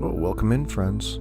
Well, welcome in, friends.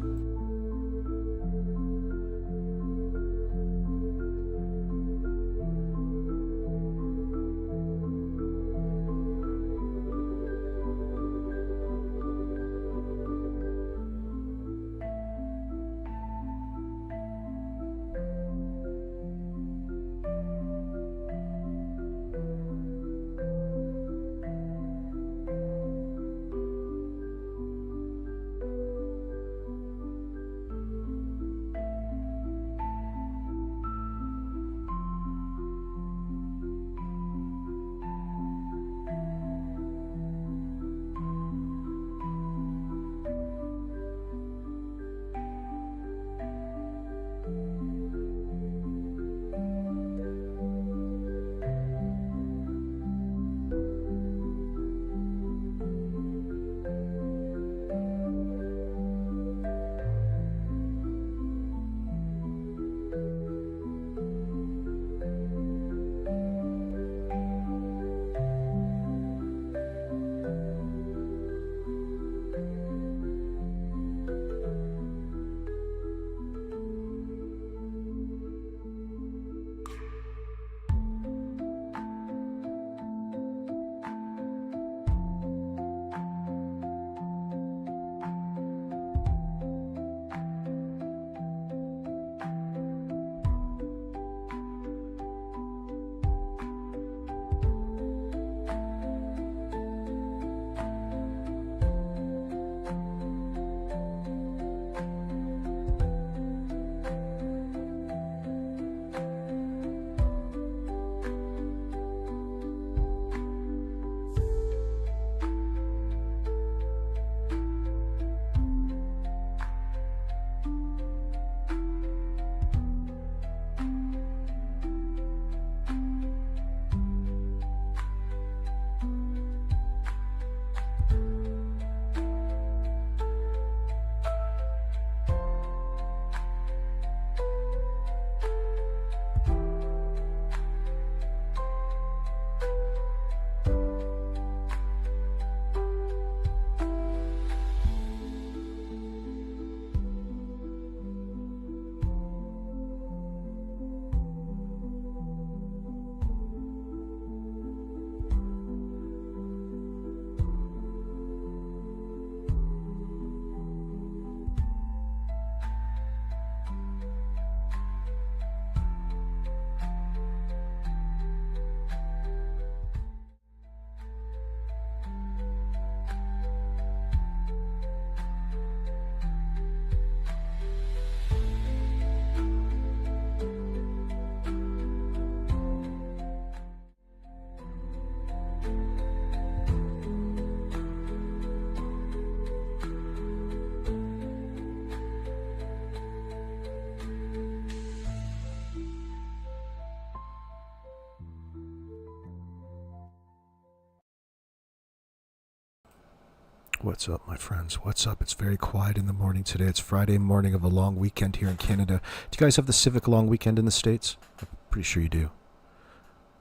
What's up, my friends? What's up? It's very quiet in the morning today. It's Friday morning of a long weekend here in Canada. Do you guys have the civic long weekend in the States? I'm pretty sure you do.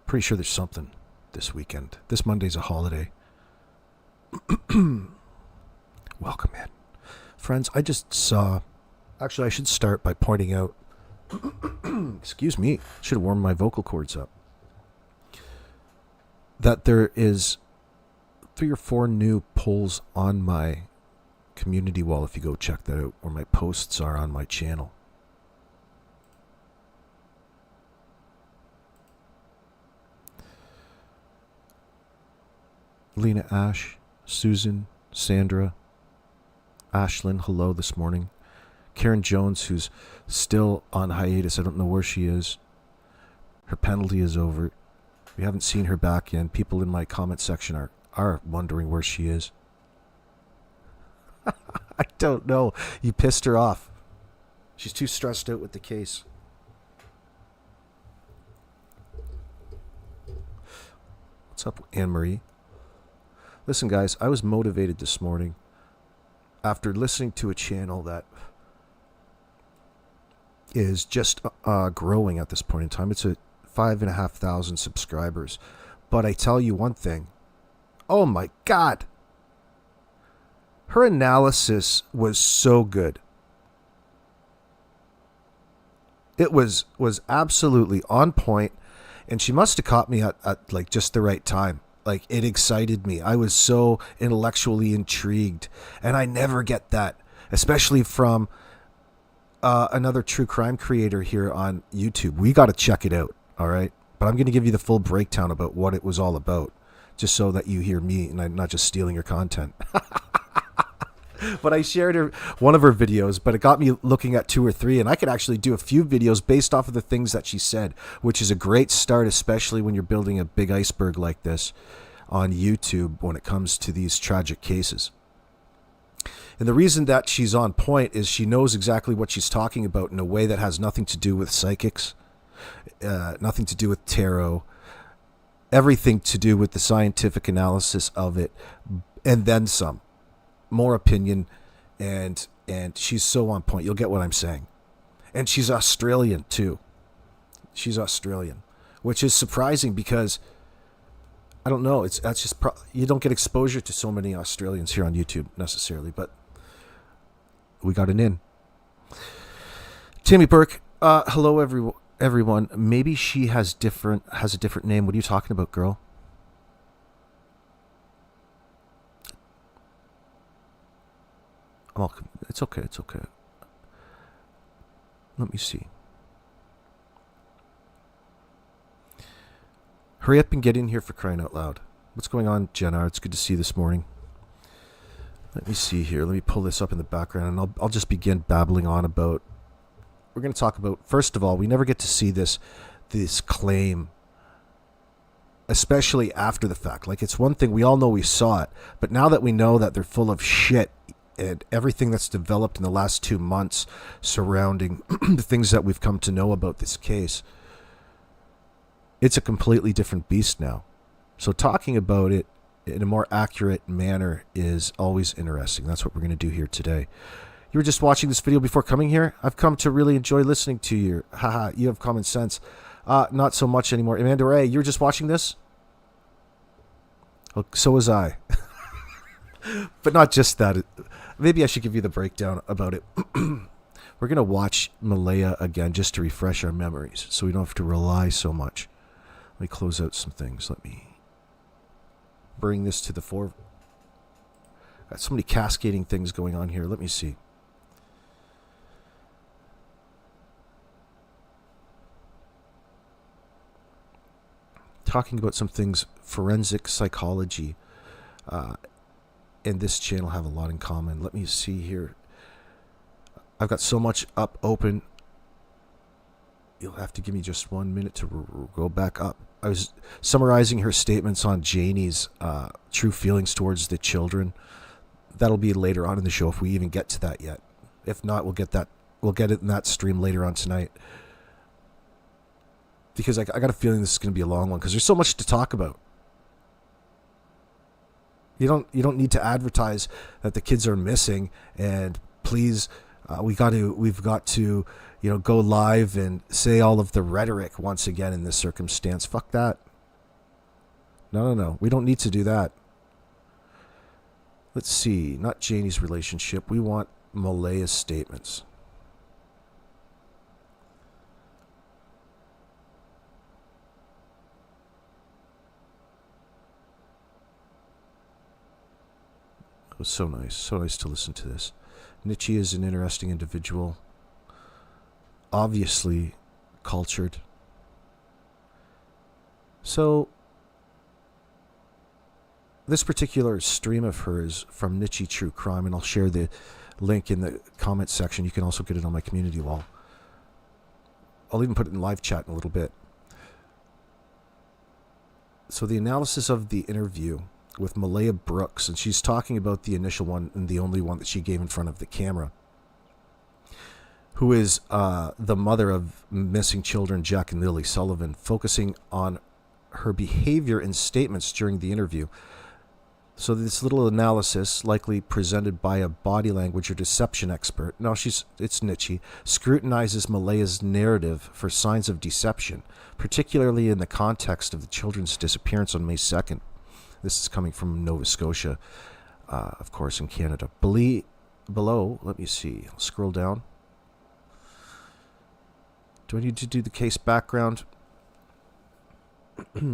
Pretty sure there's something this weekend. This Monday's a holiday. Welcome in. Friends, I just saw... Actually, I should start by pointing out... Excuse me. Should have warmed my vocal cords up. That there is 3 or 4 new polls on my community wall, if you go check that out, where my posts are on my channel. Lena Ash, Susan, Sandra, Ashlyn, hello this morning. Karen Jones, who's still on hiatus, I don't know where she is. Her penalty is over. We haven't seen her back yet. People in my comment section are wondering where she is. I don't know. You pissed her off. She's too stressed out with the case. What's up, Anne-Marie? Listen, guys, I was motivated this morning after listening to a channel that is just growing at this point in time. It's at 5,500 subscribers. But I tell you one thing. Oh my God. Her analysis was so good. It was absolutely on point, and she must have caught me at like just the right time. Like, it excited me. I was so intellectually intrigued, and I never get that, especially from another true crime creator here on YouTube. We got to check it out, all right? But I'm going to give you the full breakdown about what it was all about, just so that you hear me and I'm not just stealing your content. But I shared one of her videos, but it got me looking at 2 or 3, and I could actually do a few videos based off of the things that she said, which is a great start, especially when you're building a big iceberg like this on YouTube when it comes to these tragic cases. And the reason that she's on point is she knows exactly what she's talking about in a way that has nothing to do with psychics, nothing to do with tarot, everything to do with the scientific analysis of it, and then some. More opinion, and she's so on point. You'll get what I'm saying. And she's Australian too. She's Australian, which is surprising because I don't know. That's just you don't get exposure to so many Australians here on YouTube necessarily, but we got an in. Tammy Burke, hello everyone. Maybe she has a different name. What are you talking about, girl? It's okay. It's okay. Let me see. Hurry up and get in here, for crying out loud. What's going on, Jenna? It's good to see you this morning. Let me see here. Let me pull this up in the background, and I'll just begin babbling on about. We're going to talk about, first of all, we never get to see this claim, especially after the fact. Like, it's one thing, we all know we saw it, but now that we know that they're full of shit, and everything that's developed in the last 2 months surrounding the things that we've come to know about this case, it's a completely different beast now. So talking about it in a more accurate manner is always interesting. That's what we're going to do here today. You were just watching this video before coming here? I've come to really enjoy listening to you. Haha, you have common sense. Not so much anymore. Amanda Ray, you were just watching this? Oh, so was I. But not just that. Maybe I should give you the breakdown about it. We're going to watch Malaya again just to refresh our memories so we don't have to rely so much. Let me close out some things. Let me bring this to the fore. Got so many cascading things going on here. Let me see. Talking about some things, forensic psychology, and this channel have a lot in common. Let me see here. I've got so much up open. You'll have to give me just 1 minute to go back up. I was summarizing her statements on Jannie's true feelings towards the children. That'll be later on in the show if we even get to that yet. If not, we'll get that. We'll get it in that stream later on tonight. Because I got a feeling this is going to be a long one because there's so much to talk about. You don't need to advertise that the kids are missing, and please, we've got to go live and say all of the rhetoric once again in this circumstance. Fuck that. No. We don't need to do that. Let's see. Not Jannie's relationship. We want Malaya's statements. It was so nice to listen to this. Nietzsche is an interesting individual, obviously cultured. So this particular stream of hers from Nietzsche True Crime, and I'll share the link in the comment section. You can also get it on my community wall. I'll even put it in live chat in a little bit. So the analysis of the interview with Malaya Brooks, and she's talking about the initial one and the only one that she gave in front of the camera, who is the mother of missing children Jack and Lily Sullivan, focusing on her behavior and statements during the interview. So this little analysis, likely presented by a body language or deception expert, it's Nietzsche, scrutinizes Malaya's narrative for signs of deception, particularly in the context of the children's disappearance on May 2nd. This is coming from Nova Scotia. of course, in Canada. Below, let me see. I'll scroll down. Do I need to do the case background?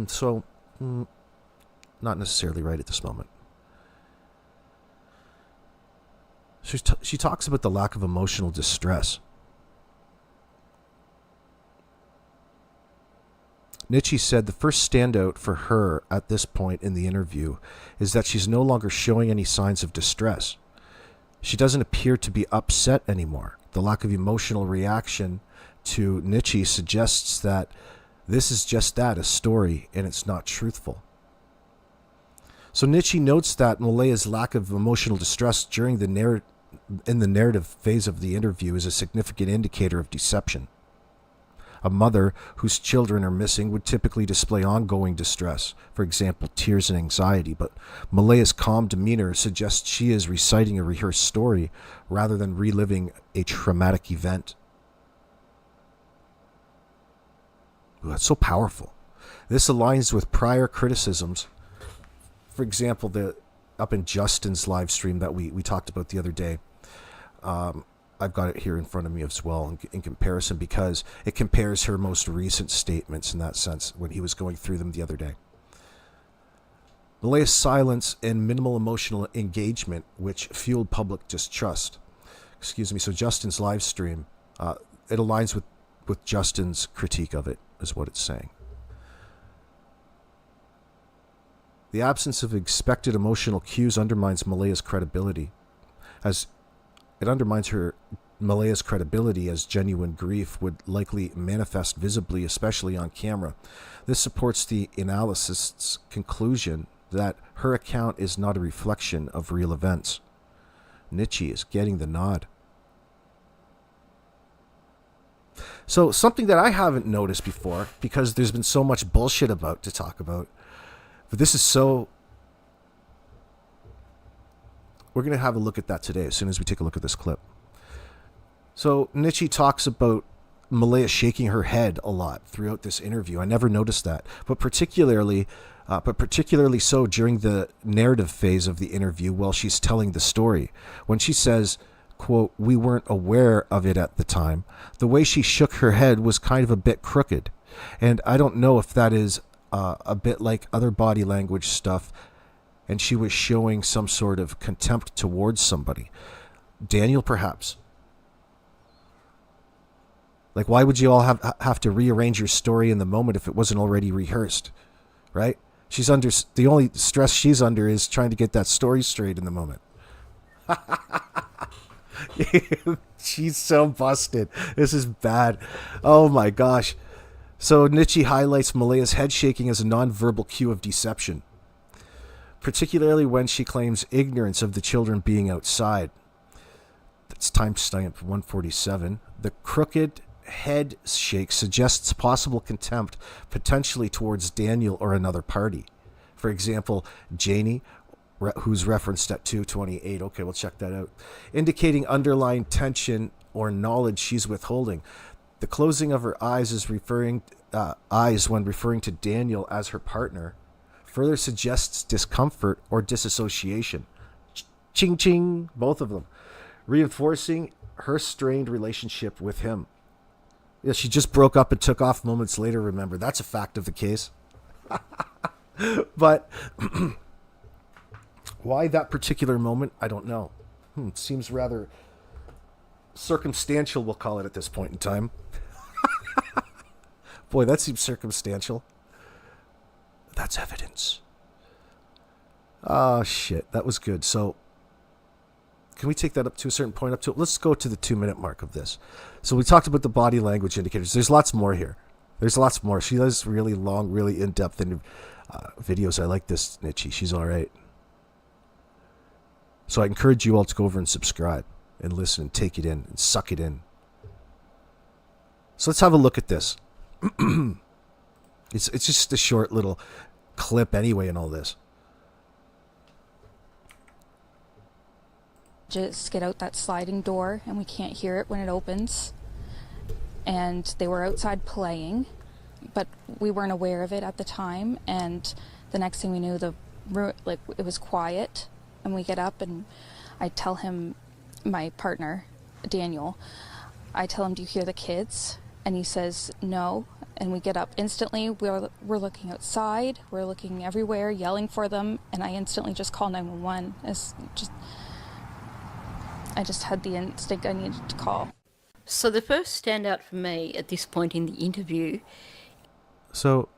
So, not necessarily right at this moment. She talks about the lack of emotional distress. Nietzsche said the first standout for her at this point in the interview is that she's no longer showing any signs of distress. She doesn't appear to be upset anymore. The lack of emotional reaction to Nietzsche suggests that this is just that, a story, and it's not truthful. So Nietzsche notes that Malaya's lack of emotional distress during in the narrative phase of the interview is a significant indicator of deception. A mother whose children are missing would typically display ongoing distress, for example, tears and anxiety, but Malaya's calm demeanor suggests she is reciting a rehearsed story rather than reliving a traumatic event. Ooh, that's so powerful. This aligns with prior criticisms. For example, up in Justin's live stream that we talked about the other day. I've got it here in front of me as well in comparison, because it compares her most recent statements in that sense when he was going through them the other day. Malaya's silence and minimal emotional engagement, which fueled public distrust. So Justin's live stream, it aligns with Justin's critique of it, is what it's saying. The absence of expected emotional cues undermines Malaya's credibility, as Malaya's credibility as genuine grief would likely manifest visibly, especially on camera. This supports the analyst's conclusion that her account is not a reflection of real events. Nietzsche is getting the nod. So something that I haven't noticed before, because there's been so much bullshit to talk about, but this is so... We're going to have a look at that today as soon as we take a look at this clip. So Nietzsche talks about Malaya shaking her head a lot throughout this interview. I never noticed that, but particularly so during the narrative phase of the interview while she's telling the story. When she says, quote, "We weren't aware of it at the time," the way she shook her head was kind of a bit crooked. And I don't know if that is a bit like other body language stuff, and she was showing some sort of contempt towards somebody. Daniel, perhaps. Like, why would you all have to rearrange your story in the moment if it wasn't already rehearsed, right? The only stress she's under is trying to get that story straight in the moment. She's so busted. This is bad. Oh my gosh. So Nietzsche highlights Malaya's head shaking as a nonverbal cue of deception, particularly when she claims ignorance of the children being outside. That's timestamp 147. The crooked head shake suggests possible contempt, potentially towards Daniel or another party. For example, Jannie, who's referenced at 228. Okay, we'll check that out. Indicating underlying tension or knowledge she's withholding. The closing of her eyes when referring to Daniel as her partner further suggests discomfort or disassociation. Ching ching, both of them, reinforcing her strained relationship with him. Yeah, she just broke up and took off moments later, remember. That's a fact of the case. But why that particular moment, I don't know. Seems rather circumstantial, we'll call it at this point in time. Boy, that seems circumstantial. That's evidence. Oh, shit. That was good. So, can we take that up to a certain point? Let's go to the 2-minute mark of this. So we talked about the body language indicators. There's lots more here. There's lots more. She does really long, really in-depth videos. I like this, Nietzsche. She's all right. So I encourage you all to go over and subscribe and listen and take it in and suck it in. So let's have a look at this. It's just a short little clip anyway in all this. Just get out that sliding door and we can't hear it when it opens. And they were outside playing, but we weren't aware of it at the time. And the next thing we knew, it was quiet. and we get up and I tell him, my partner, Daniel, I tell him, do you hear the kids? And he says, no. And we get up instantly. We're looking outside. We're looking everywhere, yelling for them. And I instantly just call 911. I just had the instinct I needed to call. So the first standout for me at this point in the interview... So,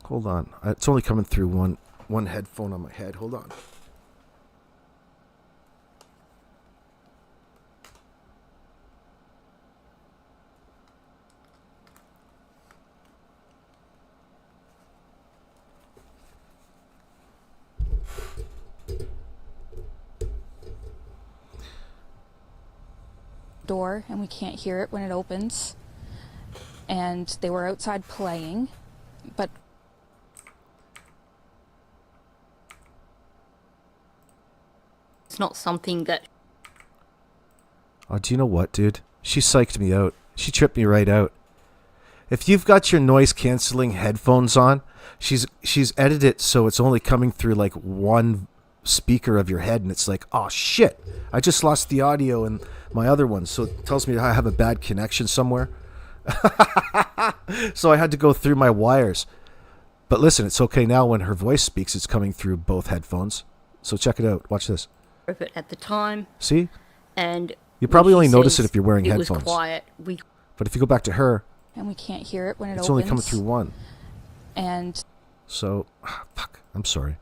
hold on. It's only coming through one headphone on my head. Hold on. Door, and we can't hear it when it opens. And they were outside playing, but it's not something that... Oh, do you know what, dude? She psyched me out. She tripped me right out. If you've got your noise canceling headphones on, she's edited it so it's only coming through like one speaker of your head, and it's like, oh shit, I just lost the audio in my other one, so it tells me I have a bad connection somewhere. So I had to go through my wires. But listen, it's okay now. When her voice speaks, it's coming through both headphones. So check it out. Watch this. ...it at the time. See? And you probably only she notice it says if you're wearing it headphones. was quiet. But if you go back to her, and we can't hear it when it opens. it's only coming through one. And so, fuck, I'm sorry.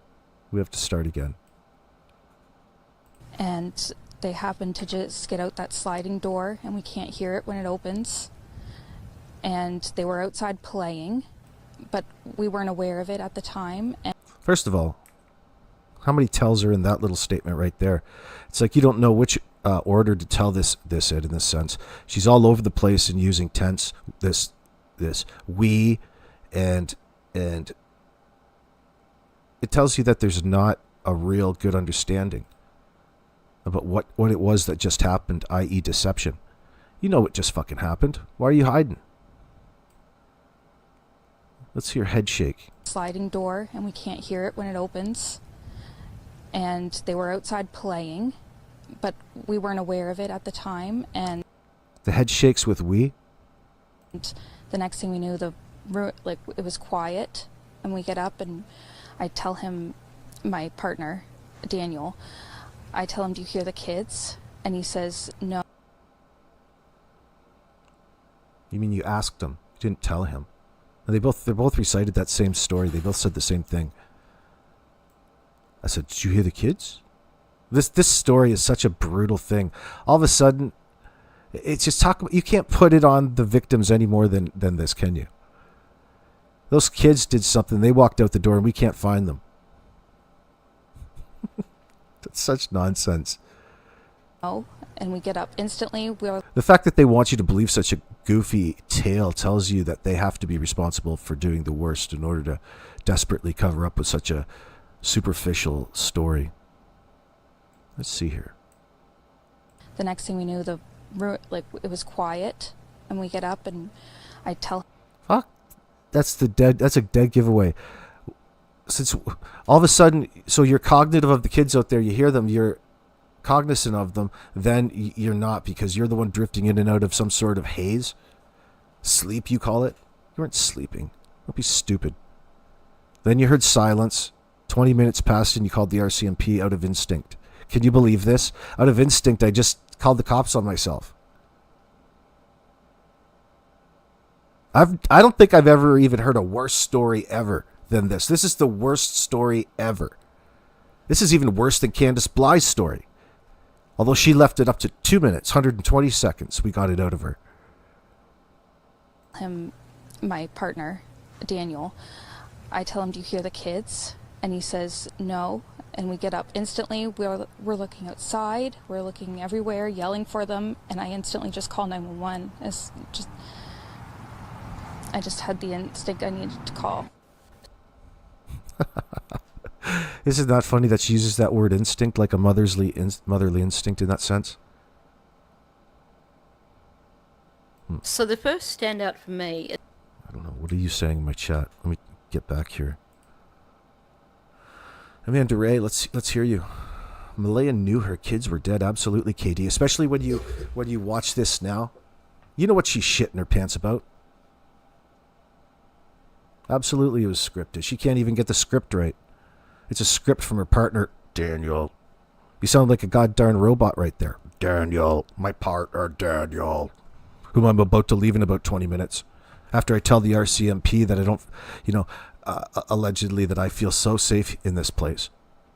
We have to start again. And they happen to just get out that sliding door, and we can't hear it when it opens. And they were outside playing, but we weren't aware of it at the time. And first of all, how many tells are in that little statement right there? It's like you don't know which order to tell this in this sense. She's all over the place and using tense, this, we, and it tells you that there's not a real good understanding about what it was that just happened, i.e. deception. You know what just fucking happened. Why are you hiding? Let's hear head shake. Sliding door, and we can't hear it when it opens. And they were outside playing, but we weren't aware of it at the time. And the head shakes with we. And the next thing we knew, it was quiet, and we get up and I tell him, my partner, Daniel, I tell him, do you hear the kids? And he says, no. You mean you asked him? You didn't tell him. And they both recited that same story. They both said the same thing. I said, did you hear the kids? This story is such a brutal thing. All of a sudden, it's just you can't put it on the victims any more than this, can you? Those kids did something. They walked out the door and we can't find them. That's such nonsense. No, and we get up instantly. The fact that they want you to believe such a goofy tale tells you that they have to be responsible for doing the worst in order to desperately cover up with such a superficial story. Let's see here. The next thing we knew, it was quiet, and we get up and I tell. Fuck, that's a dead giveaway. Since all of a sudden, so you're cognitive of the kids out there, you hear them, you're cognizant of them, then you're not, because you're the one drifting in and out of some sort of haze. Sleep, you call it? You weren't sleeping. Don't be stupid. Then you heard silence. 20 minutes passed and you called the RCMP out of instinct. Can you believe this? Out of instinct, I just called the cops on myself. I don't think I've ever even heard a worse story ever than this. This is the worst story ever. This is even worse than Candace Bly's story. Although she left it up to 2 minutes, 120 seconds, we got it out of her. My partner, Daniel, I tell him, do you hear the kids? And he says, no. And we get up instantly. We're looking outside. We're looking everywhere, yelling for them. And I instantly just call 911. I just had the instinct I needed to call. Isn't that funny that she uses that word instinct like a motherly instinct in that sense? So the first standout for me... I don't know. What are you saying in my chat? Let me get back here. Amanda Ray, let's hear you. Malaya knew her kids were dead. Absolutely, KD. Especially when you watch this now. You know what she's shitting her pants about. Absolutely, it was scripted. She can't even get the script right. It's a script from her partner, Daniel. You sound like a goddamn robot right there. Daniel, my partner, Daniel, whom I'm about to leave in about 20 minutes. After I tell the RCMP that I don't, allegedly that I feel so safe in this place.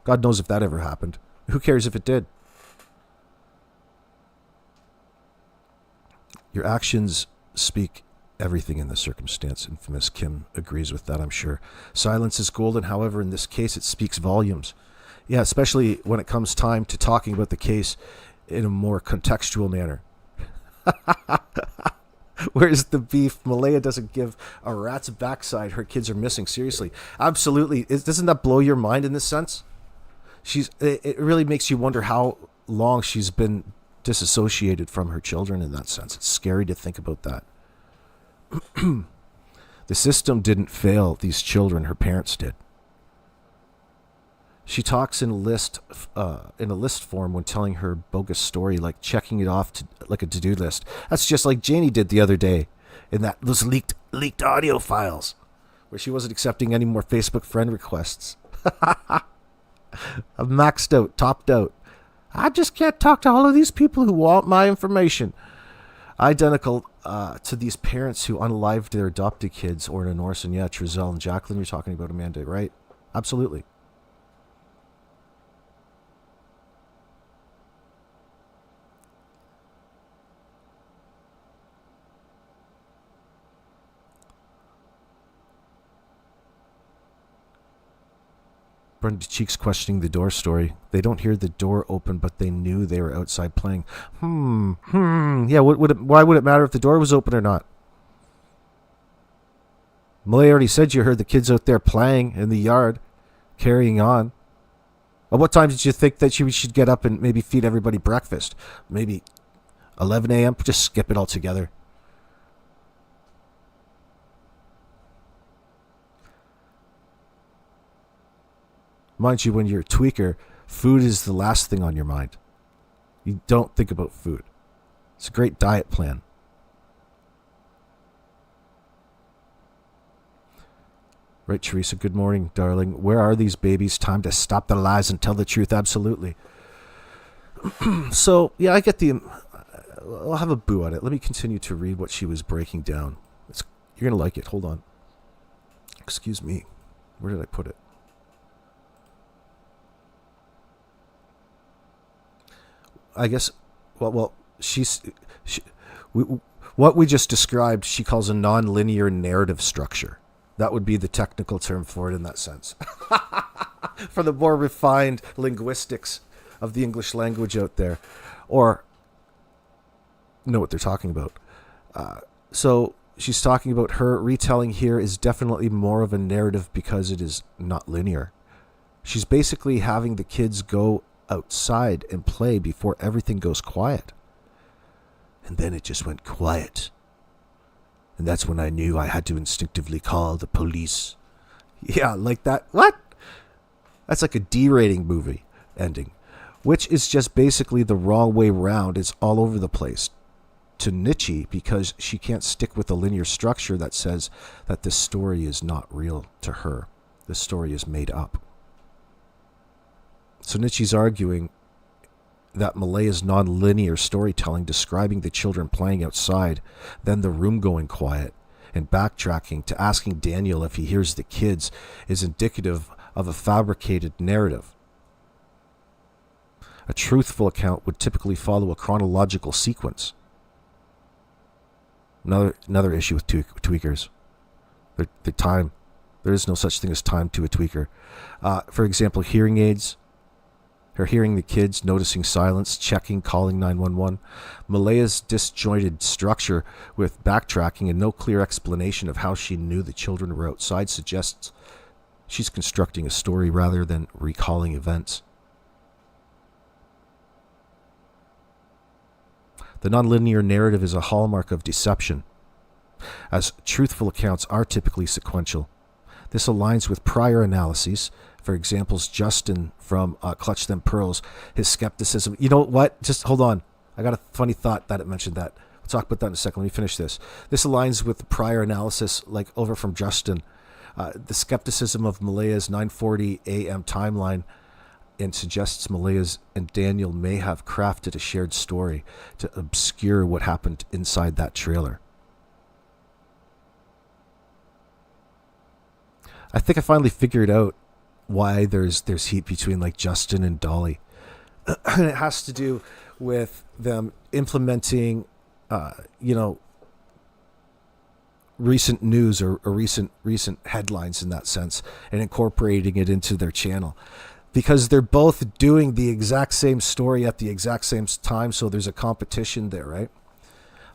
God knows if that ever happened. Who cares if it did? Your actions speak everything in the circumstance. Infamous Kim agrees with that, I'm sure. Silence is golden. However, in this case, it speaks volumes. Yeah, especially when it comes time to talking about the case in a more contextual manner. Where's the beef? Malaya doesn't give a rat's backside her kids are missing. Seriously. Absolutely. Doesn't that blow your mind in this sense? It really makes you wonder how long she's been disassociated from her children in that sense. It's scary to think about that. The system didn't fail these children. Her parents did. She talks in a list form when telling her bogus story, like checking it off like a to-do list. That's just like Jannie did the other day in those leaked audio files, where she wasn't accepting any more Facebook friend requests. I'm maxed out, topped out. I just can't talk to all of these people who want my information. Identical to these parents who unalived their adopted kids, Orna Norson. Yeah, Trizelle and Jacqueline, you're talking about, Amanda, right? Absolutely. Brenda Cheeks questioning the door story. They don't hear the door open, but they knew they were outside playing. Yeah, why would it matter if the door was open or not? Malaya already said you heard the kids out there playing in the yard, carrying on. At what time did you think that we should get up and maybe feed everybody breakfast? Maybe 11 a.m.? Just skip it altogether. Mind you, when you're a tweaker, food is the last thing on your mind. You don't think about food. It's a great diet plan. Right, Teresa, good morning, darling. Where are these babies? Time to stop the lies and tell the truth. Absolutely. So, yeah, I get I'll have a boo at it. Let me continue to read what she was breaking down. You're going to like it. Hold on. Excuse me. Where did I put it? I guess, what we just described, she calls a non-linear narrative structure. That would be the technical term for it in that sense. For the more refined linguistics of the English language out there, or know what they're talking about. So she's talking about her retelling here is definitely more of a narrative because it is not linear. She's basically having the kids go outside and play before everything goes quiet. And then it just went quiet. And that's when I knew I had to instinctively call the police. Yeah, like that. What? That's like a D-rating movie ending, which is just basically the wrong way round. It's all over the place to Nietzsche because she can't stick with a linear structure that says that this story is not real to her. This story is made up. So Nietzsche's arguing that Malaya's non-linear storytelling describing the children playing outside, then the room going quiet, and backtracking to asking Daniel if he hears the kids is indicative of a fabricated narrative. A truthful account would typically follow a chronological sequence. Another issue with tweakers. The time. There is no such thing as time to a tweaker. For example, hearing aids. Her hearing the kids, noticing silence, checking, calling 911. Malaya's disjointed structure with backtracking and no clear explanation of how she knew the children were outside suggests she's constructing a story rather than recalling events. The nonlinear narrative is a hallmark of deception, as truthful accounts are typically sequential. This aligns with prior analyses For examples, Justin from Clutch Them Pearls, his skepticism. You know what? Just hold on. I got a funny thought that it mentioned that. We'll talk about that in a second. Let me finish this. This aligns with the prior analysis, like over from Justin. The skepticism of Malaya's 9:40 a.m. timeline, and suggests Malaya and Daniel may have crafted a shared story to obscure what happened inside that trailer. I think I finally figured out why there's heat between like Justin and Dolly. And it has to do with them implementing, recent news or recent headlines in that sense and incorporating it into their channel. Because they're both doing the exact same story at the exact same time, so there's a competition there, right?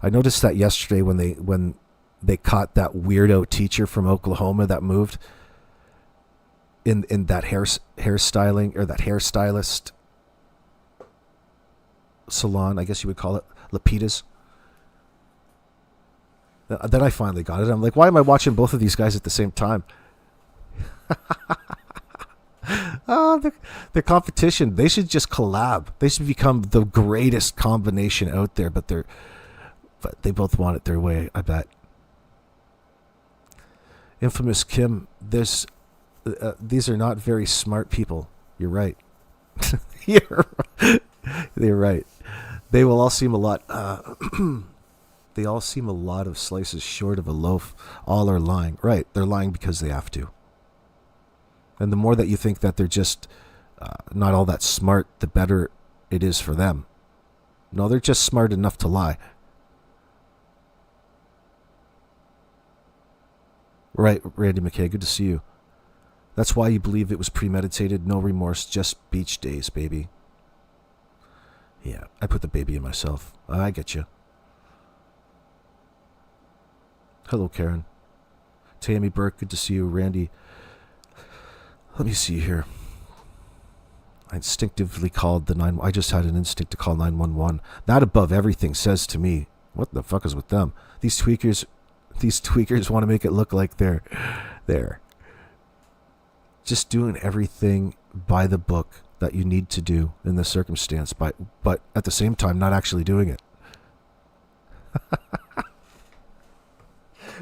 I noticed that yesterday when they caught that weirdo teacher from Oklahoma that moved in that hairstyling or that hairstylist salon, I guess you would call it, Lapita's. Then I finally got it. I'm like, why am I watching both of these guys at the same time? Oh, their competition. They should just collab. They should become the greatest combination out there. But they both want it their way, I bet. Infamous Kim. These are not very smart people. You're right. You're right. They will all seem a lot. They all seem a lot of slices short of a loaf. All are lying. Right. They're lying because they have to. And the more that you think that they're just not all that smart, the better it is for them. No, they're just smart enough to lie. Right, Randy McKay, good to see you. That's why you believe it was premeditated, no remorse, just beach days, baby. Yeah, I put the baby in myself. I get you. Hello, Karen. Tammy Burke, good to see you. Randy, let me see here. I instinctively called the 9... I just had an instinct to call 911. That above everything says to me, what the fuck is with them? These tweakers want to make it look like they're just doing everything by the book that you need to do in the circumstance, but at the same time not actually doing it.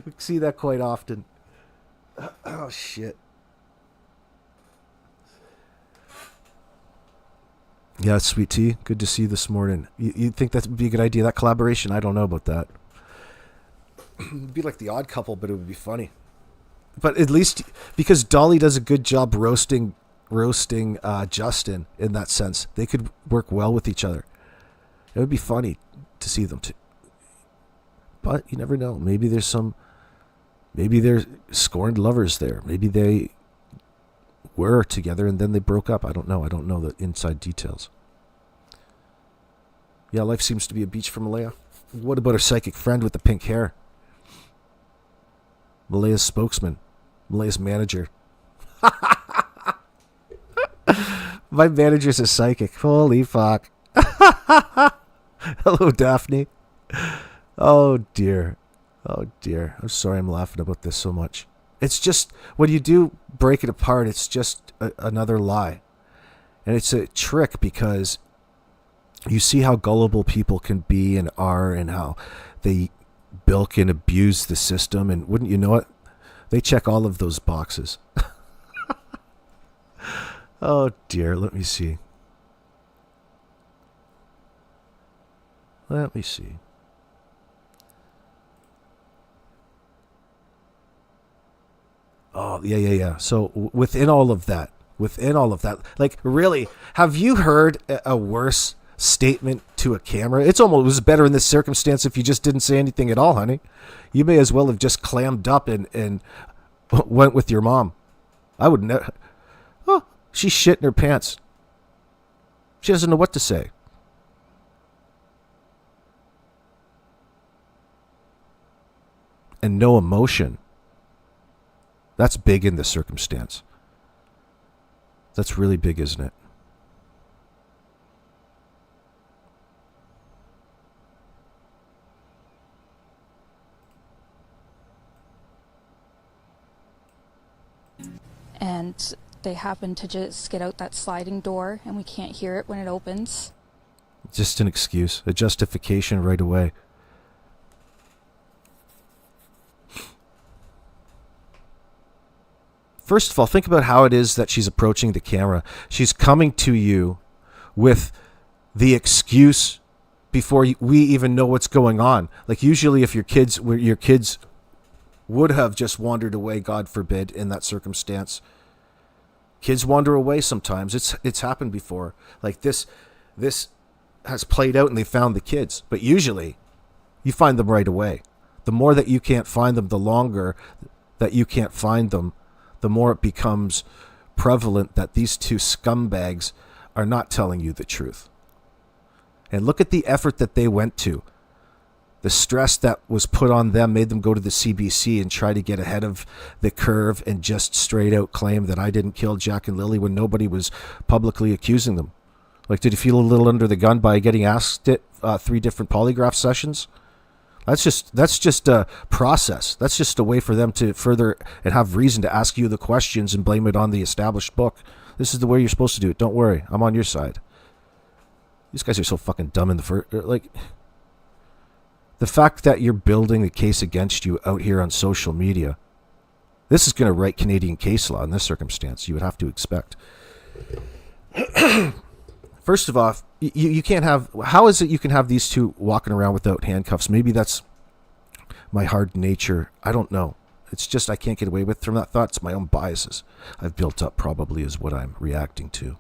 We see that quite often. Oh, shit. Yeah, Sweet Tea, good to see you this morning. You think that would be a good idea, that collaboration? I don't know about that. It'd be like The Odd Couple, but it would be funny. But at least, because Dolly does a good job roasting Justin in that sense, they could work well with each other. It would be funny to see them too. But you never know. Maybe they're scorned lovers there. Maybe they were together and then they broke up. I don't know. I don't know the inside details. Yeah, life seems to be a beach for Malaya. What about her psychic friend with the pink hair? Malaya's spokesman. Malaya's manager. My manager's a psychic. Holy fuck. Hello, Daphne. Oh, dear. Oh, dear. I'm sorry I'm laughing about this so much. It's just, when you do break it apart, it's just another lie. And it's a trick because you see how gullible people can be and are and how they bilk and abuse the system. And wouldn't you know it? They check all of those boxes. Oh, dear. Let me see. Let me see. Oh, yeah. So within all of that, like, really, have you heard a worse statement to a camera? It was better in this circumstance if you just didn't say anything at all, honey. You may as well have just clammed up and went with your mom. I would never. Oh, she's shitting her pants. She doesn't know what to say. And no emotion. That's big in this circumstance. That's really big, isn't it? And they happen to just get out that sliding door and we can't hear it when it opens. Just an excuse, a justification right away. First of all, think about how it is that she's approaching the camera. She's coming to you with the excuse before we even know what's going on. Like usually if your kids would have just wandered away, God forbid, in that circumstance. Kids wander away sometimes. It's happened before. Like this has played out and they found the kids. But usually you find them right away. The more that you can't find them, the longer that you can't find them, the more it becomes prevalent that these two scumbags are not telling you the truth. And look at the effort that they went to. The stress that was put on them made them go to the CBC and try to get ahead of the curve and just straight out claim that I didn't kill Jack and Lily when nobody was publicly accusing them. Like, did you feel a little under the gun by getting asked it 3 different polygraph sessions? That's just a process. That's just a way for them to further and have reason to ask you the questions and blame it on the established book. This is the way you're supposed to do it. Don't worry, I'm on your side. These guys are so fucking dumb in the first. Like, the fact that you're building the case against you out here on social media, this is going to write Canadian case law in this circumstance. You would have to expect. First of all, you can't have... How is it you can have these two walking around without handcuffs? Maybe that's my hard nature. I don't know. It's just I can't get away with from that thought. It's my own biases I've built up probably is what I'm reacting to.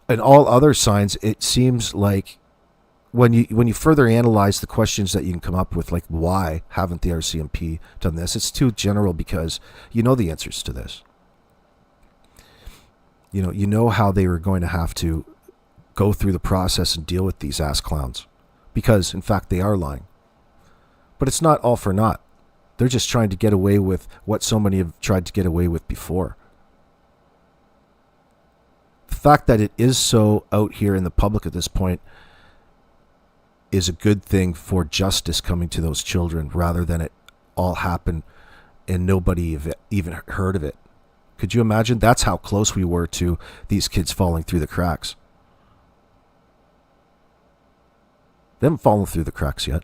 And all other signs, it seems like when you further analyze the questions that you can come up with, like why haven't the RCMP done this, it's too general because you know the answers to this. You know how they were going to have to go through the process and deal with these ass clowns. Because, in fact, they are lying. But it's not all for naught. They're just trying to get away with what so many have tried to get away with before. The fact that it is so out here in the public at this point is a good thing for justice coming to those children rather than it all happen and nobody even heard of it. Could you imagine? That's how close we were to these kids falling through the cracks. They haven't fallen through the cracks yet.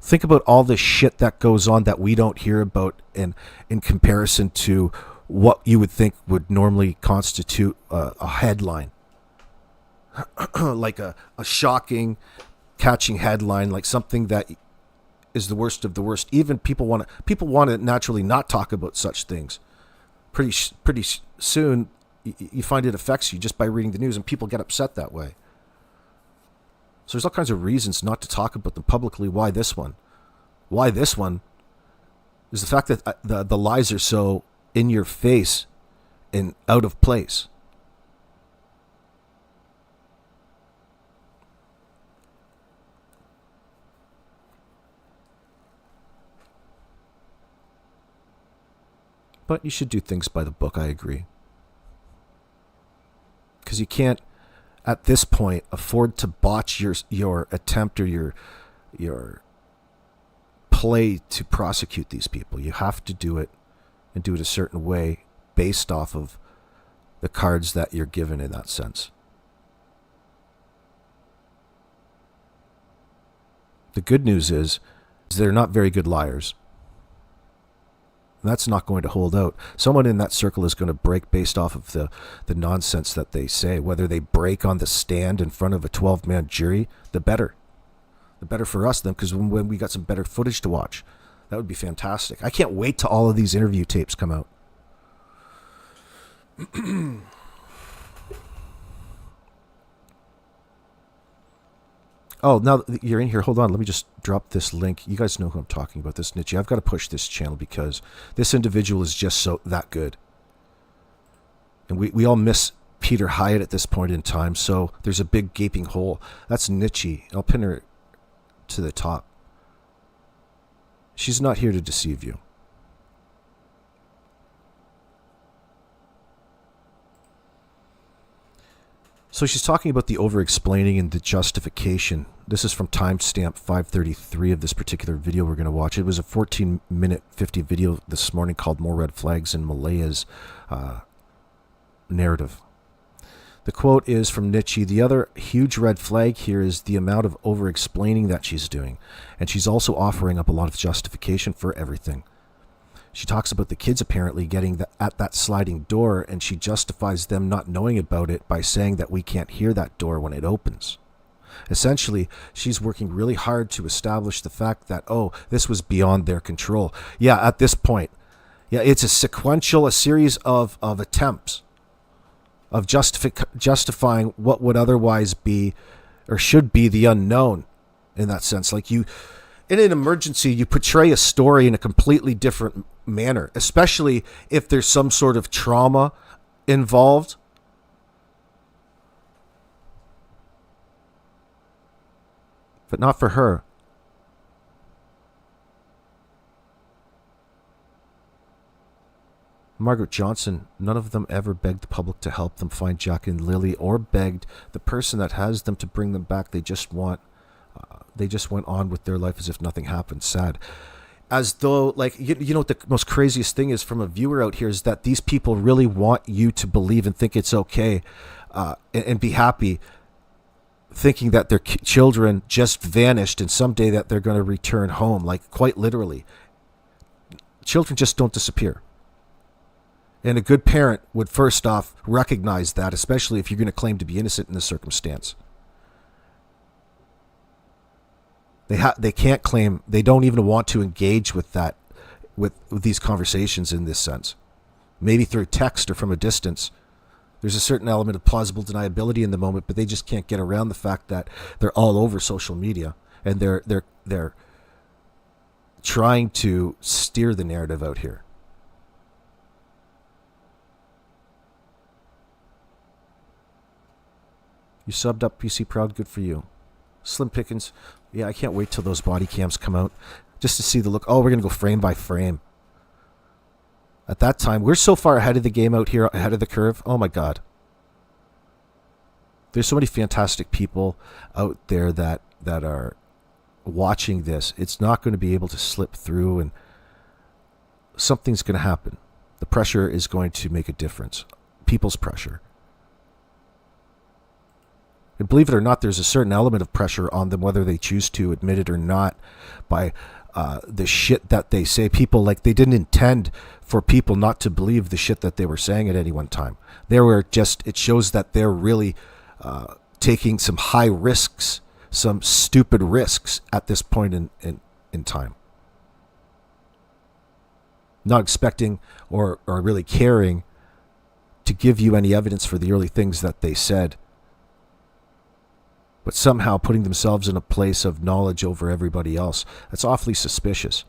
Think about all the shit that goes on that we don't hear about in comparison to what you would think would normally constitute a headline. Like a shocking, catching headline, like something that is the worst of the worst. Even people want to naturally not talk about such things. Pretty soon, you find it affects you just by reading the news, and people get upset that way. So there's all kinds of reasons not to talk about them publicly. Why this one? Why this one is the fact that the lies are so in your face and out of place. But you should do things by the book, I agree. Because you can't, at this point, afford to botch your attempt or your play to prosecute these people. You have to do it and do it a certain way based off of the cards that you're given in that sense. The good news is they're not very good liars. That's not going to hold out. Someone in that circle is going to break based off of the nonsense that they say. Whether they break on the stand in front of a 12-man jury, the better. The better for us then, because when we got some better footage to watch, that would be fantastic. I can't wait till all of these interview tapes come out. Oh, now that you're in here, hold on. Let me just drop this link. You guys know who I'm talking about, this Nietzsche. I've got to push this channel because this individual is just so that good. And we all miss Peter Hyatt at this point in time, so there's a big gaping hole. That's Nietzsche. I'll pin her to the top. She's not here to deceive you. So she's talking about the over-explaining and the justification. This is from timestamp 533 of this particular video we're going to watch. It was a 14-minute 50 video this morning called More Red Flags in Malaya's narrative. The quote is from Nietzsche: the other huge red flag here is the amount of over-explaining that she's doing. And she's also offering up a lot of justification for everything. She talks about the kids apparently getting at that sliding door, and she justifies them not knowing about it by saying that we can't hear that door when it opens. Essentially, she's working really hard to establish the fact that, oh, this was beyond their control. Yeah, at this point. Yeah, it's a series of attempts of justifying what would otherwise be or should be the unknown in that sense. Like in an emergency, you portray a story in a completely different manner, especially if there's some sort of trauma involved. But not for her. Margaret Johnson, none of them ever begged the public to help them find Jack and Lily, or begged the person that has them to bring them back. They just went on with their life as if nothing happened. Sad. As though, like, you know what the most craziest thing is from a viewer out here is that these people really want you to believe and think it's okay and be happy, thinking that their children just vanished and someday that they're going to return home. Like, quite literally. Children just don't disappear. And a good parent would first off recognize that, especially if you're going to claim to be innocent in this circumstance. They can't claim, they don't even want to engage with that, with these conversations in this sense. Maybe through text or from a distance. There's a certain element of plausible deniability in the moment, but they just can't get around the fact that they're all over social media and they're trying to steer the narrative out here. You subbed up, PC Proud, good for you. Slim Pickens, yeah, I can't wait till those body cams come out just to see the look. Oh, we're going to go frame by frame. At that time, we're so far ahead of the game out here, ahead of the curve. Oh my God. There's so many fantastic people out there that are watching this. It's not going to be able to slip through, and something's going to happen. The pressure is going to make a difference. People's pressure. And believe it or not, there's a certain element of pressure on them, whether they choose to admit it or not, by the shit that they say. People, like, they didn't intend for people not to believe the shit that they were saying at any one time. It shows that they're really taking some high risks, some stupid risks at this point in time. Not expecting or really caring to give you any evidence for the early things that they said, but somehow putting themselves in a place of knowledge over everybody else. That's awfully suspicious.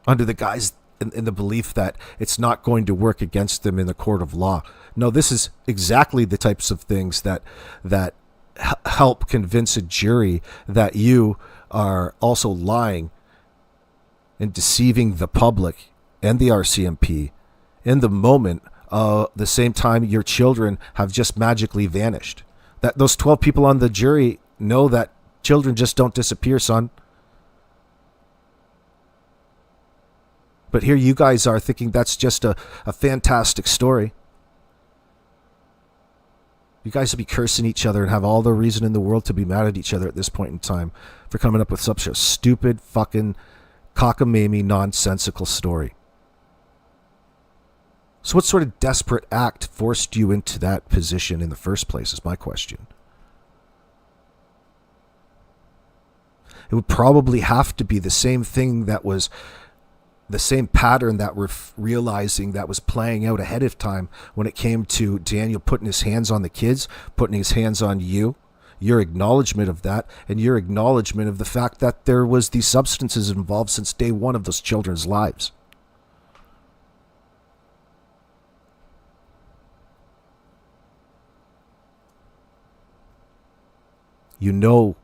Under the guise in the belief that it's not going to work against them in the court of law. No, this is exactly the types of things that help convince a jury that you are also lying and deceiving the public and the RCMP in the moment. The same time your children have just magically vanished. That those 12 people on the jury know that children just don't disappear, son. But here you guys are thinking that's just a fantastic story. You guys will be cursing each other and have all the reason in the world to be mad at each other at this point in time for coming up with such a stupid, fucking, cockamamie, nonsensical story. So what sort of desperate act forced you into that position in the first place is my question. It would probably have to be the same thing that was the same pattern that we're realizing that was playing out ahead of time when it came to Daniel putting his hands on the kids, putting his hands on you, your acknowledgement of that, and your acknowledgement of the fact that there was these substances involved since day one of those children's lives. You know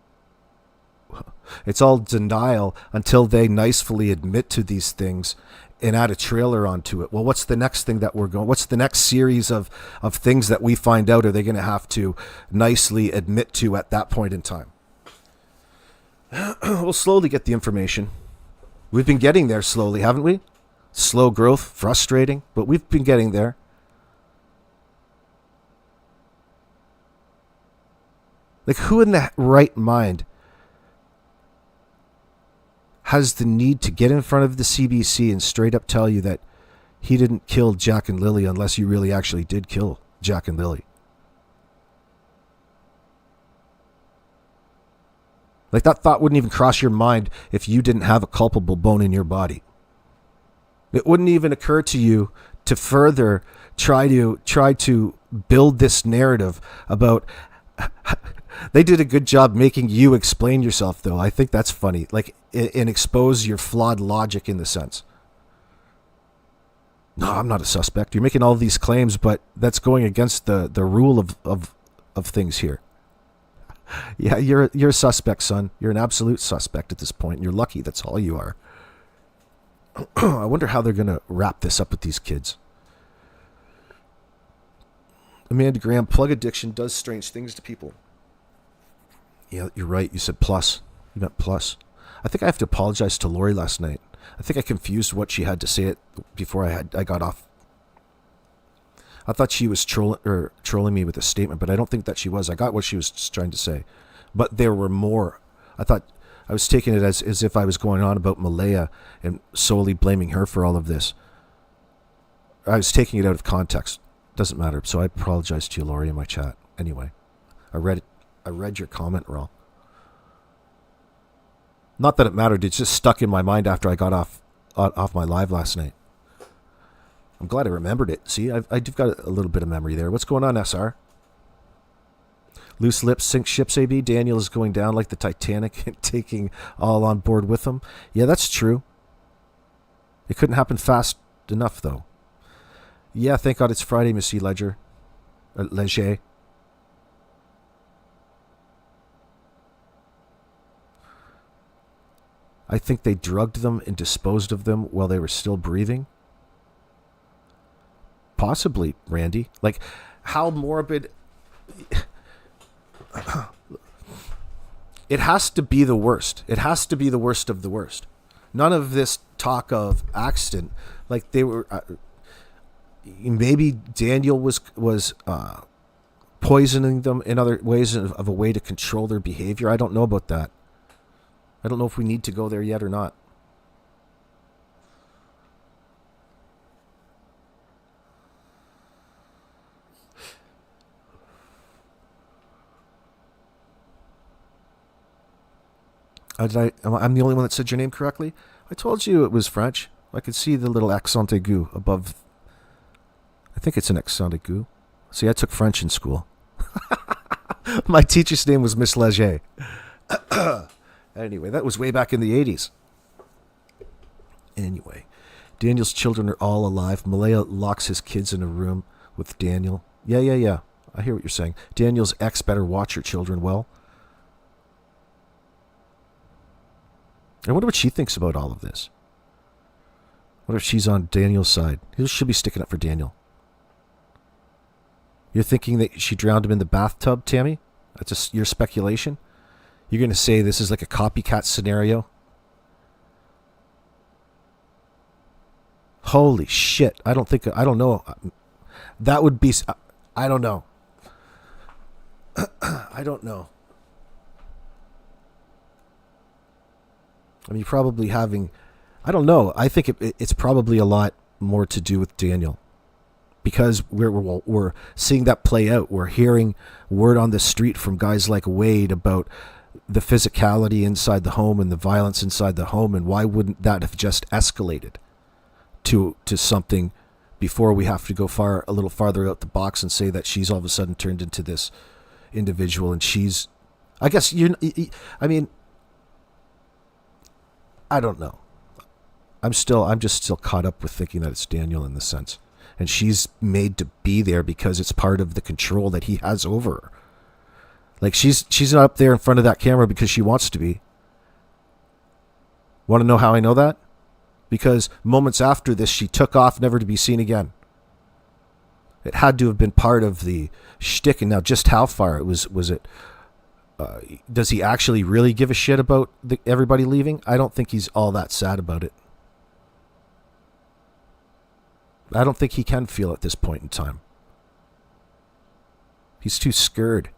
It's all denial until they nicely admit to these things and add a trailer onto it. Well, what's the next thing that we're going? What's the next series of things that we find out are they going to have to nicely admit to at that point in time? We'll slowly get the information. We've been getting there slowly, haven't we? Slow growth, frustrating, but we've been getting there. Like, who in the right mind has the need to get in front of the CBC and straight up tell you that he didn't kill Jack and Lily unless you really actually did kill Jack and Lily? Like, that thought wouldn't even cross your mind if you didn't have a culpable bone in your body. It wouldn't even occur to you to further try to build this narrative about... They did a good job making you explain yourself, though. I think that's funny. Like, and expose your flawed logic in the sense. No, I'm not a suspect. You're making all these claims, but that's going against the rule of things here. Yeah, you're a suspect, son. You're an absolute suspect at this point. You're lucky. That's all you are. I wonder how they're going to wrap this up with these kids. Amanda Graham, plug addiction does strange things to people. Yeah, you're right. You said plus. You meant plus. I think I have to apologize to Lori last night. I think I confused what she had to say it before I got off. I thought she was trolling me with a statement, but I don't think that she was. I got what she was trying to say. But there were more. I thought I was taking it as if I was going on about Malaya and solely blaming her for all of this. I was taking it out of context. Doesn't matter. So I apologize to you, Lori, in my chat. Anyway, I read your comment wrong. Not that it mattered. It's just stuck in my mind after I got off my live last night. I'm glad I remembered it. See, I've got a little bit of memory there. What's going on, SR? Loose lips sink ships, AB. Daniel is going down like the Titanic and taking all on board with him. Yeah, that's true. It couldn't happen fast enough, though. Yeah, thank God it's Friday, Missy Leger. Leger. I think they drugged them and disposed of them while they were still breathing. Possibly, Randy. Like, how morbid... It has to be the worst. It has to be the worst of the worst. None of this talk of accident. Like, they were... maybe Daniel was poisoning them in other ways of a way to control their behavior. I don't know about that. I don't know if we need to go there yet or not. I'm the only one that said your name correctly? I told you it was French. I could see the little accent aigu above. I think it's an accent aigu. See, I took French in school. My teacher's name was Miss Leger. Anyway, that was way back in the 80s. Anyway, Daniel's children are all alive. Malaya locks his kids in a room with Daniel. Yeah. I hear what you're saying. Daniel's ex better watch her children well. I wonder what she thinks about all of this. I wonder if she's on Daniel's side. She'll be sticking up for Daniel. You're thinking that she drowned him in the bathtub, Tammy? That's just your speculation? You're going to say this is like a copycat scenario? Holy shit. I don't know. That would be... I don't know. I don't know. I mean, probably having... I don't know. I think it's probably a lot more to do with Daniel. Because we're seeing that play out. We're hearing word on the street from guys like Wade about the physicality inside the home and the violence inside the home. And why wouldn't that have just escalated to something before we have to go a little farther out the box and say that she's all of a sudden turned into this individual and she's... I guess, I mean... I don't know. I'm just still caught up with thinking that it's Daniel in this sense. And she's made to be there because it's part of the control that he has over her. Like, she's not up there in front of that camera because she wants to be. Want to know how I know that? Because moments after this, she took off, never to be seen again. It had to have been part of the shtick. And now, just how far was it? Does he actually really give a shit about everybody leaving? I don't think he's all that sad about it. I don't think he can feel at this point in time. He's too scared.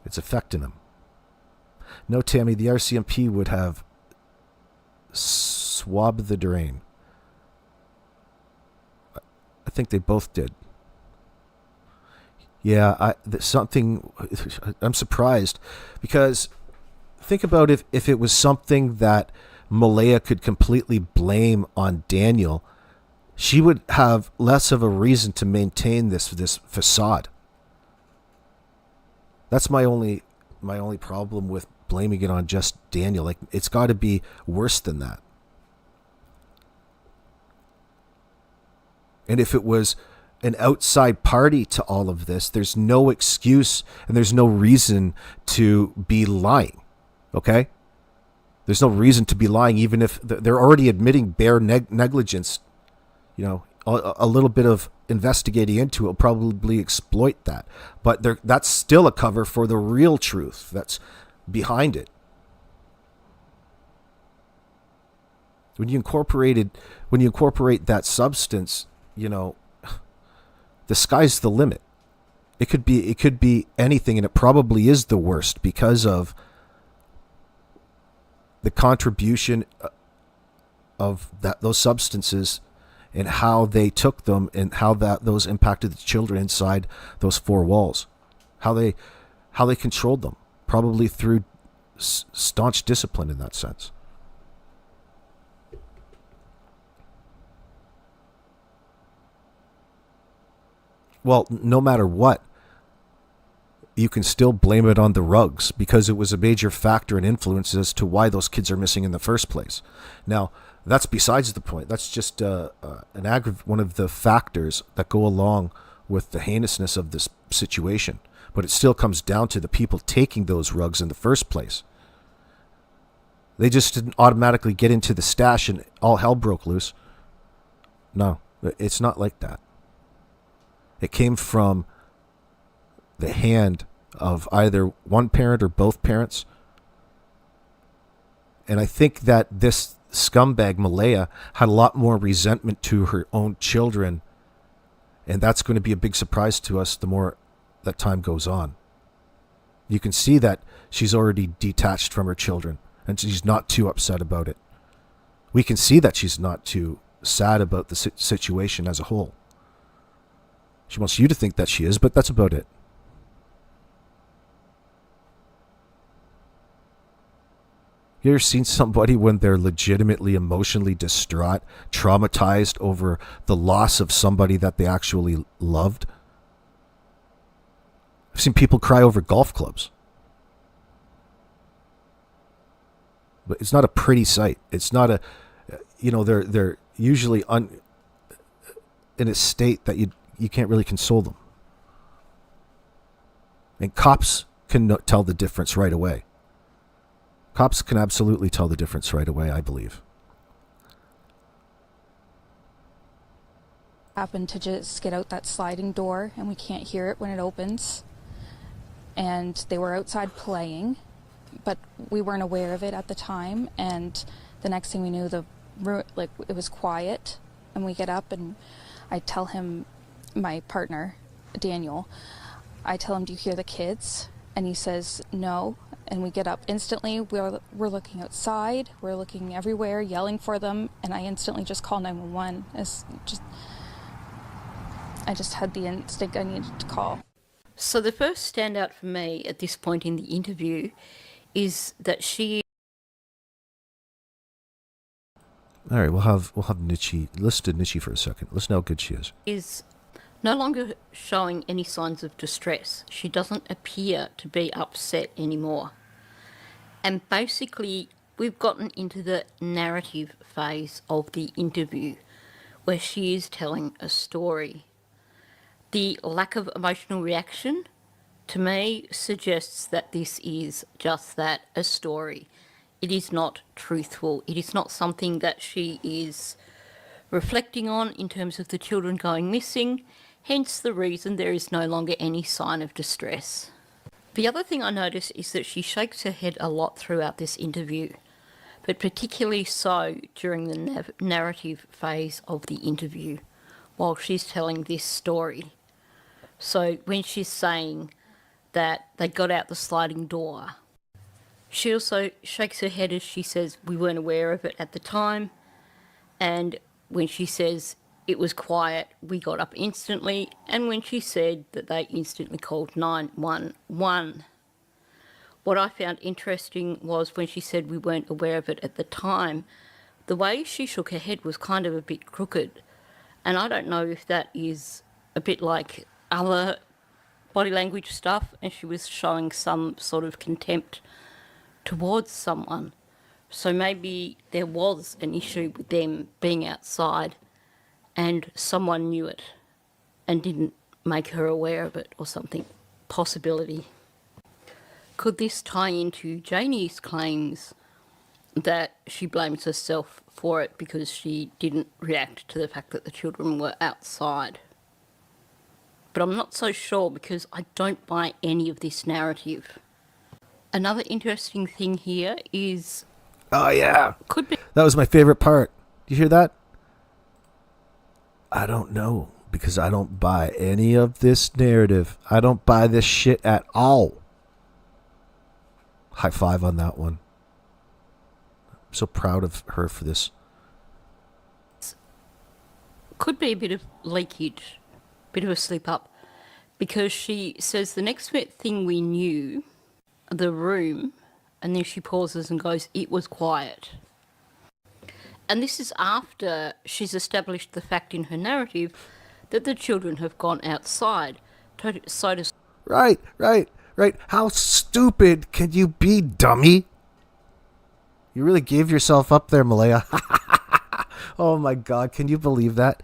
It's affecting him. No, Tammy, the RCMP would have swabbed the drain. I think they both did. Yeah, I'm surprised, because think about if it was something that Malaya could completely blame on Daniel, she would have less of a reason to maintain this facade. That's my only problem with blaming it on just Daniel. Like, it's got to be worse than that. And if it was an outside party to all of this, there's no excuse and there's no reason to be lying. Okay? There's no reason to be lying, even if they're already admitting bare negligence. You know, a little bit of investigating into it will probably exploit that. But that's still a cover for the real truth that's behind it. When you incorporate that substance, you know, the sky's the limit. It could be anything, and it probably is the worst because of the contribution of those substances and how they took them and how those impacted the children inside those four walls, how they controlled them, probably through staunch discipline in that sense. Well, no matter what, you can still blame it on the rugs because it was a major factor and influence as to why those kids are missing in the first place. Now, that's besides the point. That's just one of the factors that go along with the heinousness of this situation. But it still comes down to the people taking those rugs in the first place. They just didn't automatically get into the stash and all hell broke loose. No, it's not like that. It came from the hand of either one parent or both parents. And I think that this scumbag, Malaya, had a lot more resentment to her own children. And that's going to be a big surprise to us the more that time goes on. You can see that she's already detached from her children and she's not too upset about it. We can see that she's not too sad about the situation as a whole. She wants you to think that she is, but that's about it. You ever seen somebody when they're legitimately emotionally distraught, traumatized over the loss of somebody that they actually loved? I've seen people cry over golf clubs. But it's not a pretty sight. It's not a, they're usually in a state that you can't really console them. And cops can tell the difference right away. Cops can absolutely tell the difference right away, I believe. Happened to just get out that sliding door and we can't hear it when it opens. And they were outside playing, but we weren't aware of it at the time. And the next thing we knew, it was quiet. And we get up and I tell him, my partner, Daniel, I tell him, do you hear the kids? And he says, no. And we get up instantly. We're looking outside. We're looking everywhere, yelling for them. And I instantly just call 911. I just had the instinct I needed to call. So the first standout for me at this point in the interview is that she... All right, we'll have Nietzsche. Listen to Nietzsche for a second. Listen how good she is. Is no longer showing any signs of distress. She doesn't appear to be upset anymore. And basically, we've gotten into the narrative phase of the interview where she is telling a story. The lack of emotional reaction, to me, suggests that this is just that, a story. it is not truthful. It is not something that she is reflecting on in terms of the children going missing, hence the reason there is no longer any sign of distress. The other thing I notice is that she shakes her head a lot throughout this interview, but particularly so during the narrative phase of the interview, while she's telling this story. So when she's saying that they got out the sliding door, she also shakes her head as she says, we weren't aware of it at the time. And when she says it was quiet, we got up instantly. And when she said that they instantly called 911. What I found interesting was when she said we weren't aware of it at the time, the way she shook her head was kind of a bit crooked. And I don't know if that is a bit like other body language stuff, and she was showing some sort of contempt towards someone. So maybe there was an issue with them being outside and someone knew it and didn't make her aware of it or something. Possibility. Could this tie into Jannie's claims that she blames herself for it because she didn't react to the fact that the children were outside? But I'm not so sure because I don't buy any of this narrative. Another interesting thing here is... Oh, yeah. Could be... That was my favorite part. You hear that? I don't know, because I don't buy any of this narrative. I don't buy this shit at all. High five on that one. I'm so proud of her for this. Could be a bit of leakage, bit of a slip up, because she says the next thing we knew, the room, and then she pauses and goes, it was quiet. And this is after she's established the fact in her narrative that the children have gone outside. Right. How stupid can you be, dummy? You really gave yourself up there, Malaya. Oh my God, can you believe that?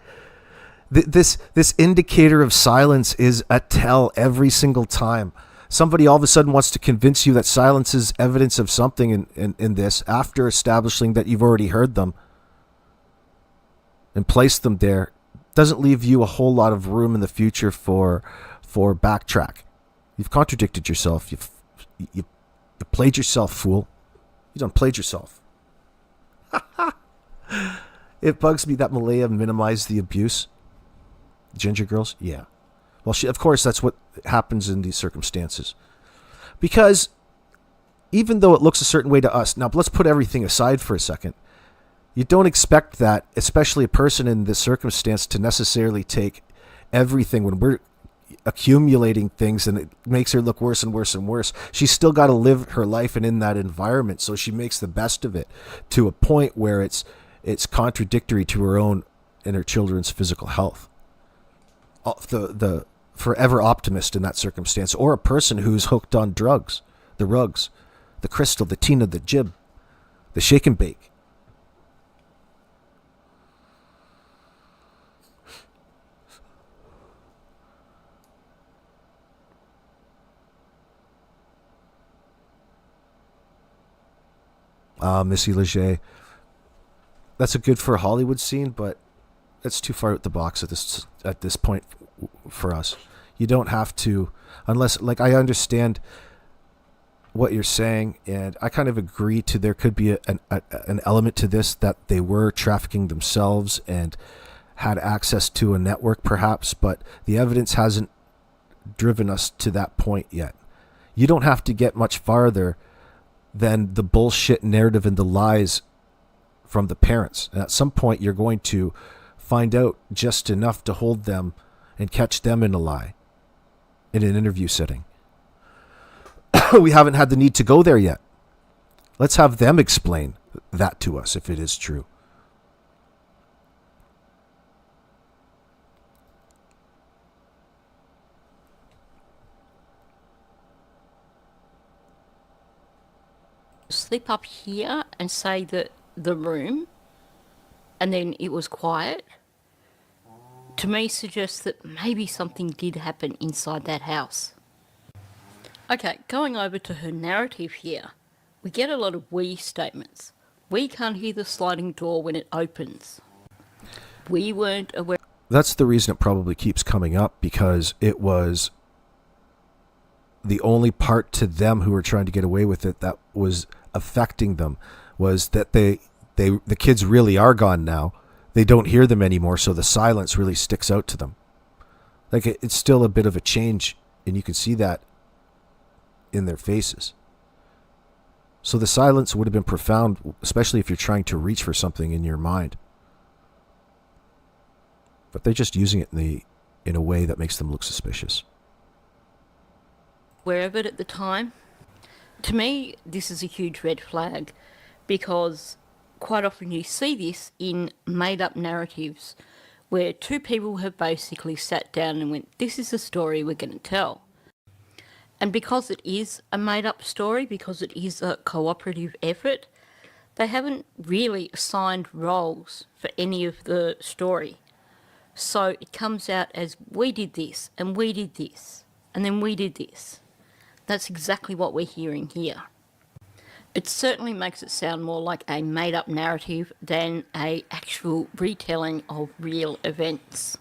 This indicator of silence is a tell every single time. Somebody all of a sudden wants to convince you that silence is evidence of something in this after establishing that you've already heard them and placed them there. Doesn't leave you a whole lot of room in the future for backtrack. You've contradicted yourself. You played yourself, fool. You done played yourself. It bugs me that Malaya minimized the abuse. Ginger girls? Yeah. Well, of course, that's what happens in these circumstances. Because even though it looks a certain way to us, now let's put everything aside for a second. You don't expect that, especially a person in this circumstance, to necessarily take everything when we're accumulating things and it makes her look worse and worse and worse. She's still got to live her life and in that environment, so she makes the best of it to a point where it's contradictory to her own and her children's physical health. The forever optimist in that circumstance, or a person who's hooked on drugs, the rugs, the crystal, the Tina, the jib, the shake and bake. Missy Leger. That's a good for a Hollywood scene, but that's too far out the box at this point for us. You don't have to, unless, like, I understand what you're saying, and I kind of agree to there could be an element to this that they were trafficking themselves and had access to a network perhaps, but the evidence hasn't driven us to that point yet. You don't have to get much farther than the bullshit narrative and the lies from the parents. And at some point you're going to find out just enough to hold them and catch them in a lie in an interview setting. We haven't had the need to go there yet. Let's have them explain that to us if it is true. Slip up here and say that the room and then it was quiet, to me suggests that maybe something did happen inside that house. Okay, going over to her narrative here. We get a lot of we statements. We can't hear the sliding door when it opens. We weren't aware. That's the reason it probably keeps coming up, because it was the only part to them who were trying to get away with it that was affecting them, was that the kids really are gone now. They don't hear them anymore, so the silence really sticks out to them. Like, it's still a bit of a change, and you can see that in their faces. So the silence would have been profound, especially if you're trying to reach for something in your mind. But they're just using it in a way that makes them look suspicious. Aware of it at the time. To me, this is a huge red flag, because quite often you see this in made-up narratives where two people have basically sat down and went, this is the story we're going to tell. And because it is a made-up story, because it is a cooperative effort, they haven't really assigned roles for any of the story. So it comes out as, we did this, and we did this, and then we did this. That's exactly what we're hearing here. It certainly makes it sound more like a made-up narrative than an actual retelling of real events.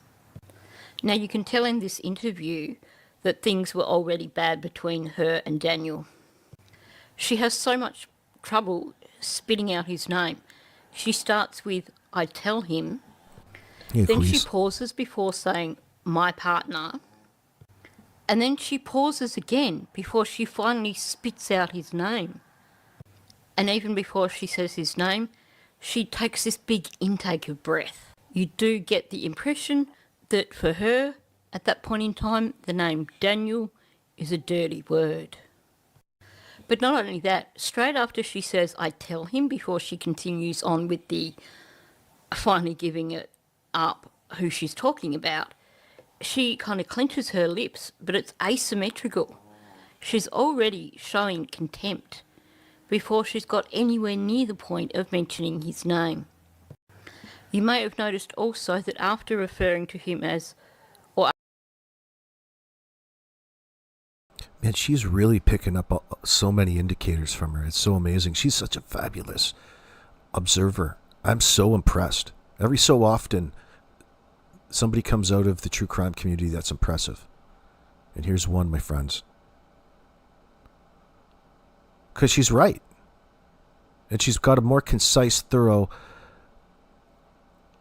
Now, you can tell in this interview that things were already bad between her and Daniel. She has so much trouble spitting out his name. She starts with, I tell him, Yeah, then please. she pauses before saying, my partner, and then she pauses again before she finally spits out his name. And even before she says his name, she takes this big intake of breath. You do get the impression that for her, at that point in time, the name Daniel is a dirty word. But not only that, straight after she says, I tell him, before she continues on with the finally giving it up who she's talking about, she kind of clenches her lips, but it's asymmetrical. She's already showing contempt before she's got anywhere near the point of mentioning his name. You may have noticed also that after referring to him as, Man, she's really picking up so many indicators from her. It's so amazing. She's such a fabulous observer. I'm so impressed. Every so often, somebody comes out of the true crime community that's impressive. And here's one, my friends. Because she's right. And she's got a more concise, thorough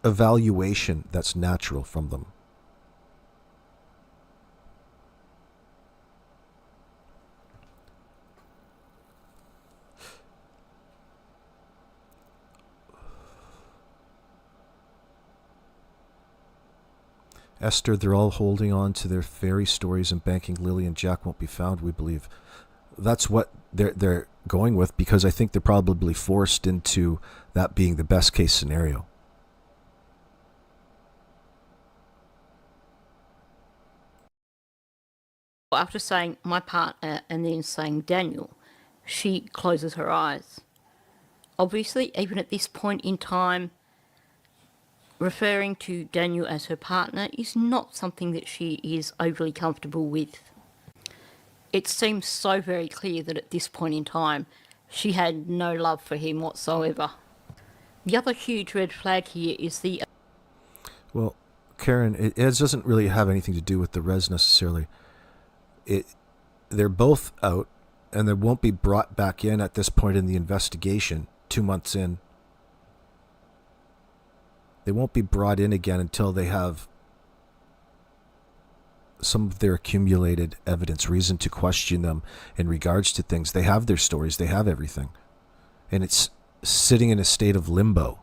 evaluation that's natural from them. Esther, they're all holding on to their fairy stories and banking Lily and Jack won't be found, we believe. That's what they're going with, because I think they're probably forced into that being the best case scenario. after saying my partner and then saying Daniel, she closes her eyes. Obviously, even at this point in time, referring to Daniel as her partner is not something that she is overly comfortable with. It seems so very clear that at this point in time, she had no love for him whatsoever. The other huge red flag here is the... Well, Karen, it doesn't really have anything to do with the res necessarily. They're both out, and they won't be brought back in at this point in the investigation, 2 months in. They won't be brought in again until they have some of their accumulated evidence, reason to question them in regards to things. They have their stories, they have everything. And it's sitting in a state of limbo.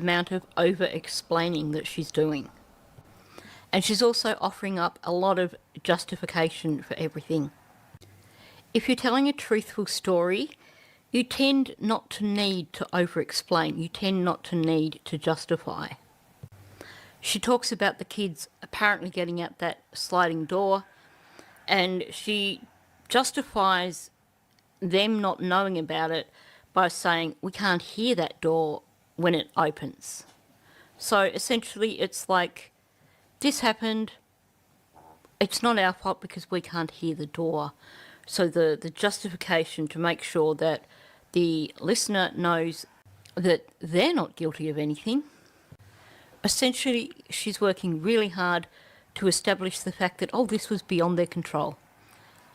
amount of over-explaining that she's doing. And she's also offering up a lot of justification for everything. If you're telling a truthful story, you tend not to need to over-explain. You tend not to need to justify. She talks about the kids apparently getting out that sliding door, and she justifies them not knowing about it by saying, we can't hear that door when it opens. So essentially it's like, this happened, it's not our fault because we can't hear the door. So the justification to make sure that the listener knows that they're not guilty of anything. Essentially, she's working really hard to establish the fact that, oh, this was beyond their control.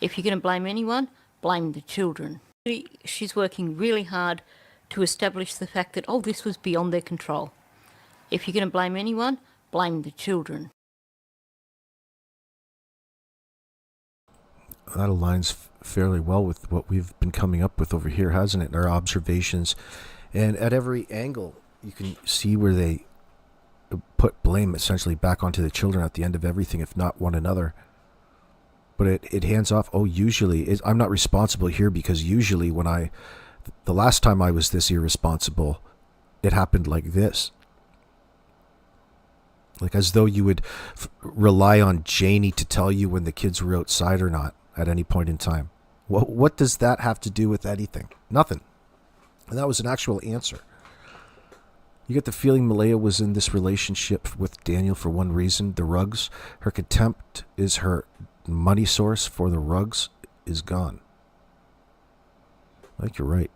If you're going to blame anyone, blame the children. She's working really hard to establish the fact that, oh, this was beyond their control. If you're going to blame anyone, blame the children. That aligns fairly well with what we've been coming up with over here, hasn't it? In our observations. And at every angle, you can see where they put blame essentially back onto the children at the end of everything, if not one another. But it hands off, usually, I'm not responsible here because usually the last time I was this irresponsible, it happened like this. Like as though you would rely on Jannie to tell you when the kids were outside or not at any point in time. What does that have to do with anything? Nothing. And that was an actual answer. You get the feeling Malaya was in this relationship with Daniel for one reason, the rugs. Her contempt is her money source for the rugs is gone. I think you're right.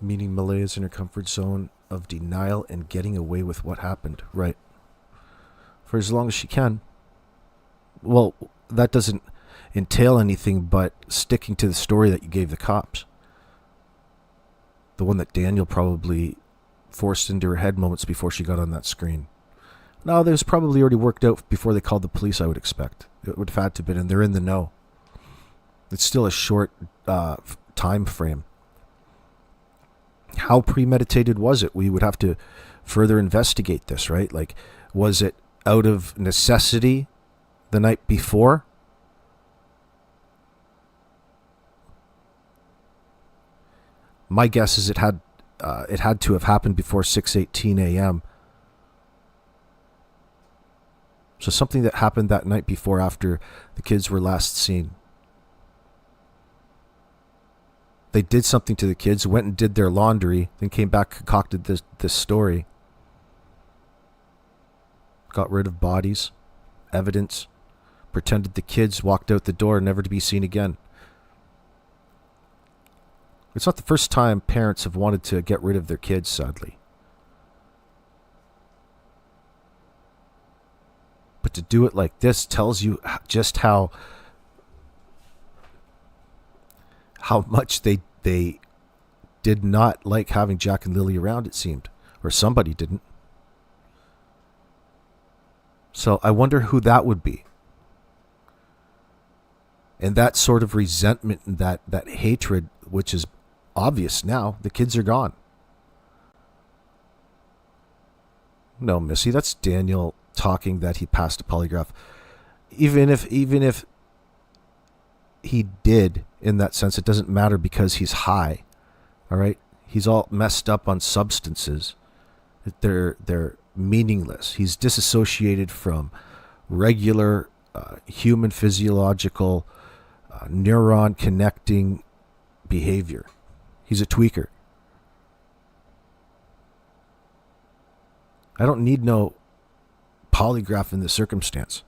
Meaning Malaya's in her comfort zone of denial and getting away with what happened. Right. For as long as she can. Well, that doesn't entail anything but sticking to the story that you gave the cops. The one that Daniel probably forced into her head moments before she got on that screen. No, that was probably already worked out before they called the police, I would expect. It would have had to have been, and they're in the know. It's still a short time frame. How premeditated was it? We would have to further investigate this, right? Like, was it out of necessity the night before? My guess is it had to have happened before 6:18 a.m. So something that happened that night before, after the kids were last seen. They did something to the kids, went and did their laundry, then came back, concocted this story. Got rid of bodies, evidence, pretended the kids walked out the door never to be seen again. It's not the first time parents have wanted to get rid of their kids, sadly. But to do it like this tells you just how much they did not like having Jack and Lily around, it seemed. Or somebody didn't. So I wonder who that would be. And that sort of resentment and that hatred, which is obvious now, the kids are gone. No, Missy, that's Daniel talking that he passed a polygraph. Even if he did, in that sense, it doesn't matter because he's high. All right? He's all messed up on substances. They're meaningless. He's disassociated from regular human physiological neuron connecting behavior. He's a tweaker. I don't need no polygraph in this circumstance.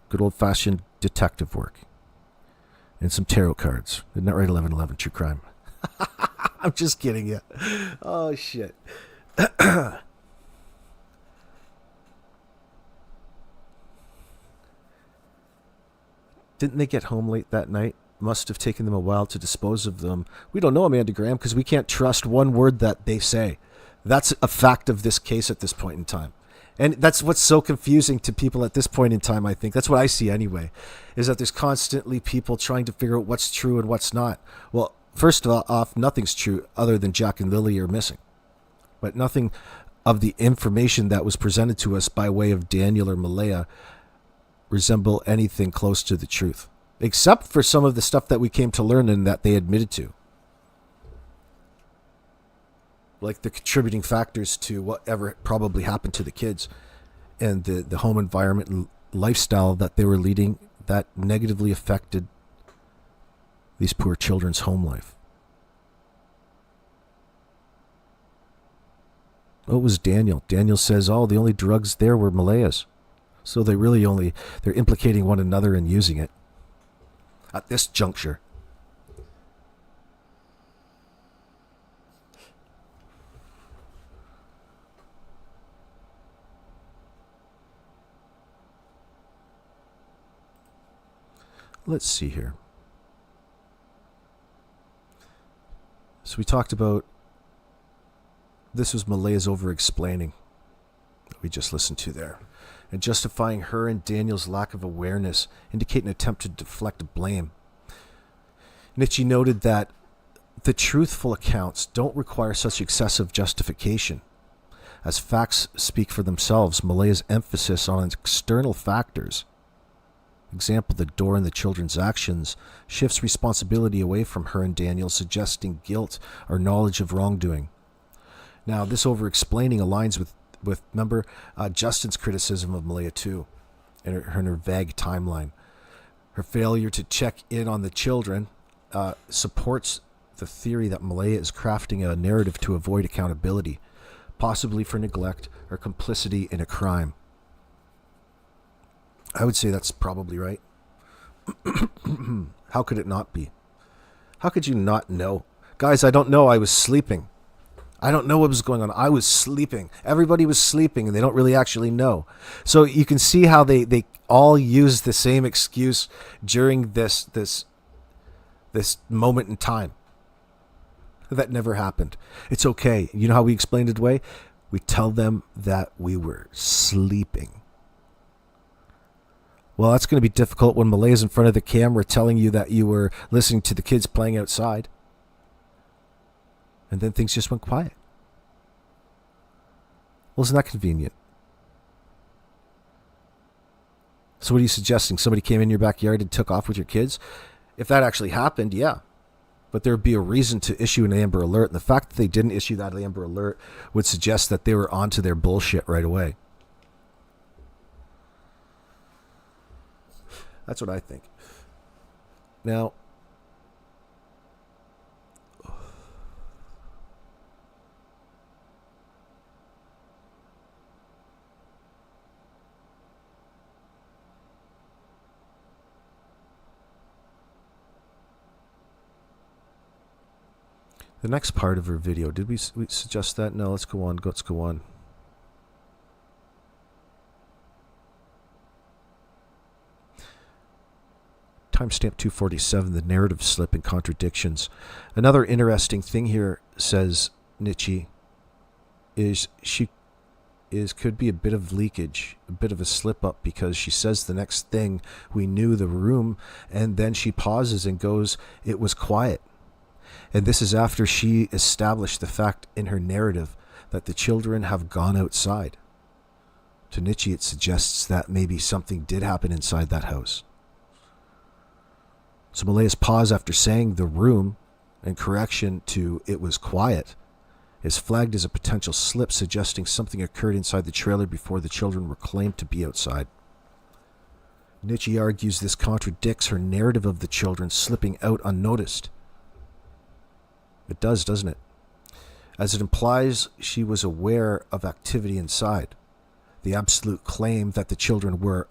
Good old-fashioned detective work. And some tarot cards. Isn't that right, 1111 True Crime? I'm just kidding you. Oh, shit. Didn't they get home late that night? Must have taken them a while to dispose of them. We don't know, Amanda Graham, because we can't trust one word that they say. That's a fact of this case at this point in time. And that's what's so confusing to people at this point in time, I think. That's what I see anyway, is that there's constantly people trying to figure out what's true and what's not. Well, first off, nothing's true other than Jack and Lily are missing. But nothing of the information that was presented to us by way of Daniel or Malaya resemble anything close to the truth, except for some of the stuff that we came to learn and that they admitted to. Like the contributing factors to whatever probably happened to the kids and the home environment and lifestyle that they were leading that negatively affected these poor children's home life. What was Daniel? Daniel says, oh, the only drugs there were Malaya's. So they're implicating one another and using it at this juncture. Let's see here. So we talked about, this was Malaya's over-explaining that we just listened to there, and justifying her and Daniel's lack of awareness, indicate an attempt to deflect blame. Nietzsche noted that the truthful accounts don't require such excessive justification. As facts speak for themselves, Malaya's emphasis on external factors, example, the door and the children's actions, shifts responsibility away from her and Daniel, suggesting guilt or knowledge of wrongdoing. Now, this over-explaining aligns with remember, Justin's criticism of Malaya too, and her vague timeline. Her failure to check in on the children supports the theory that Malaya is crafting a narrative to avoid accountability, possibly for neglect or complicity in a crime. I would say that's probably right. How could it not be? How could you not know? Guys, I don't know. I was sleeping. I don't know what was going on. I was sleeping. Everybody was sleeping, and they don't really actually know. So you can see how they all use the same excuse during this moment in time. That never happened. It's okay. You know how we explained it away? We tell them that we were sleeping. Well, that's going to be difficult when Malaya's in front of the camera telling you that you were listening to the kids playing outside. And then things just went quiet. Well, isn't that convenient? So what are you suggesting? Somebody came in your backyard and took off with your kids? If that actually happened, yeah. But there would be a reason to issue an Amber Alert. And the fact that they didn't issue that Amber Alert would suggest that they were onto their bullshit right away. That's what I think. Now, the next part of her video, did we suggest that? No, let's go on. Let's go on. Timestamp 247, the narrative slip and contradictions. Another interesting thing here, says Nietzsche, is could be a bit of leakage, a bit of a slip up, because she says the next thing, we knew the room, and then she pauses and goes, it was quiet. And this is after she established the fact in her narrative that the children have gone outside. To Nietzsche, it suggests that maybe something did happen inside that house. So Malaya's pause after saying the room and correction to it was quiet is flagged as a potential slip, suggesting something occurred inside the trailer before the children were claimed to be outside. Nietzsche argues this contradicts her narrative of the children slipping out unnoticed. It does, doesn't it? As it implies she was aware of activity inside. The absolute claim that the children were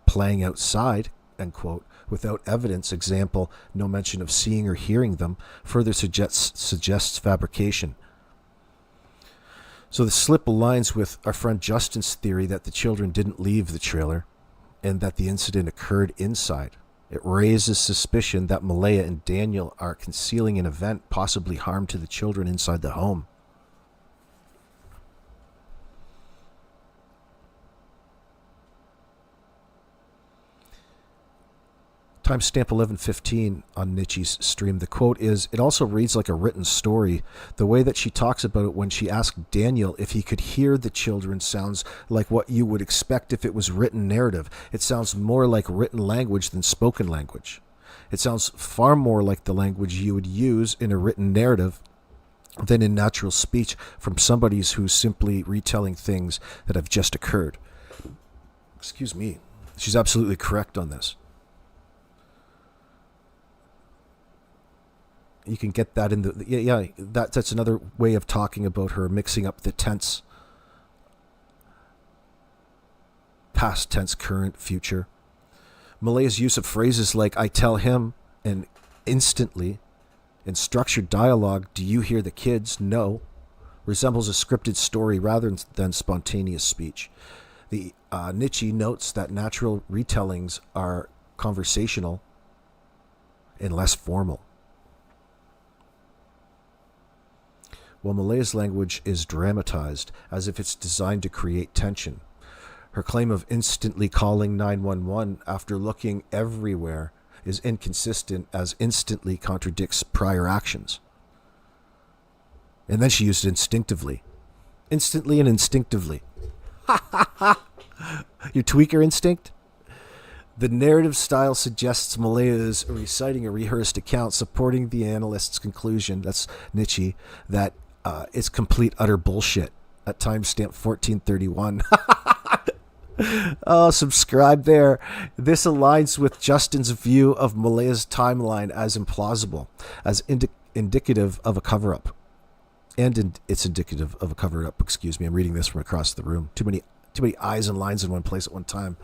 playing outside, end quote, without evidence, example, no mention of seeing or hearing them, further suggests fabrication. So the slip aligns with our friend Justin's theory that the children didn't leave the trailer and that the incident occurred inside. It raises suspicion that Malaya and Daniel are concealing an event, possibly harm to the children inside the home. Timestamp 11:15 on Nietzsche's stream. The quote is, "It also reads like a written story. The way that she talks about it when she asked Daniel if he could hear the children sounds like what you would expect if it was written narrative. It sounds more like written language than spoken language. It sounds far more like the language you would use in a written narrative than in natural speech from somebody who's simply retelling things that have just occurred." Excuse me. She's absolutely correct on this. You can get that in the that's another way of talking about her mixing up the tense, past tense, current, future. Malaya's use of phrases like "I tell him" and "instantly" in structured dialogue, "Do you hear the kids? No," resembles a scripted story rather than spontaneous speech. The Nietzsche notes that natural retellings are conversational and less formal, while Malaya's language is dramatized as if it's designed to create tension. Her claim of instantly calling 911 after looking everywhere is inconsistent, as instantly contradicts prior actions. And then she used instinctively. Instantly and instinctively. Your tweaker instinct? The narrative style suggests Malaya is reciting a rehearsed account, supporting the analyst's conclusion, that's Nietzsche, that it's complete utter bullshit at timestamp 1431. Oh, subscribe there. This aligns with Justin's view of Malaya's timeline as implausible, as indicative of a cover-up. And it's indicative of a cover-up, excuse me. I'm reading this from across the room. Too many eyes and lines in one place at one time.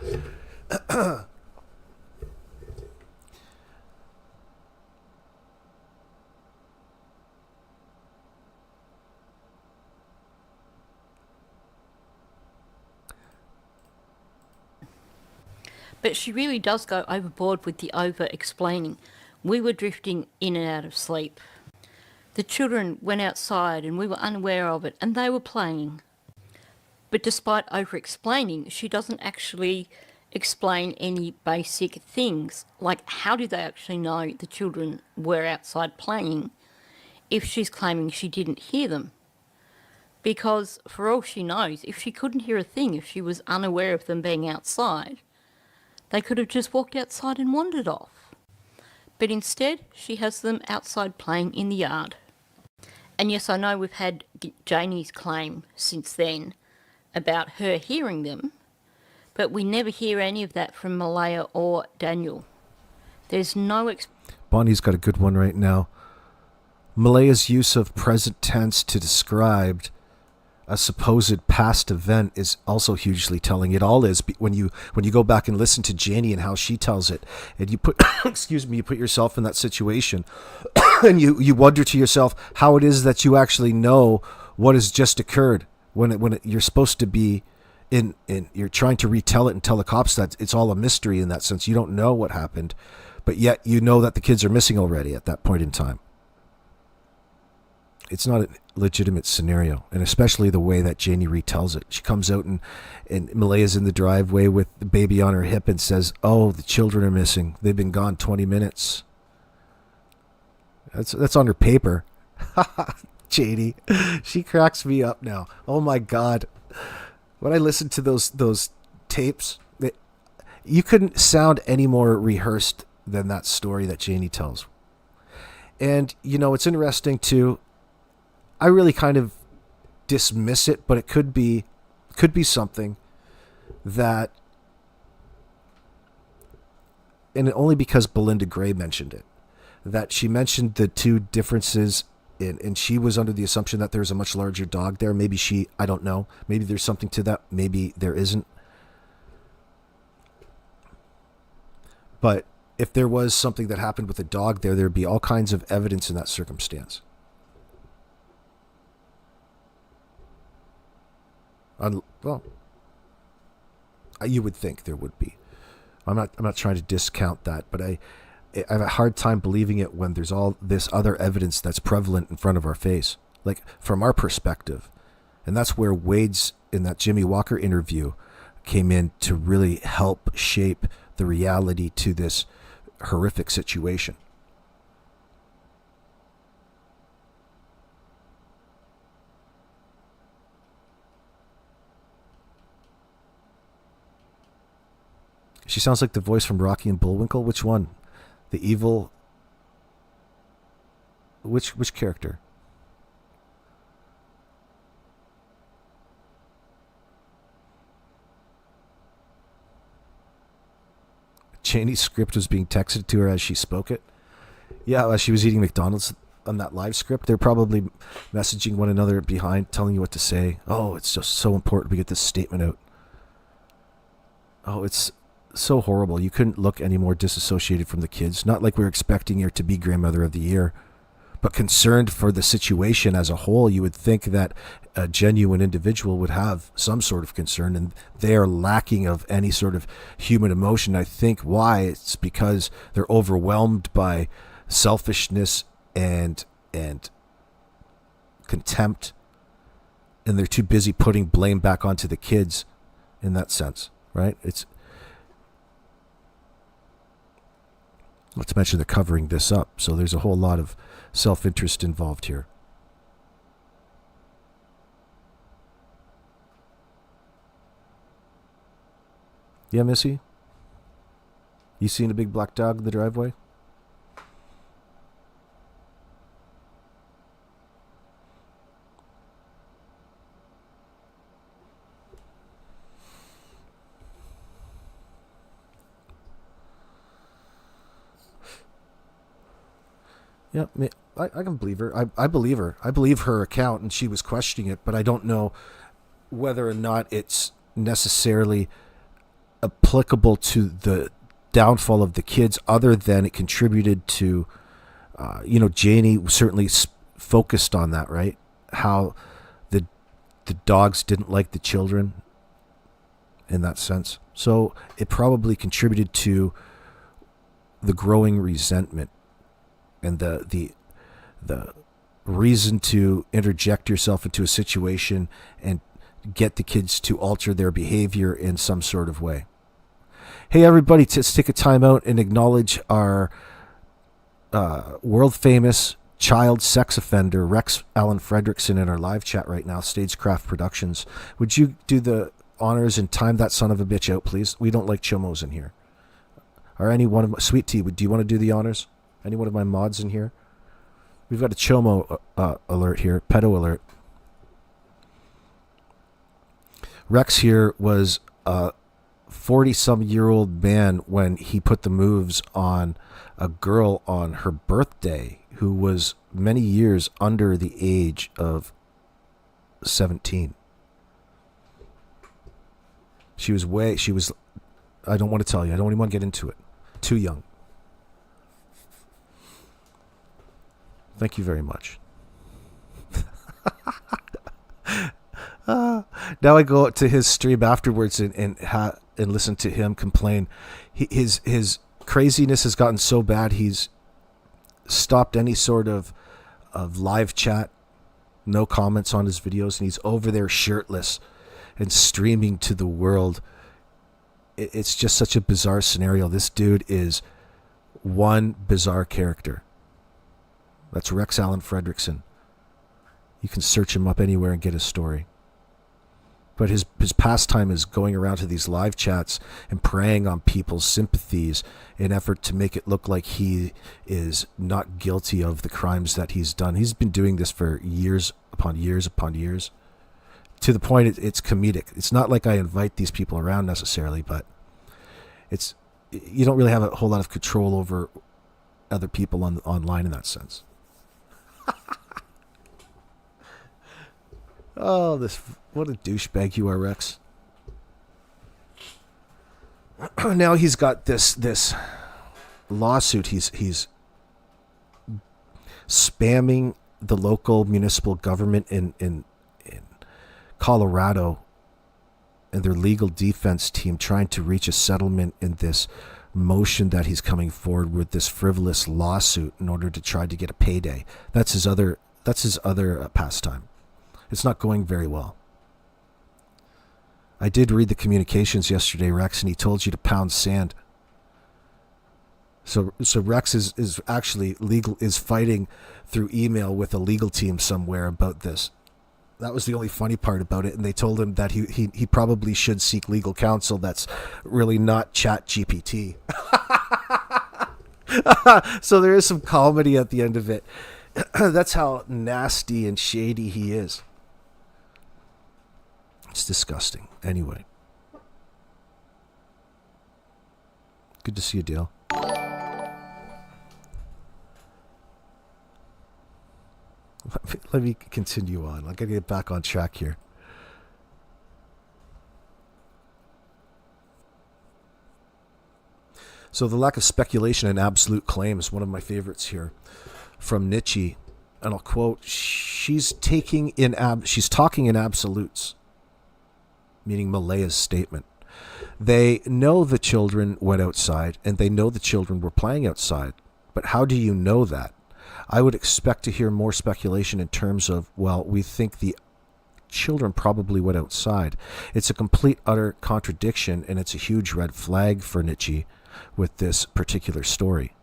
But she really does go overboard with the over-explaining. We were drifting in and out of sleep. The children went outside and we were unaware of it, and they were playing. But despite over-explaining, she doesn't actually explain any basic things, like how do they actually know the children were outside playing if she's claiming she didn't hear them? Because for all she knows, if she couldn't hear a thing, if she was unaware of them being outside, they could have just walked outside and wandered off. But instead, she has them outside playing in the yard. And yes, I know we've had Jannie's claim since then about her hearing them, but we never hear any of that from Malaya or Daniel. There's no... Bonnie's got a good one right now. Malaya's use of present tense to describe a supposed past event is also hugely telling. It all is when you go back and listen to Jannie and how she tells it, and you put you put yourself in that situation, and you wonder to yourself how it is that you actually know what has just occurred when you're supposed to be in you're trying to retell it and tell the cops that it's all a mystery in that sense. You don't know what happened, but yet you know that the kids are missing already at that point in time. It's not a legitimate scenario, and especially the way that Jannie retells it. She comes out and Malaya's in the driveway with the baby on her hip and says, "Oh, the children are missing. They've been gone 20 minutes." That's on her paper. Jannie, she cracks me up now. Oh my God. When I listen to those tapes, you couldn't sound any more rehearsed than that story that Jannie tells. And, it's interesting too. I really kind of dismiss it, but it could be something that, and only because Belinda Gray mentioned it, that she mentioned the two differences and she was under the assumption that there's a much larger dog there. Maybe I don't know. Maybe there's something to that. Maybe there isn't. But if there was something that happened with a dog there, there'd be all kinds of evidence in that circumstance. Well, you would think there would be. I'm not trying to discount that, but I have a hard time believing it when there's all this other evidence that's prevalent in front of our face, like from our perspective. And that's where Wade's, in that Jimmy Walker interview, came in to really help shape the reality to this, horrific situation. She sounds like the voice from Rocky and Bullwinkle. Which one? The evil... Which character? Jannie's script was being texted to her as she spoke it. Yeah, as she was eating McDonald's on that live script. They're probably messaging one another behind, telling you what to say. Oh, it's just so important we get this statement out. Oh, it's so horrible. You couldn't look any more disassociated from the kids. Not like we were expecting her to be grandmother of the year, but concerned for the situation as a whole. You would think that a genuine individual would have some sort of concern, and they are lacking of any sort of human emotion. I think why it's because they're overwhelmed by selfishness and contempt, and they're too busy putting blame back onto the kids in that sense, right? It's not to mention they're covering this up, so there's a whole lot of self-interest involved here. Yeah, Missy? You seen a big black dog in the driveway? Yeah, I can believe her. I believe her. I believe her account, and she was questioning it, but I don't know whether or not it's necessarily applicable to the downfall of the kids, other than it contributed to, Jannie certainly focused on that, right? How the dogs didn't like the children in that sense. So it probably contributed to the growing resentment and the reason to interject yourself into a situation and get the kids to alter their behavior in some sort of way. Hey, everybody, let's take a time out and acknowledge our world-famous child sex offender, Rex Allen Fredrickson, in our live chat right now, Stagecraft Productions. Would you do the honors and time that son of a bitch out, please? We don't like chomos in here. Or any one of my... Sweet Tea, do you want to do the honors? Any one of my mods in here? We've got a chomo alert here, pedo alert. Rex here was a 40-some-year-old man when he put the moves on a girl on her birthday who was many years under the age of 17. She was, I don't want to tell you. I don't even want to get into it. Too young. Thank you very much. Now I go to his stream afterwards and listen to him complain. His craziness has gotten so bad he's stopped any sort of live chat, no comments on his videos, and he's over there shirtless and streaming to the world. It's just such a bizarre scenario. This dude is one bizarre character. That's Rex Allen Fredrickson. You can search him up anywhere and get his story. But his pastime is going around to these live chats and preying on people's sympathies in effort to make it look like he is not guilty of the crimes that he's done. He's been doing this for years upon years upon years. To the point it's comedic. It's not like I invite these people around necessarily, but you don't really have a whole lot of control over other people online in that sense. Oh, what a douchebag you are, Rex. Now he's got this lawsuit. He's spamming the local municipal government in Colorado and their legal defense team, trying to reach a settlement in this motion that he's coming forward with, this frivolous lawsuit, in order to try to get a payday. That's his other pastime. It's not going very well. I did read the communications yesterday, Rex, and he told you to pound sand. So Rex is actually is fighting through email with a legal team somewhere about this. That was the only funny part about it, and they told him that he probably should seek legal counsel that's really not Chat GPT. So there is some comedy at the end of it. That's how nasty and shady he is. It's disgusting. Anyway. Good to see you, Dale. Let me continue on. I gotta get back on track here. So the lack of speculation and absolute claim is one of my favorites here from Nietzsche. And I'll quote, she's talking in absolutes, meaning Malaya's statement. They know the children went outside, and they know the children were playing outside. But how do you know that? I would expect to hear more speculation in terms of, well, we think the children probably went outside. It's a complete, utter contradiction, and it's a huge red flag for Nietzsche with this particular story.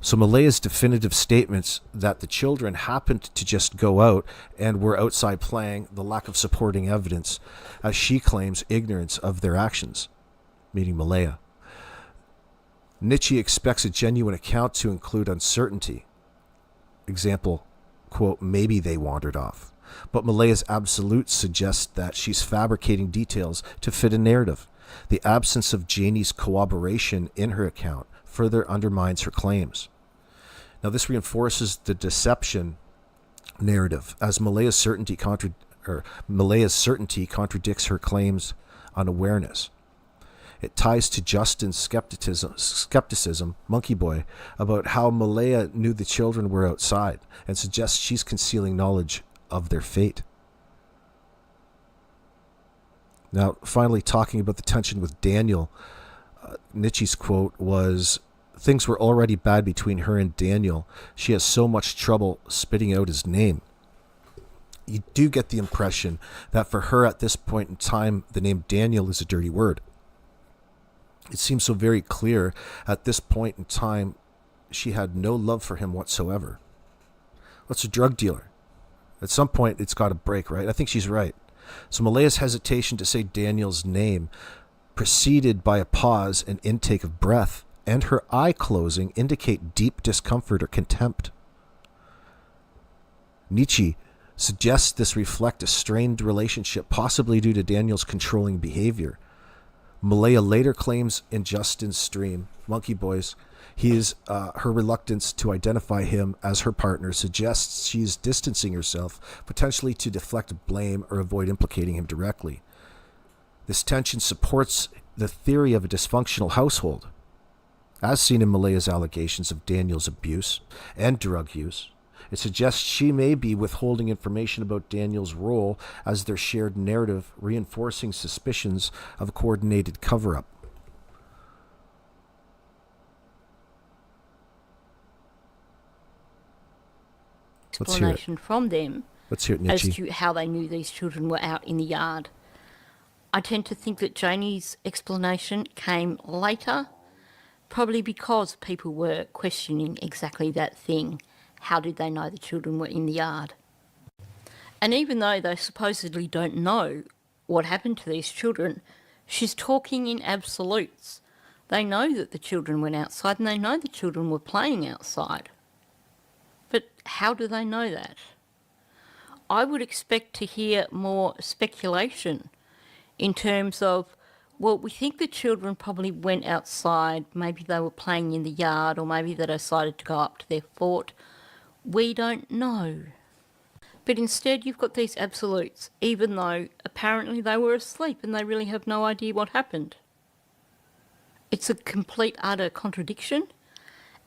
So Malaya's definitive statements that the children happened to just go out and were outside playing, the lack of supporting evidence, as she claims ignorance of their actions, meaning Malaya. Nietzsche expects a genuine account to include uncertainty. Example, quote, maybe they wandered off. But Malaya's absolute suggests that she's fabricating details to fit a narrative. The absence of Jannie's corroboration in her account further undermines her claims. Now, this reinforces the deception narrative, as Malaya's certainty contradicts her claims on awareness. It ties to Justin's skepticism, Monkey Boy, about how Malaya knew the children were outside, and suggests she's concealing knowledge of their fate. Now, finally, talking about the tension with Daniel, Nietzsche's quote was, things were already bad between her and Daniel. She has so much trouble spitting out his name. You do get the impression that for her at this point in time, the name Daniel is a dirty word. It seems so very clear at this point in time, she had no love for him whatsoever. What's a drug dealer? At some point, it's got to break, right? I think she's right. So Malaya's hesitation to say Daniel's name, preceded by a pause and intake of breath, and her eye closing, indicate deep discomfort or contempt. Nietzsche suggests this reflect a strained relationship, possibly due to Daniel's controlling behavior. Malaya later claims in Justin's stream, Monkey Boys, her reluctance to identify him as her partner suggests she is distancing herself, potentially to deflect blame or avoid implicating him directly. This tension supports the theory of a dysfunctional household, as seen in Malaya's allegations of Daniel's abuse and drug use. It suggests she may be withholding information about Daniel's role as their shared narrative, reinforcing suspicions of a coordinated cover-up. Explanation from them Let's hear it, as Nietzsche. to how they knew these children were out in the yard. I tend to think that Jannie's explanation came later, probably because people were questioning exactly that thing. How did they know the children were in the yard? And even though they supposedly don't know what happened to these children, she's talking in absolutes. They know that the children went outside and they know the children were playing outside. But how do they know that? I would expect to hear more speculation in terms of, well, we think the children probably went outside, maybe they were playing in the yard, or maybe they decided to go up to their fort. We don't know. But instead you've got these absolutes, even though apparently they were asleep and they really have no idea what happened. It's a complete, utter contradiction,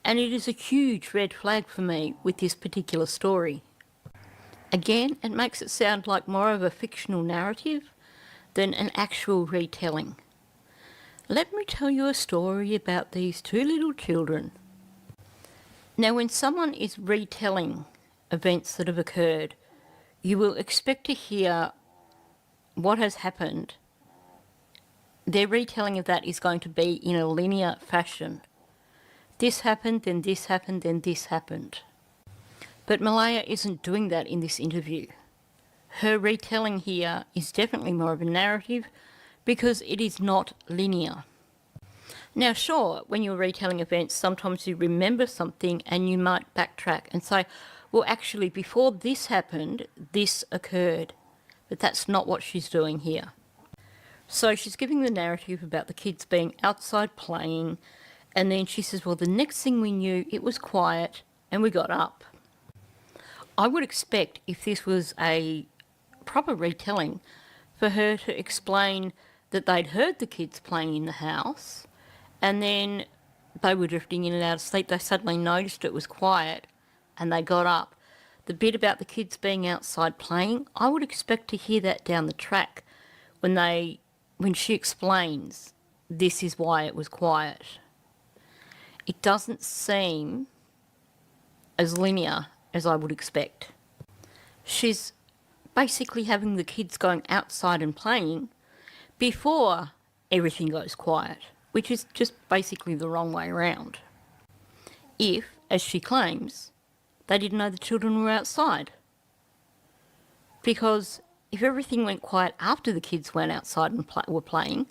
and it is a huge red flag for me with this particular story. Again, it makes it sound like more of a fictional narrative than an actual retelling. Let me tell you a story about these two little children. Now, when someone is retelling events that have occurred, you will expect to hear what has happened their retelling of that is going to be in a linear fashion. This happened, then this happened, then this happened. But Malaya isn't doing that in this interview. Her retelling here is definitely more of a narrative because it is not linear. Now, sure, when you're retelling events, sometimes you remember something and you might backtrack and say, well, actually, before this happened, this occurred. But that's not what she's doing here. So she's giving the narrative about the kids being outside playing, and then she says, well, the next thing we knew, it was quiet and we got up. I would expect, if this was a proper retelling, for her to explain that they'd heard the kids playing in the house, and then they were drifting in and out of sleep. They suddenly noticed it was quiet and they got up. The bit about the kids being outside playing, I would expect to hear that down the track when she explains this is why it was quiet. It doesn't seem as linear as I would expect. She's basically having the kids going outside and playing before everything goes quiet, which is just basically the wrong way around. If, as she claims, they didn't know the children were outside. Because if everything went quiet after the kids went outside and were playing,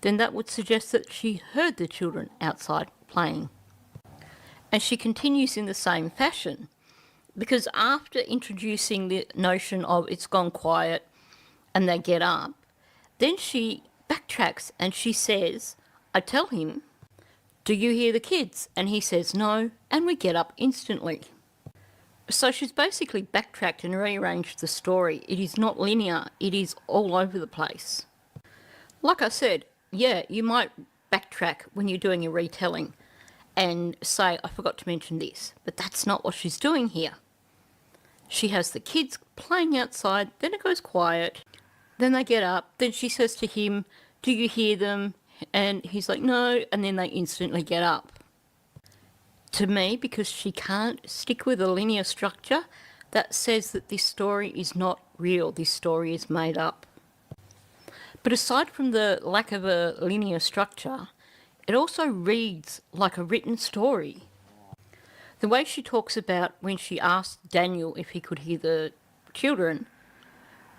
then that would suggest that she heard the children outside playing. And she continues in the same fashion, because after introducing the notion of it's gone quiet and they get up, then she backtracks and she says, I tell him, do you hear the kids? And he says no, and we get up instantly. So she's basically backtracked and rearranged the story. It is not linear, it is all over the place. Like I said, yeah, you might backtrack when you're doing a retelling and say, I forgot to mention this, but that's not what she's doing here. She has the kids playing outside, then it goes quiet, then they get up, then she says to him, do you hear them? And he's like, no, and then they instantly get up. To me, because she can't stick with a linear structure, that says that this story is not real, this story is made up. But aside from the lack of a linear structure, it also reads like a written story. The way she talks about when she asked Daniel if he could hear the children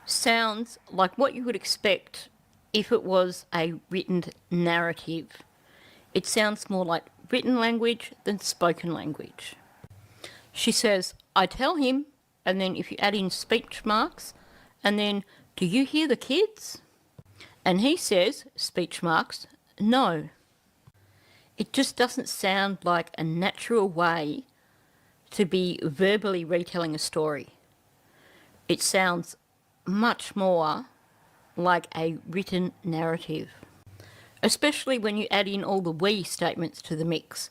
sounds like what you would expect if it was a written narrative. It sounds more like written language than spoken language. She says, I tell him, and then if you add in speech marks, and then, do you hear the kids? And he says, speech marks, no. It just doesn't sound like a natural way to be verbally retelling a story. It sounds much more like a written narrative, especially when you add in all the we statements to the mix,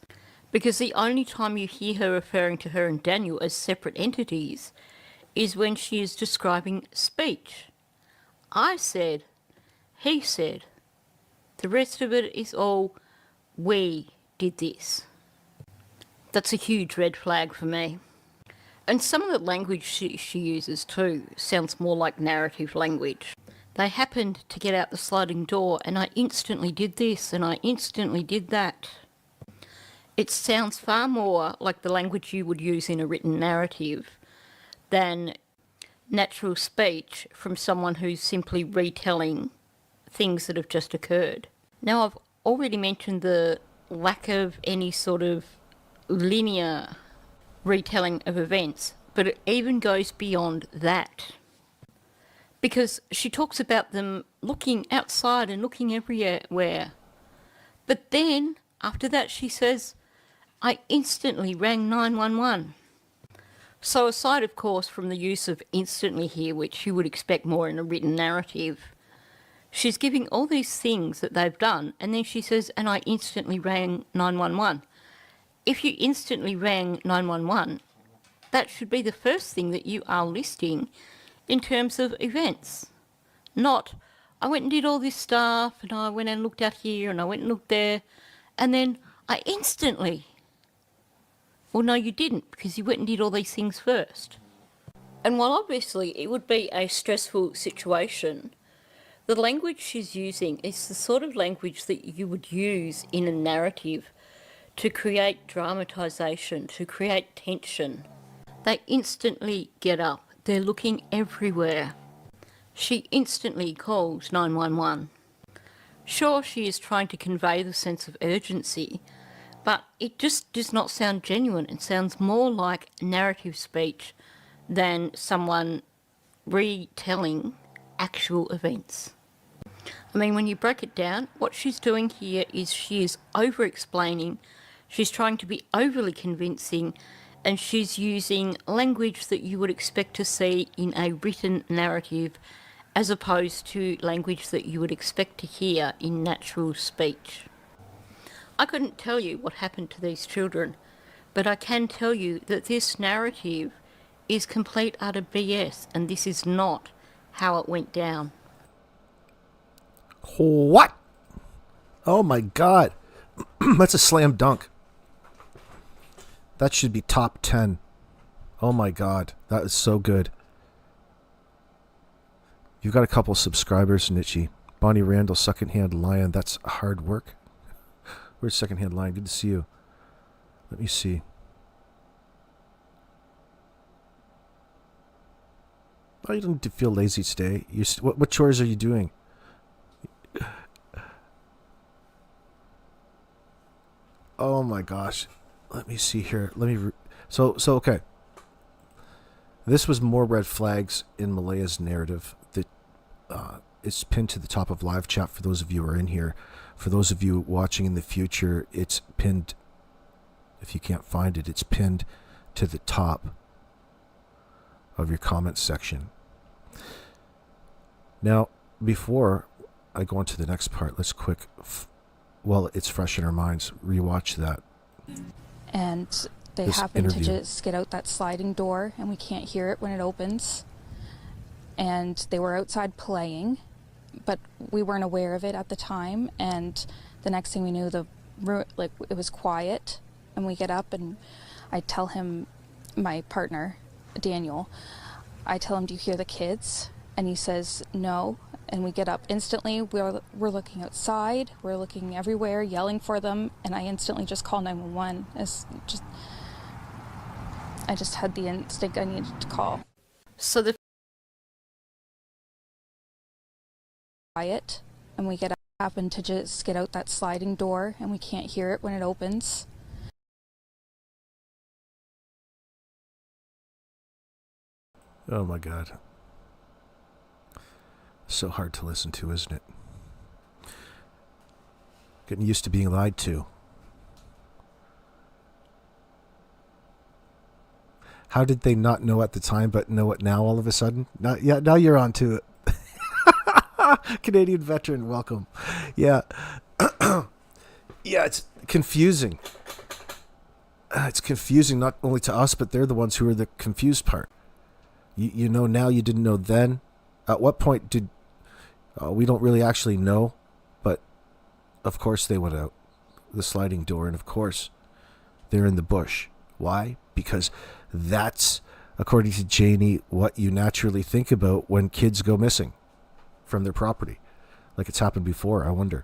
because the only time you hear her referring to her and Daniel as separate entities is when she is describing speech. I said, he said. The rest of it is all, we did this. That's a huge red flag for me. And some of the language she uses too sounds more like narrative language. They happened to get out the sliding door and I instantly did this and I instantly did that. It sounds far more like the language you would use in a written narrative than natural speech from someone who's simply retelling things that have just occurred. Now, I've already mentioned the lack of any sort of linear retelling of events, but it even goes beyond that. Because she talks about them looking outside and looking everywhere. But then, after that, she says, I instantly rang 911. So aside, of course, from the use of instantly here, which you would expect more in a written narrative, she's giving all these things that they've done, and then she says, and I instantly rang 911. If you instantly rang 911, that should be the first thing that you are listing in terms of events. Not, I went and did all this stuff, and I went and looked out here, and I went and looked there, and then I instantly... Well, no, you didn't, because you went and did all these things first. And while obviously it would be a stressful situation The language she's using is the sort of language that you would use in a narrative to create dramatisation, to create tension. They instantly get up. They're looking everywhere. She instantly calls 911. Sure, she is trying to convey the sense of urgency, but it just does not sound genuine. It sounds more like narrative speech than someone retelling actual events. I mean, when you break it down, what she's doing here is she is over-explaining, she's trying to be overly convincing, and she's using language that you would expect to see in a written narrative as opposed to language that you would expect to hear in natural speech. I couldn't tell you what happened to these children, but I can tell you that this narrative is complete utter BS, and this is not how it went down. What? Oh my God. That's a slam dunk. That should be top 10. Oh my God. That is so good. You've got a couple subscribers, Nietzsche. Bonnie Randall, Secondhand Lion. That's hard work. Where's Secondhand Lion? Good to see you. Let me see. Oh, you don't need to feel lazy today. What chores are you doing? Oh my gosh. Let me see here. So okay. This was more red flags in Malaya's narrative that it's pinned to the top of live chat for those of you who are in here. For those of you watching in the future, it's pinned. If you can't find it, it's pinned to the top of your comments section. Now, before I go on to the next part, let's quick, while it's fresh in our minds, rewatch that. And they This happen interview. to just get out that sliding door, and we can't hear it when it opens. And they were outside playing, but we weren't aware of it at the time. And the next thing we knew, it was quiet, and we get up, and I tell him, my partner, Daniel, I tell him, "Do you hear the kids?" And he says, "No." And we get up instantly. We're looking outside. We're looking everywhere, yelling for them. And I instantly just call 911. I just had the instinct I needed to call. So the Quiet, and we happen to just get out that sliding door, and we can't hear it when it opens. Oh my God. So hard to listen to, isn't it? Getting used to being lied to. How did they not know at the time but know it now all of a sudden? Now you're on to it. Canadian veteran, welcome. Yeah. Yeah, it's confusing. It's confusing not only to us, but they're the ones who are the confused part. You know now, you didn't know then. At what point did... we don't really actually know, but of course they went out the sliding door, and of course they're in the bush. Why? Because that's, according to Jannie, what you naturally think about when kids go missing from their property. Like it's happened before, I wonder.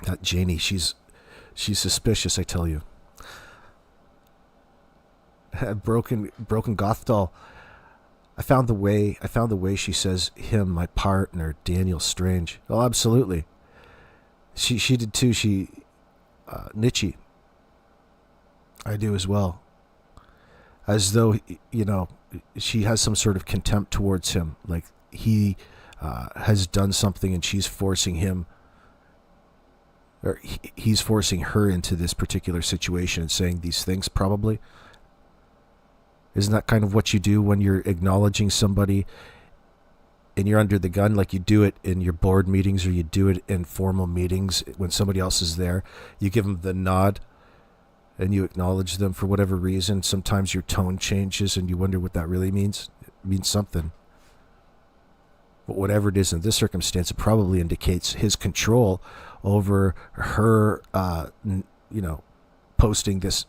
That Jannie, she's suspicious, I tell you. Broken goth doll. I found the way she says him, my partner, Daniel, strange. Oh, absolutely. She did too. Nietzsche. I do as well. As though, she has some sort of contempt towards him. Like he has done something and she's forcing him, or he's forcing her into this particular situation and saying these things probably. Isn't that kind of what you do when you're acknowledging somebody and you're under the gun? Like you do it in your board meetings, or you do it in formal meetings when somebody else is there. You give them the nod and you acknowledge them for whatever reason. Sometimes your tone changes and you wonder what that really means. It means something. But whatever it is in this circumstance, it probably indicates his control over her, posting this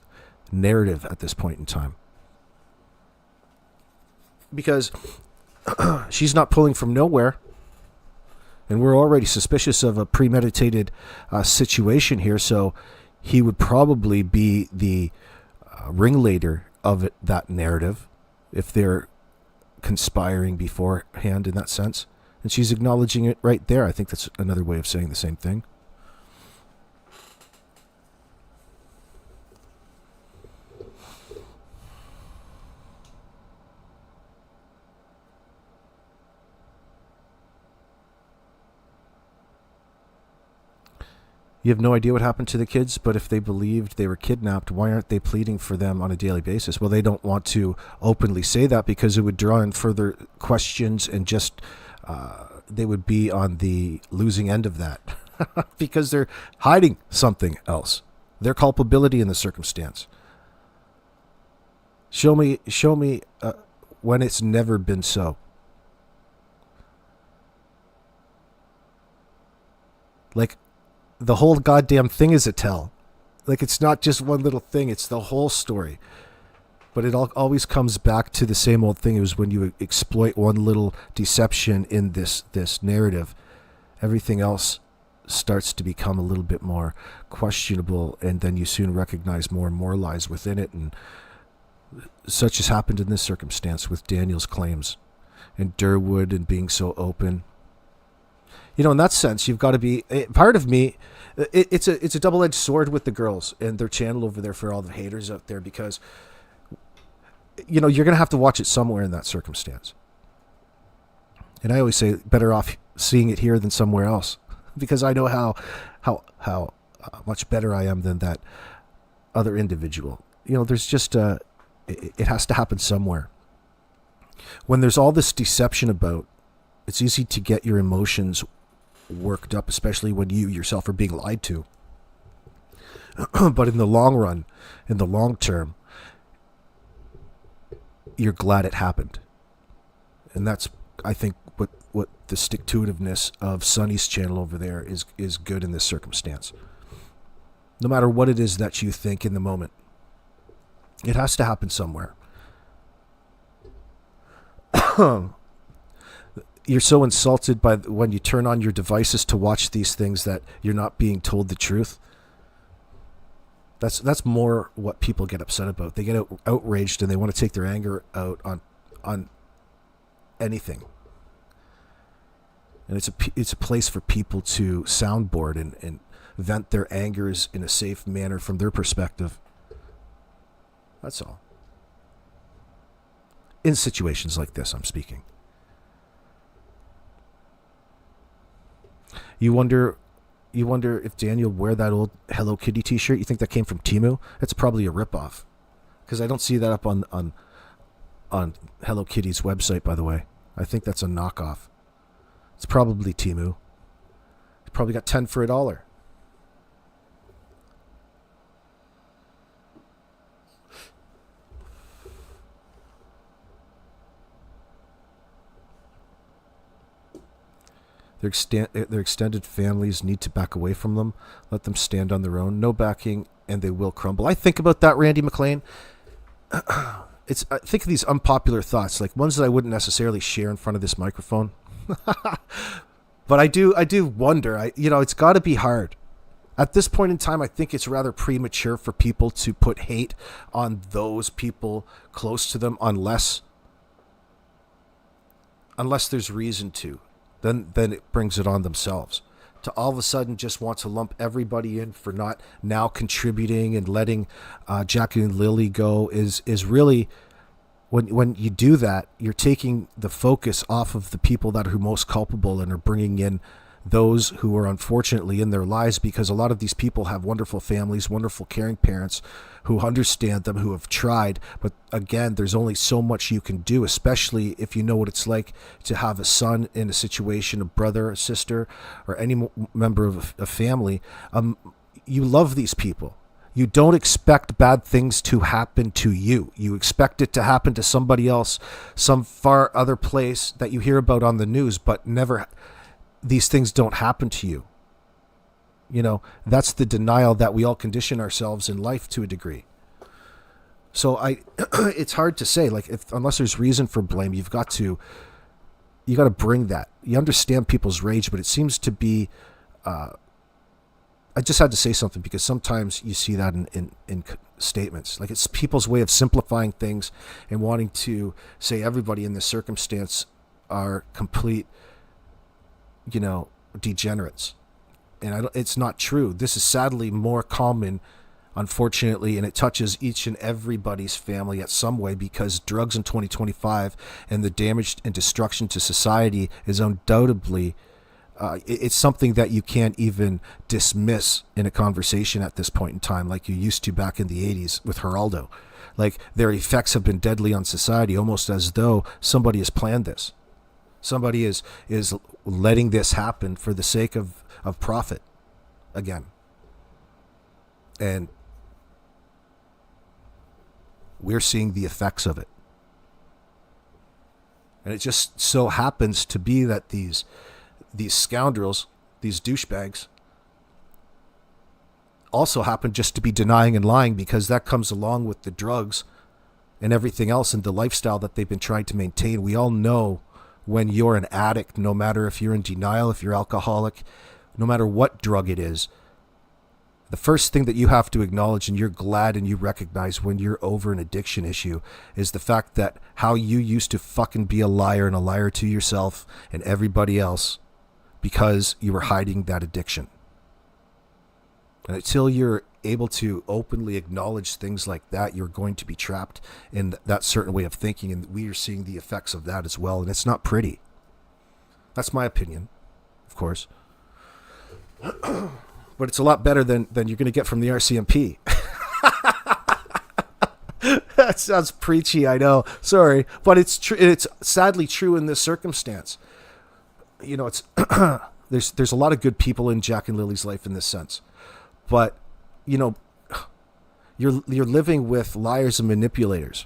narrative at this point in time. Because She's not pulling from nowhere. And we're already suspicious of a premeditated situation here, so he would probably be the ringleader of that narrative if they're conspiring beforehand in that sense. And she's acknowledging it right there. I think that's another way of saying the same thing. You have no idea what happened to the kids, but if they believed they were kidnapped, why aren't they pleading for them on a daily basis? Well, they don't want to openly say that because it would draw in further questions and just they would be on the losing end of that because they're hiding something else, their culpability in the circumstance. Show me when it's never been so. Like, the whole goddamn thing is a tell. Like, it's not just one little thing, it's the whole story. But it always comes back to the same old thing. It was when you exploit one little deception in this narrative, everything else starts to become a little bit more questionable, and then you soon recognize more and more lies within it. And such has happened in this circumstance with Daniel's claims and Durwood and being so open. You know, in that sense, you've got to be part of me. It's a double-edged sword with the girls and their channel over there for all the haters out there, because, you know, you're going to have to watch it somewhere in that circumstance. And I always say better off seeing it here than somewhere else, because I know how much better I am than that other individual. You know, there's just it has to happen somewhere. When there's all this deception about, it's easy to get your emotions worked up, especially when you yourself are being lied to. But in the long run, in the long term, you're glad it happened. And that's, I think, what the stick-to-itiveness of Sonny's channel over there is good in this circumstance. No matter what it is that you think in the moment, it has to happen somewhere. You're so insulted by when you turn on your devices to watch these things that you're not being told the truth. That's more what people get upset about. They get outraged and they want to take their anger out on anything. And it's a place for people to soundboard and vent their angers in a safe manner from their perspective. That's all. In situations like this, I'm speaking. You wonder if Daniel wear that old Hello Kitty t-shirt. You think that came from Temu? That's probably a ripoff, because I don't see that up on Hello Kitty's website, by the way. I think that's a knockoff. It's probably Temu. It's probably got 10 for $1. Their extended families need to back away from them. Let them stand on their own. No backing, and they will crumble. I think about that, Randy McLean. I think of these unpopular thoughts, like ones that I wouldn't necessarily share in front of this microphone. But I do wonder. It's got to be hard. At this point in time, I think it's rather premature for people to put hate on those people close to them, unless there's reason to. Then it brings it on themselves. To all of a sudden just want to lump everybody in for not now contributing and letting Jackie and Lily go is really, when you do that, you're taking the focus off of the people that are most culpable and are bringing in those who are unfortunately in their lives, because a lot of these people have wonderful families, wonderful caring parents who understand them, who have tried. But again, there's only so much you can do, especially if you know what it's like to have a son in a situation, a brother, a sister, or any member of a family. You love these people. You don't expect bad things to happen to you. You expect it to happen to somebody else, some far other place that you hear about on the news, but never. These things don't happen to you. You know, that's the denial that we all condition ourselves in life to a degree. So it's hard to say, like, unless there's reason for blame, you've got to you got to bring that. You understand people's rage, but it seems to be. I just had to say something because sometimes you see that in statements. Like, it's people's way of simplifying things and wanting to say everybody in this circumstance are complete, degenerates. And it's not true. This is sadly more common, unfortunately, and it touches each and everybody's family at some way, because drugs in 2025 and the damage and destruction to society is undoubtedly it's something that you can't even dismiss in a conversation at this point in time, like you used to back in the 80s with Geraldo. Like, their effects have been deadly on society, almost as though somebody has planned this. Somebody is letting this happen for the sake of profit again. And we're seeing the effects of it. And it just so happens to be that these scoundrels, these douchebags, also happen just to be denying and lying, because that comes along with the drugs and everything else and the lifestyle that they've been trying to maintain. We all know when you're an addict, no matter if you're in denial, if you're alcoholic, no matter what drug it is, the first thing that you have to acknowledge, and you're glad and you recognize when you're over an addiction issue, is the fact that how you used to fucking be a liar, and a liar to yourself and everybody else, because you were hiding that addiction. And until you're able to openly acknowledge things like that, you're going to be trapped in that certain way of thinking, and we are seeing the effects of that as well, and it's not pretty. That's my opinion, of course. But it's a lot better than you're going to get from the RCMP. That sounds preachy, I know. Sorry, but it's true. It's sadly true in this circumstance. It's there's a lot of good people in Jack and Lily's life in this sense, but you're living with liars and manipulators.